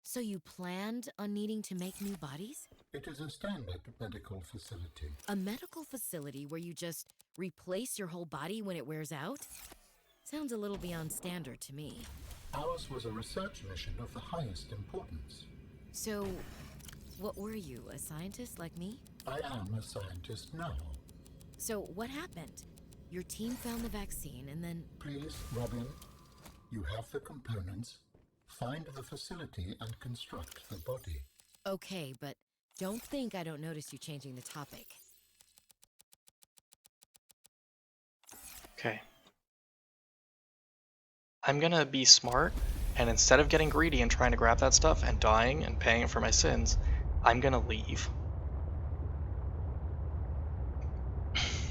So you planned on needing to make new bodies? It is a standard medical facility. A medical facility where you just replace your whole body when it wears out? Sounds a little beyond standard to me. Ours was a research mission of the highest importance. So, what were you, a scientist like me? I am a scientist now. So, what happened? Your team found the vaccine and then... Please, Robin, you have the components. Find the facility and construct the body. Okay, but don't think I don't notice you changing the topic. Okay. I'm gonna be smart, and instead of getting greedy and trying to grab that stuff and dying and paying for my sins, I'm gonna leave.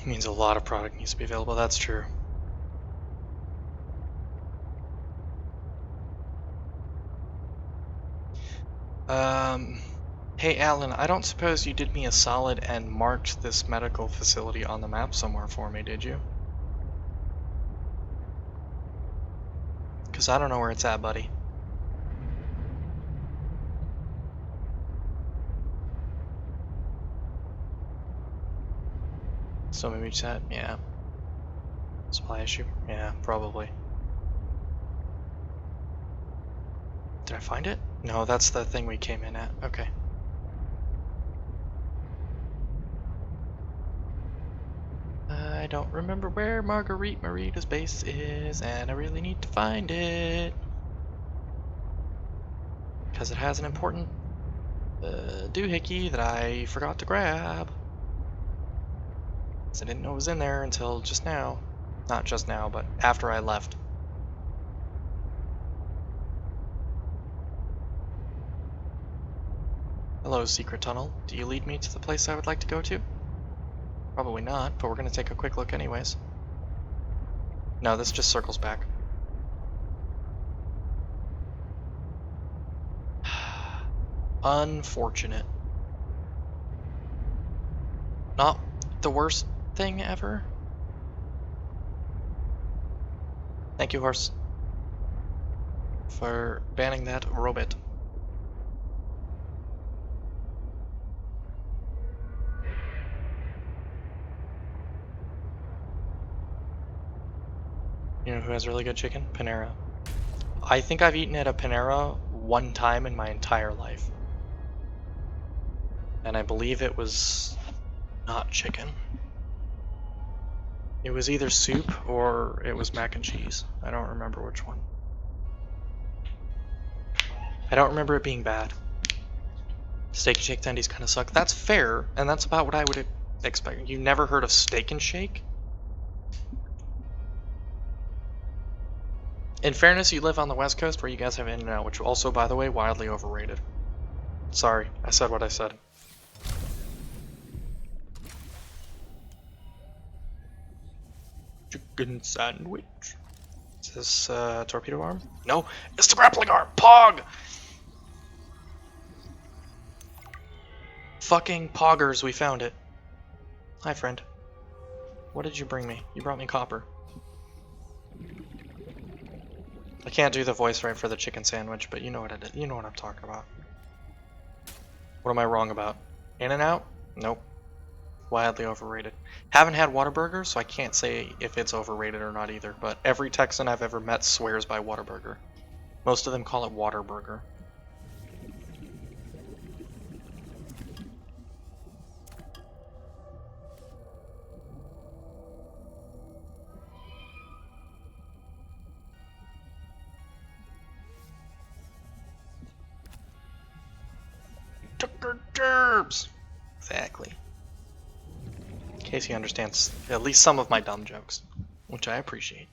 Means a lot of product needs to be available, that's true. Hey Alan, I don't suppose you did me a solid and marked this medical facility on the map somewhere for me, did you? Because I don't know where it's at, buddy. So maybe just that, yeah. Supply issue? Yeah, probably. Did I find it? No, that's the thing we came in at. Okay. I don't remember where Margarita's base is, and I really need to find it. Because it has an important doohickey that I forgot to grab. So I didn't know it was in there until just now. Not just now, but after I left. Hello, secret tunnel. Do you lead me to the place I would like to go to? Probably not, but we're gonna take a quick look anyways. No, this just circles back. Unfortunate. Not the worst thing ever. Thank you, horse, for banning that robot. You know who has really good chicken? Panera. I think I've eaten at a Panera one time in my entire life. And I believe it was not chicken. It was either soup or it was mac and cheese. I don't remember which one. I don't remember it being bad. Steak and Shake tendies kind of suck. That's fair, and that's about what I would expect. You never heard of Steak and Shake? In fairness, you live on the West Coast where you guys have In-N-Out, which also, by the way, wildly overrated. Sorry, I said what I said. Chicken sandwich. Is this torpedo arm? No, it's the grappling arm. Pog. Fucking poggers, we found it. Hi, friend. What did you bring me? You brought me copper. I can't do the voice right for the chicken sandwich, but you know what I did. You know what I'm talking about. What am I wrong about? In and out? Nope. Wildly overrated. Haven't had Whataburger, so I can't say if it's overrated or not either, but every Texan I've ever met swears by Whataburger. Most of them call it Waterburger. Tucker Derbs! Exactly. Casey understands at least some of my dumb jokes, which I appreciate.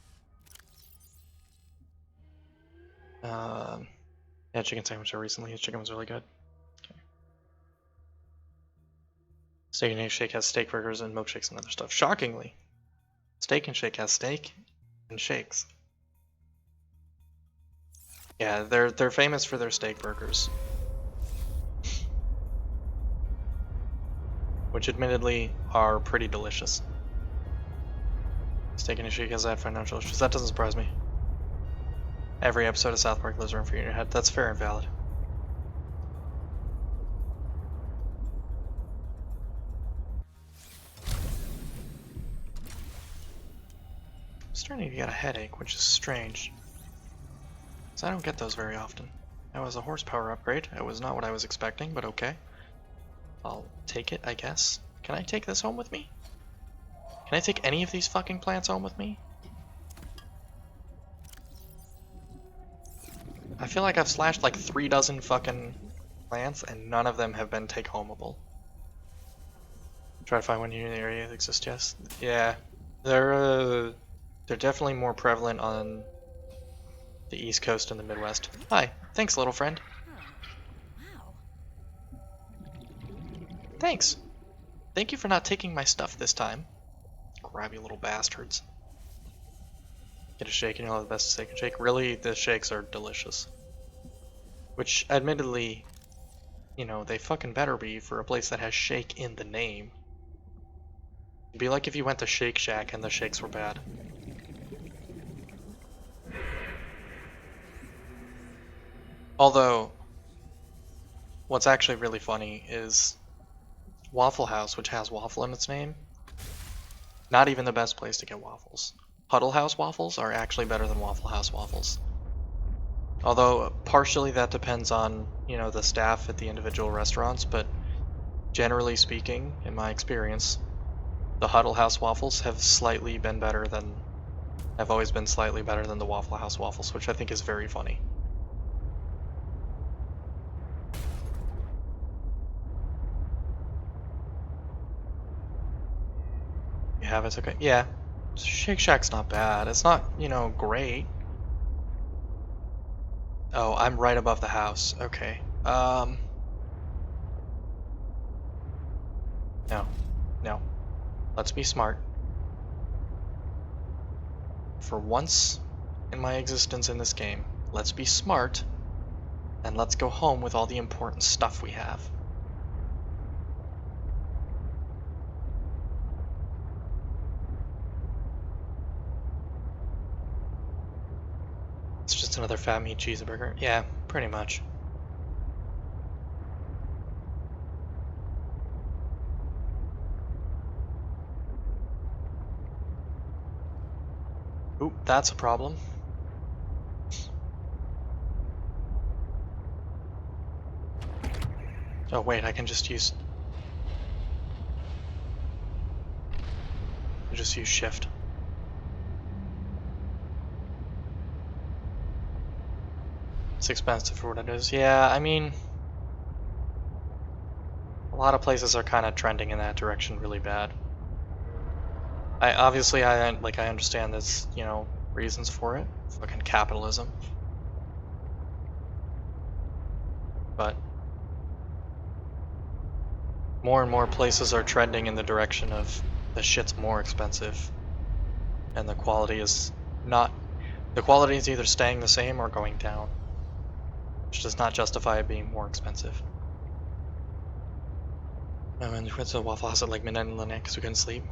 Yeah, chicken sandwich recently. His chicken was really good. Okay. Steak and Shake has steak burgers and milkshakes and other stuff. Shockingly, Steak and Shake has steak and shakes. Yeah, they're famous for their steak burgers, which admittedly are pretty delicious. Steak and Shake has that financial issues. That doesn't surprise me. Every episode of South Park lives room for you in your head. That's fair and valid. I'm starting to get a headache, which is strange, because I don't get those very often. That was a horsepower upgrade. It was not what I was expecting, but okay. I'll take it, I guess. Can I take this home with me? Can I take any of these fucking plants home with me? I feel like I've slashed like 3 dozen fucking plants and none of them have been take-homeable. Try to find one here in the area that exists, yes. Yeah, they're definitely more prevalent on the East Coast and the Midwest. Hi, thanks little friend. Wow. Thanks. Thank you for not taking my stuff this time. Grabby little bastards. Get a shake and you'll have the best steak and shake. Really, the shakes are delicious. Which, admittedly, you know, they fucking better be for a place that has shake in the name. It'd be like if you went to Shake Shack and the shakes were bad. Although, what's actually really funny is Waffle House, which has waffle in its name, not even the best place to get waffles. Huddle House waffles are actually better than Waffle House waffles. Although, partially that depends on, you know, the staff at the individual restaurants, but generally speaking, in my experience, the Huddle House waffles have always been slightly better than the Waffle House waffles, which I think is very funny. You have it? Okay. Yeah. Shake Shack's not bad. It's not, you know, great. Oh, I'm right above the house. Okay. No. No. Let's be smart. For once in my existence in this game, let's be smart, and let's go home with all the important stuff we have. It's just another fat meat cheeseburger. Yeah, pretty much. Oop, that's a problem. Oh wait, I can just use... shift. It's expensive for what it is. Yeah, I mean... a lot of places are kind of trending in that direction really bad. I understand there's, you know, reasons for it. Fucking capitalism. But more and more places are trending in the direction of the shit's more expensive and the quality is not The quality is either staying the same or going down, which does not justify it being more expensive. And then we went to the Waffle House at like midnight in the night because we couldn't sleep.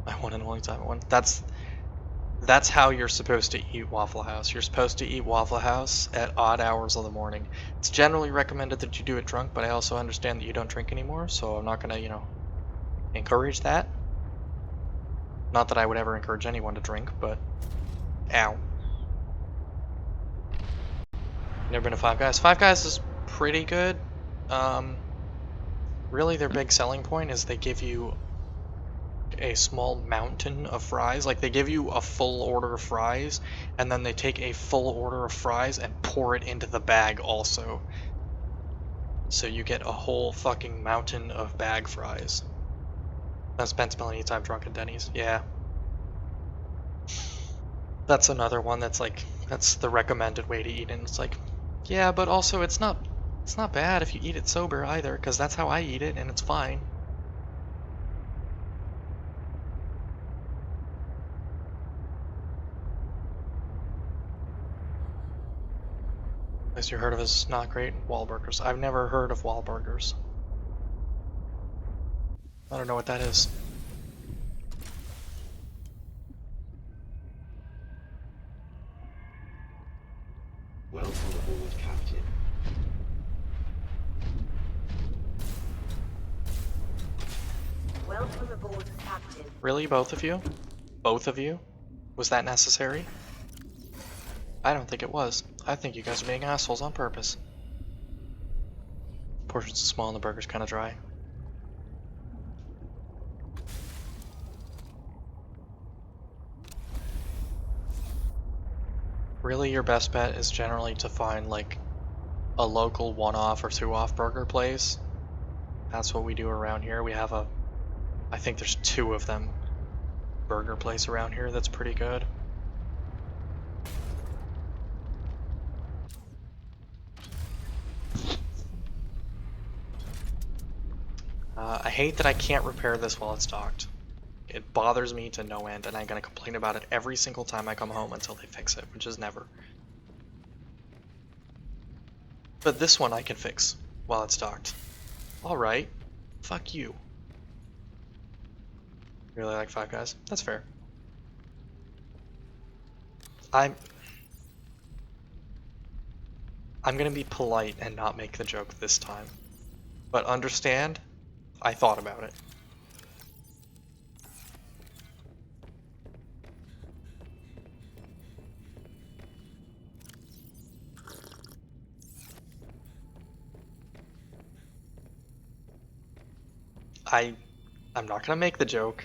My one and only time at one. That's how you're supposed to eat Waffle House. You're supposed to eat Waffle House at odd hours of the morning. It's generally recommended that you do it drunk, but I also understand that you don't drink anymore, so I'm not gonna, encourage that. Not that I would ever encourage anyone to drink, but ow. Never been to Five Guys. Five Guys is pretty good. Really their big selling point is they give you a small mountain of fries. Like, they give you a full order of fries, and then they take a full order of fries and pour it into the bag also. So you get a whole fucking mountain of bag fries. I've spent plenty of time drunk at Denny's. Yeah. That's another one that's like, that's the recommended way to eat it. And it's like, yeah, but also it's not bad if you eat it sober either, because that's how I eat it, and it's fine. Place you heard of is not great. Wahlburgers. I've never heard of Wahlburgers. I don't know what that is. Welcome aboard, Captain. Welcome aboard, Captain. Really, both of you? Both of you? Was that necessary? I don't think it was. I think you guys are being assholes on purpose. Portions are small and the burger's kind of dry. Really, your best bet is generally to find like a local one-off or two-off burger place. That's what we do around here. We have I think there's 2 of them. Burger place around here that's pretty good. I hate that I can't repair this while it's docked. It bothers me to no end, and I'm gonna complain about it every single time I come home until they fix it, which is never. But this one I can fix while it's docked. Alright. Fuck you. Really like Five Guys? That's fair. I'm gonna be polite and not make the joke this time. But understand, I thought about it. I'm not gonna make the joke,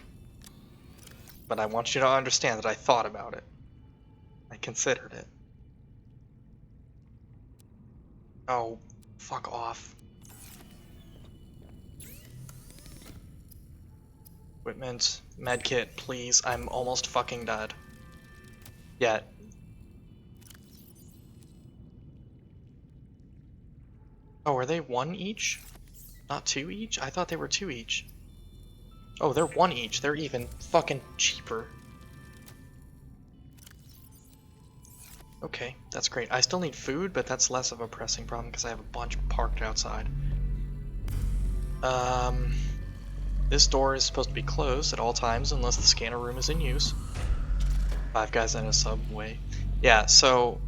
but I want you to understand that I thought about it. I considered it. Oh, fuck off. Equipment, medkit, please. I'm almost fucking dead. Yet. Oh, are they 1 each? Not 2 each? I thought they were 2 each. Oh, they're 1 each. They're even fucking cheaper. Okay, that's great. I still need food, but that's less of a pressing problem because I have a bunch parked outside. This door is supposed to be closed at all times unless the scanner room is in use. Five Guys in a Subway. Yeah, so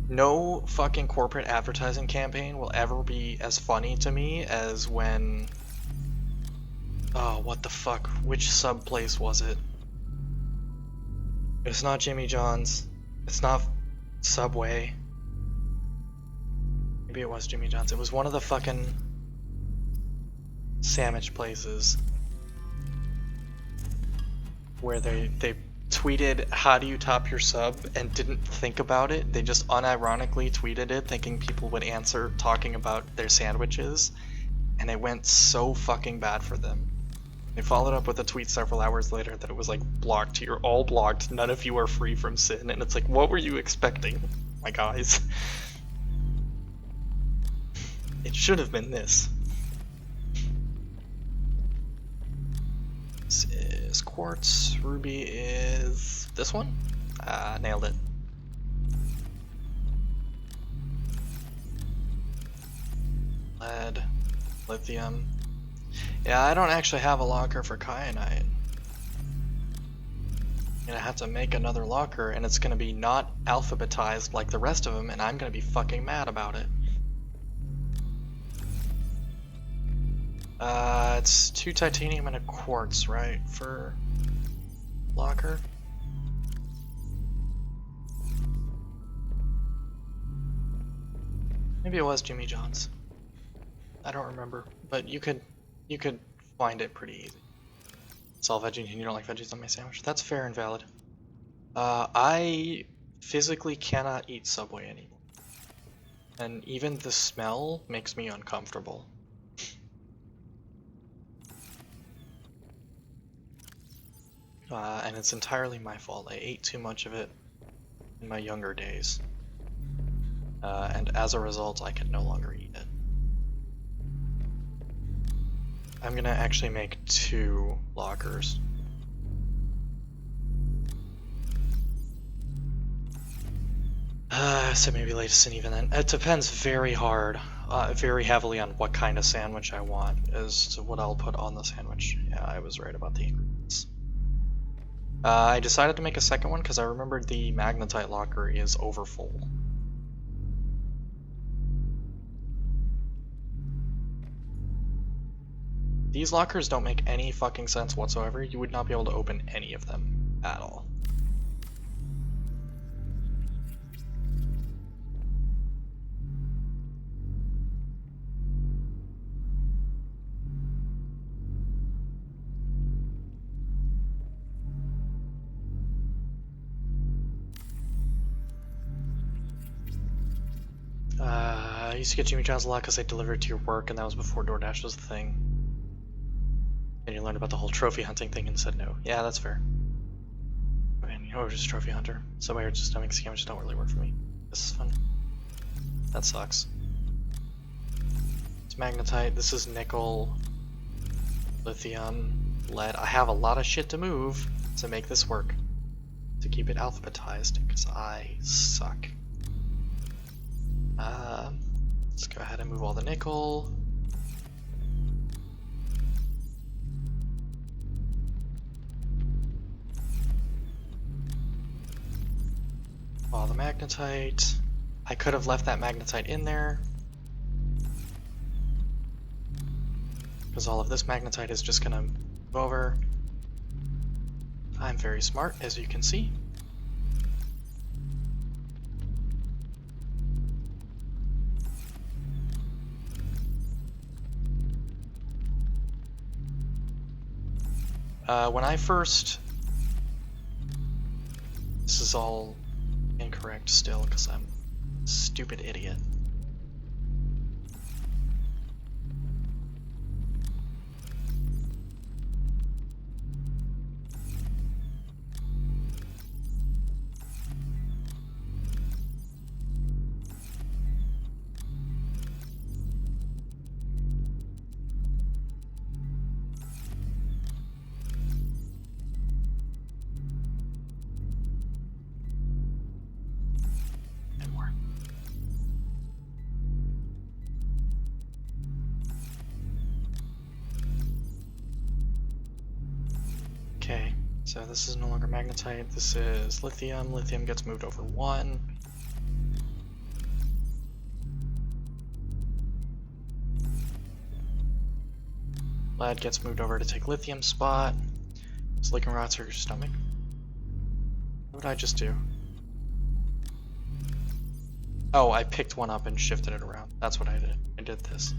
no fucking corporate advertising campaign will ever be as funny to me as when... Oh, what the fuck? Which sub place was it? It's not Jimmy John's. It's not Subway. Maybe it was Jimmy John's. It was one of the fucking sandwich places where they tweeted, "How do you top your sub?" and didn't think about it. They just unironically tweeted it, thinking people would answer talking about their sandwiches, and it went so fucking bad for them. They followed up with a tweet several hours later that it was like, blocked, you're all blocked, none of you are free from sin, and it's like, what were you expecting, my guys? It should have been this. This is quartz, ruby is this one? Nailed it. Lead, lithium. Yeah, I don't actually have a locker for kyanite. I'm gonna have to make another locker, and it's gonna be not alphabetized like the rest of them, and I'm gonna be fucking mad about it. It's 2 titanium and a quartz, right, for locker? Maybe it was Jimmy John's. I don't remember, but you could find it pretty easy. It's all veggie and you don't like veggies on my sandwich. That's fair and valid. I physically cannot eat Subway anymore. And even the smell makes me uncomfortable. And it's entirely my fault. I ate too much of it in my younger days. And as a result, I can no longer eat it. I'm gonna actually make 2 lockers. So maybe latest and even then. It depends very heavily on what kind of sandwich I want as to what I'll put on the sandwich. Yeah, I was right about the ingredients. I decided to make a second one because I remembered the magnetite locker is overfull. These lockers don't make any fucking sense whatsoever. You would not be able to open any of them at all. I used to get Jimmy John's a lot because they delivered it to your work, and that was before DoorDash was the thing. And you learned about the whole trophy hunting thing and said no. Yeah, that's fair. Man, you know, I was just a trophy hunter. Subway or just stomach sandwiches don't really work for me. This is fun. That sucks. It's magnetite. This is nickel, lithium, lead. I have a lot of shit to move to make this work. To keep it alphabetized, because I suck. Let's go ahead and move all the nickel. All the magnetite. I could have left that magnetite in there, because all of this magnetite is just gonna move over. I'm very smart, as you can see. When I first... This is all incorrect still, because I'm a stupid idiot. Okay, so this is no longer magnetite, this is lithium. Lithium gets moved over 1. Lead gets moved over to take lithium spot. Silicon rots are your stomach. What did I just do? Oh, I picked one up and shifted it around. That's what I did. I did this.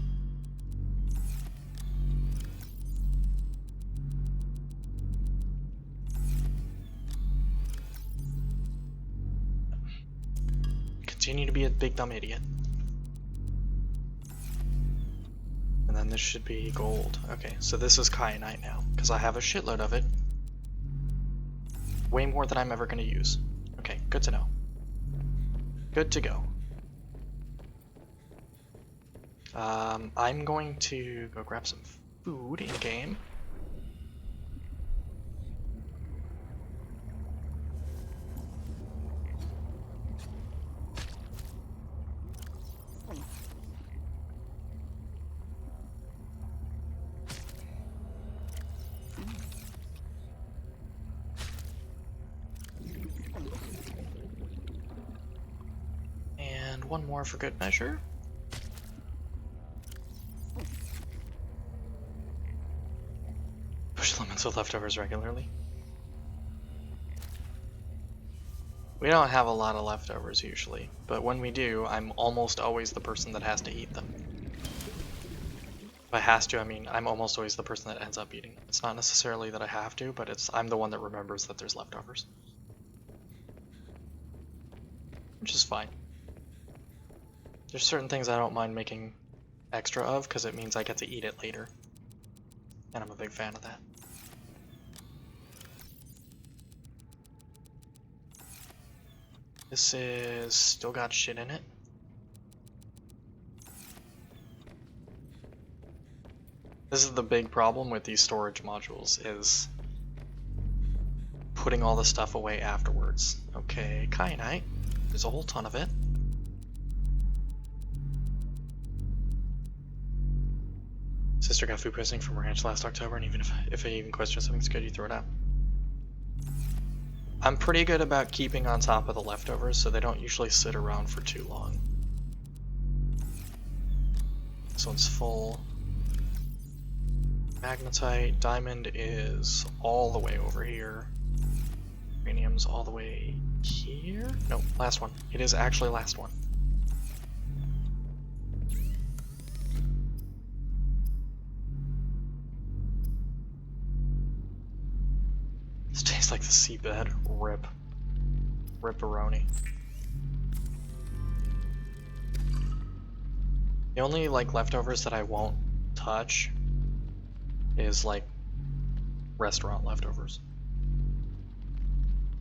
Continue to be a big dumb idiot. And then this should be gold. Okay, so this is kyanite now, because I have a shitload of it. Way more than I'm ever going to use. Okay, good to know. Good to go. I'm going to go grab some food in game. one more for good measure. Push limits with leftovers regularly. We don't have a lot of leftovers usually, but when we do, I'm almost always the person that has to eat them. By has to, I mean I'm almost always the person that ends up eating them. It's not necessarily that I have to, but I'm the one that remembers that there's leftovers. Which is fine. There's certain things I don't mind making extra of, because it means I get to eat it later. And I'm a big fan of that. This is still got shit in it. This is the big problem with these storage modules, is putting all the stuff away afterwards. Okay, kyanite. There's a whole ton of it. Sister got food poisoning from a ranch last October, and even if I even question something's good, you throw it out. I'm pretty good about keeping on top of the leftovers, so they don't usually sit around for too long. This one's full. Magnetite, diamond is all the way over here. Uranium's all the way here? No, last one. It is actually last one. This tastes like the seabed. Rip. Ripperoni. The only like leftovers that I won't touch is like restaurant leftovers.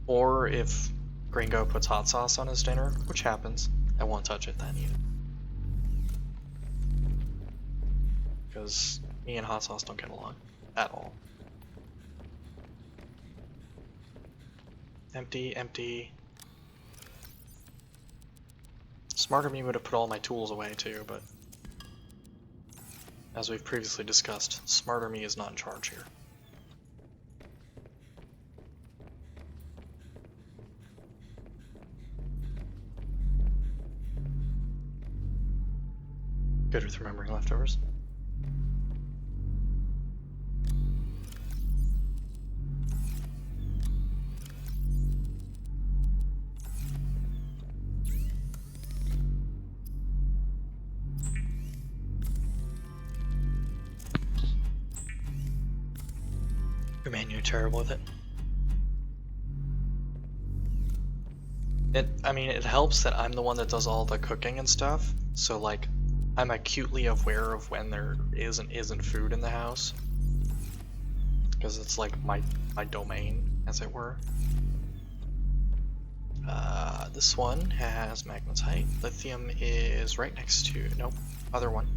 Or if Gringo puts hot sauce on his dinner, which happens, I won't touch it then either. Because me and hot sauce don't get along at all. Empty, empty. Smarter me would have put all my tools away too, but as we've previously discussed, smarter me is not in charge here. Good with remembering leftovers. Man, you're terrible with it. I mean, it helps that I'm the one that does all the cooking and stuff, so like, I'm acutely aware of when there is and isn't food in the house. Because it's like my domain, as it were. This one has magnetite. Lithium is right next to, nope, other one.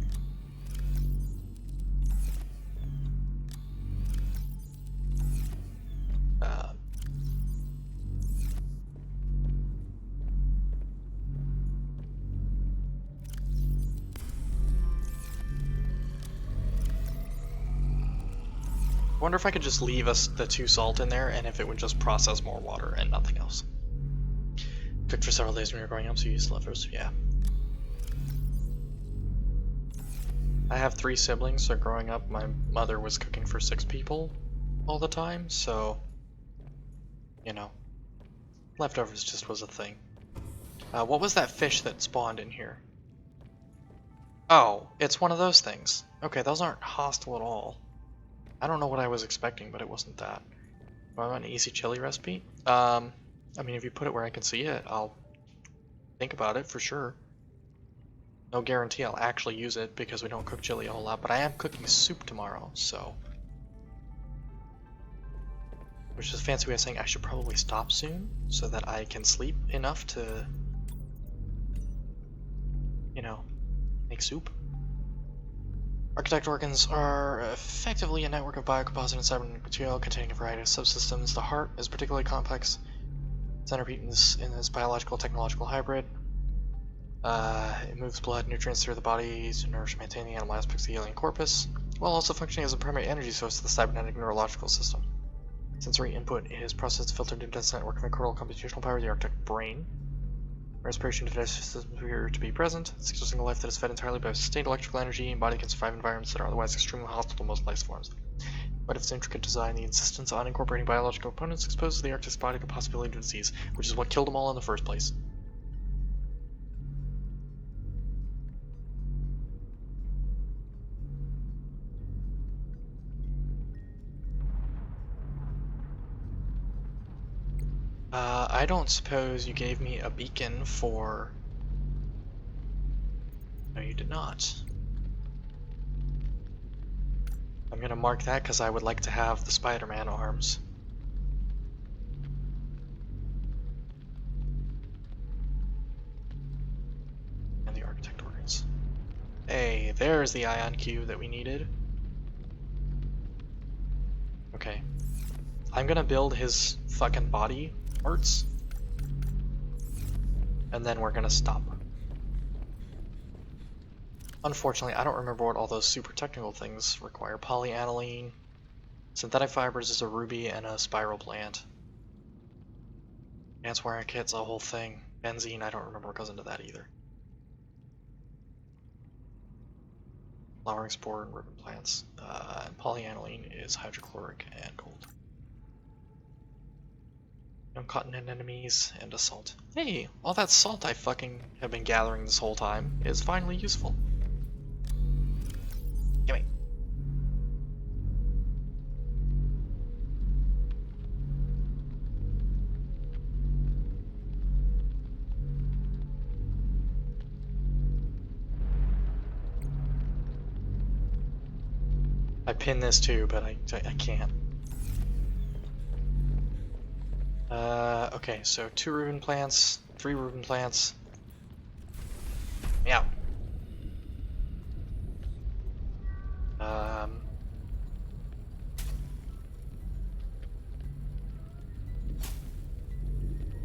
I wonder if I could just leave the 2 salt in there and if it would just process more water and nothing else. Cooked for several days when you were growing up, so you used leftovers, yeah. I have 3 siblings, so growing up my mother was cooking for 6 people all the time, so, you know, leftovers just was a thing. What was that fish that spawned in here? Oh, it's one of those things. Okay, those aren't hostile at all. I don't know what I was expecting, but it wasn't that. Do I want an easy chili recipe? I mean, if you put it where I can see it, I'll think about it for sure. No guarantee I'll actually use it because we don't cook chili a whole lot, but I am cooking soup tomorrow, so. Which is a fancy way of saying I should probably stop soon so that I can sleep enough to, you know, make soup. Architect organs are effectively a network of biocomposite and cybernetic material containing a variety of subsystems. The heart is particularly complex. Centerpiece in this biological technological hybrid. It moves blood nutrients through the body to nourish and maintain the animal aspects of the alien corpus, while also functioning as a primary energy source of the cybernetic neurological system. Sensory input is processed filtered into this network of incredible computational power of the architect brain. Respiration systems appear to be present, suggesting a life that is fed entirely by sustained electrical energy and body can survive environments that are otherwise extremely hostile to most life forms. But its intricate design, the insistence on incorporating biological components, exposes the Arctic's body to the possibility of disease, which is what killed them all in the first place. I don't suppose you gave me a beacon for... No, you did not. I'm gonna mark that because I would like to have the Spider-Man arms. And the Architect organs. Hey, there's the ion cube that we needed. Okay. I'm gonna build his fucking body parts. And then we're gonna stop. Unfortunately, I don't remember what all those super technical things require. Polyaniline, synthetic fibers is a ruby, and a spiral plant. Advanced wiring kit's a whole thing. Benzene, I don't remember what goes into that either. Flowering spore and ribbon plants. And polyaniline is hydrochloric and gold. Young continent enemies and a salt. Hey, all that salt I fucking have been gathering this whole time is finally useful. Gimme. I pinned this too, but I can't. Okay, so 2 Reuben plants, 3 Reuben plants. Yeah.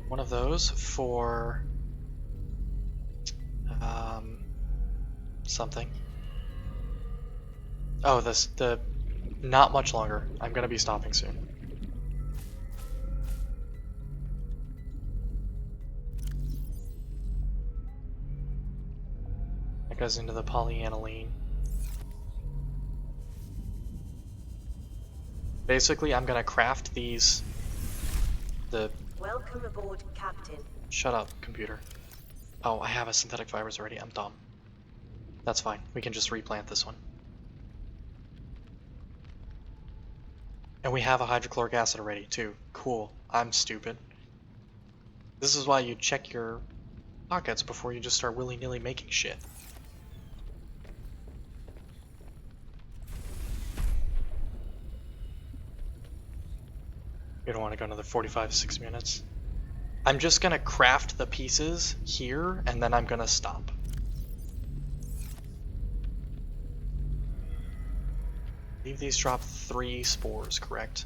One of those for something. Oh, the not much longer. I'm gonna be stopping soon. That goes into the polyaniline. Basically, I'm gonna craft these. Welcome aboard, Captain. Shut up, computer. Oh, I have a synthetic fibers already. I'm dumb. That's fine. We can just replant this one. And we have a hydrochloric acid already, too. Cool. I'm stupid. This is why you check your pockets before you just start willy-nilly making shit. You don't want to go another 45-6 minutes. I'm just gonna craft the pieces here, and then I'm gonna stop. I believe these drop 3 spores, correct?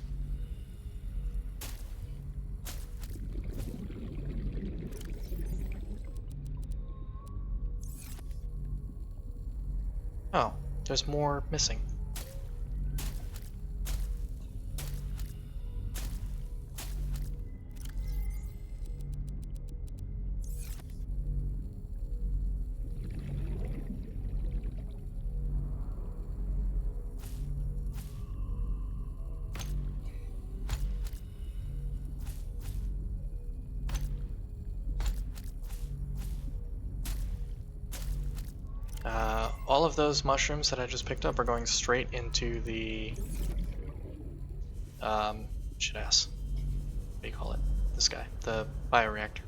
Oh, there's more missing. All of those mushrooms that I just picked up are going straight into the shit-ass. What do you call it? This guy, the bioreactor.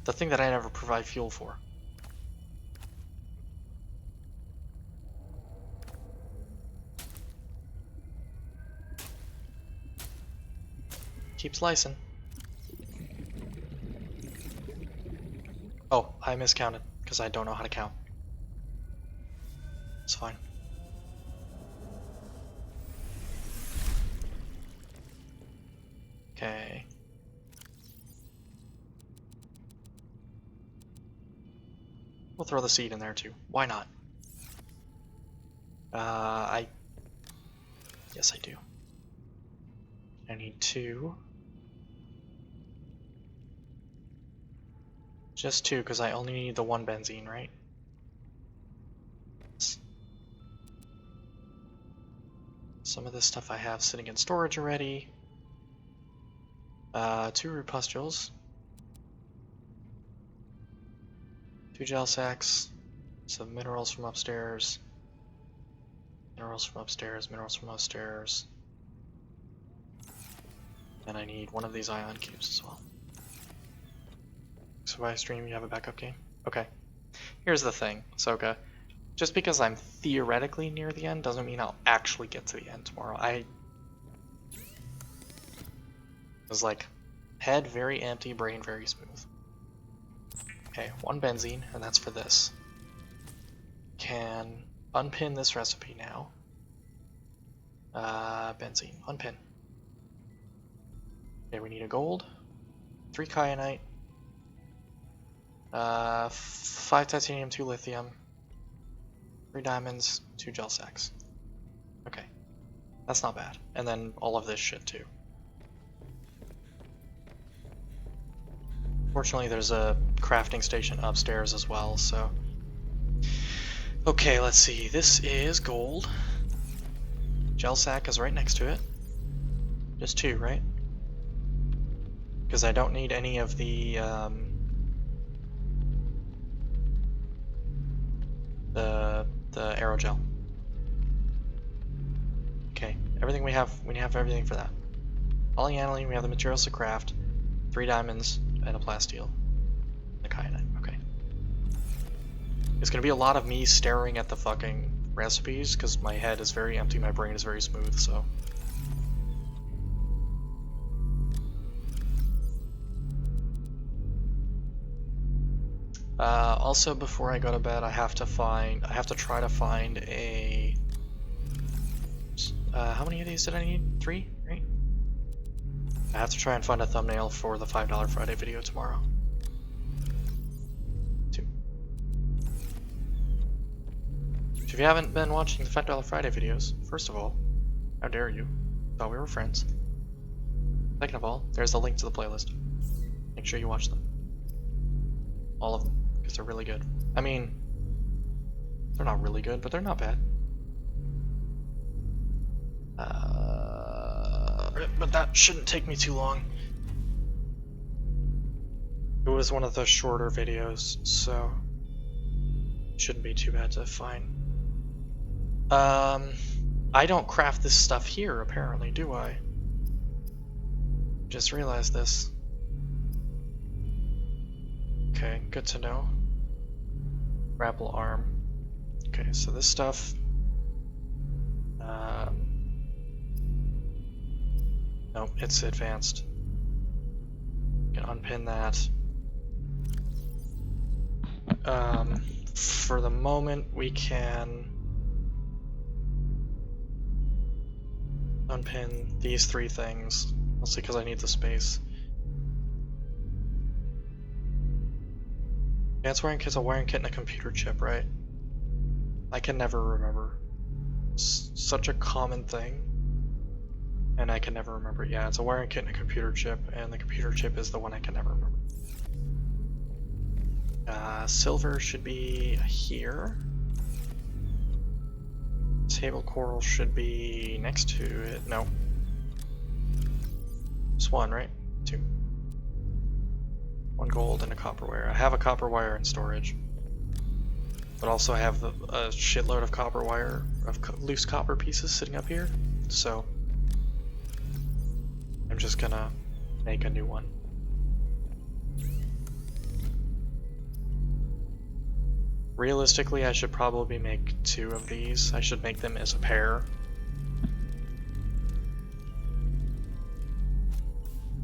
The thing that I never provide fuel for. Keep slicing. Oh, I miscounted because I don't know how to count. It's fine. Okay. We'll throw the seed in there too. Why not? Yes, I do. I need 2. Just 2, because I only need the 1 benzene, right? Some of this stuff I have sitting in storage already. 2 root pustules. 2 gel sacks. Some minerals from upstairs. Minerals from upstairs, minerals from upstairs. And I need one of these ion cubes as well. So by stream, you have a backup game? Okay. Here's the thing, Soka. Just because I'm theoretically near the end doesn't mean I'll actually get to the end tomorrow. I was like, head very empty, brain very smooth. Okay, 1 benzene, and that's for this. Can unpin this recipe now. Benzene, unpin. Okay, we need a gold, 3 kyanite, 5 titanium, 2 lithium, 3 diamonds, 2 gel sacks. Okay, that's not bad. And then all of this shit too. Fortunately, there's a crafting station upstairs as well, so... Okay, let's see. This is gold. Gel sack is right next to it. Just 2, right? Because I don't need any of the aerogel. Okay, everything we have everything for that. Polyaniline, we have the materials to craft, 3 diamonds, and a plasteel. And a kyanite, okay. It's gonna be a lot of me staring at the fucking recipes, because my head is very empty, my brain is very smooth, so... Also, before I go to bed, I have to try to find a... how many of these did I need? 3, right? I have to try and find a thumbnail for the $5 Friday video tomorrow. 2. If you haven't been watching the $5 Friday videos, first of all, how dare you? Thought we were friends. Second of all, there's a link to the playlist. Make sure you watch them. All of them. Because they're really good. I mean, they're not really good, but they're not bad. But that shouldn't take me too long. It was one of the shorter videos, so it shouldn't be too bad to find. I don't craft this stuff here, apparently, do I? Just realized this. Okay, good to know. Grapple arm. Okay, so this stuff... nope, it's advanced. Can unpin that. For the moment, we can unpin these 3 things, mostly because I need the space. Yeah, it's a wiring kit and a computer chip, right? I can never remember. It's such a common thing, and I can never remember. Yeah, it's a wiring kit and a computer chip, and the computer chip is the one I can never remember. Silver should be here. Table coral should be next to it. No. It's 1, right? 2. 1 gold and a copper wire. I have a copper wire in storage, but also I have a shitload of copper wire, of loose copper pieces sitting up here, so I'm just gonna make a new one. Realistically, I should probably make 2 of these. I should make them as a pair.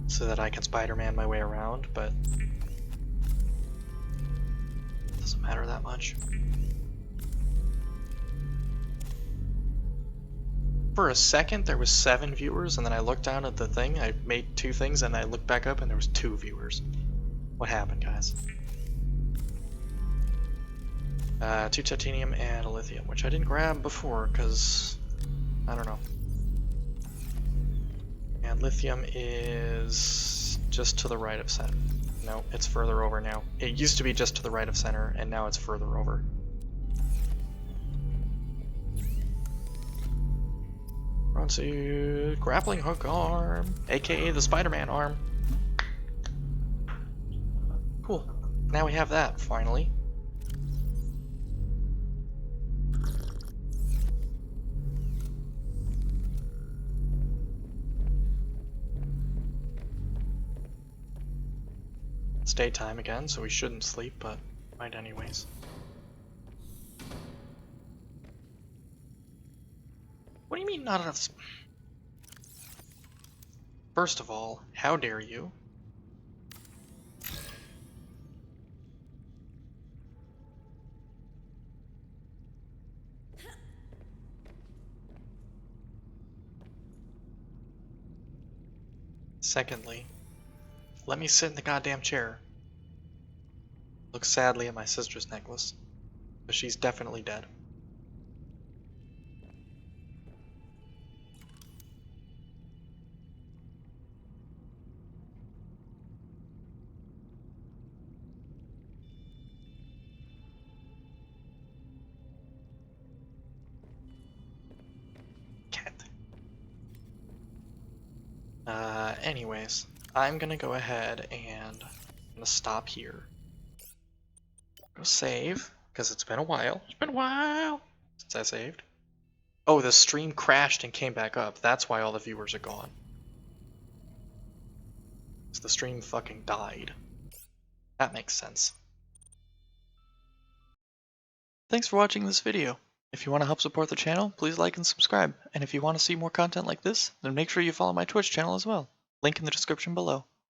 So that I can Spider-Man my way around, but it doesn't matter that much. For a second, there was 7 viewers, and then I looked down at the thing, I made 2 things, and I looked back up, and there was 2 viewers. What happened, guys? 2 titanium and a lithium, which I didn't grab before, because I don't know. And lithium is just to the right of Sen. No, it's further over now. It used to be just to the right of center, and now it's further over. Bronze suit, grappling hook arm, aka the Spider-Man arm. Cool. Now we have that, finally. It's daytime again, so we shouldn't sleep, but might anyways. What do you mean not enough? First of all, how dare you? Secondly, let me sit in the goddamn chair. Look sadly at my sister's necklace, but she's definitely dead. Cat. Anyways, I'm gonna go ahead and I'm gonna stop here. Go save, because it's been a while. It's been a while since I saved. Oh, the stream crashed and came back up. That's why all the viewers are gone. So the stream fucking died. That makes sense. Thanks for watching this video. If you want to help support the channel, please like and subscribe. And if you want to see more content like this, then make sure you follow my Twitch channel as well. Link in the description below.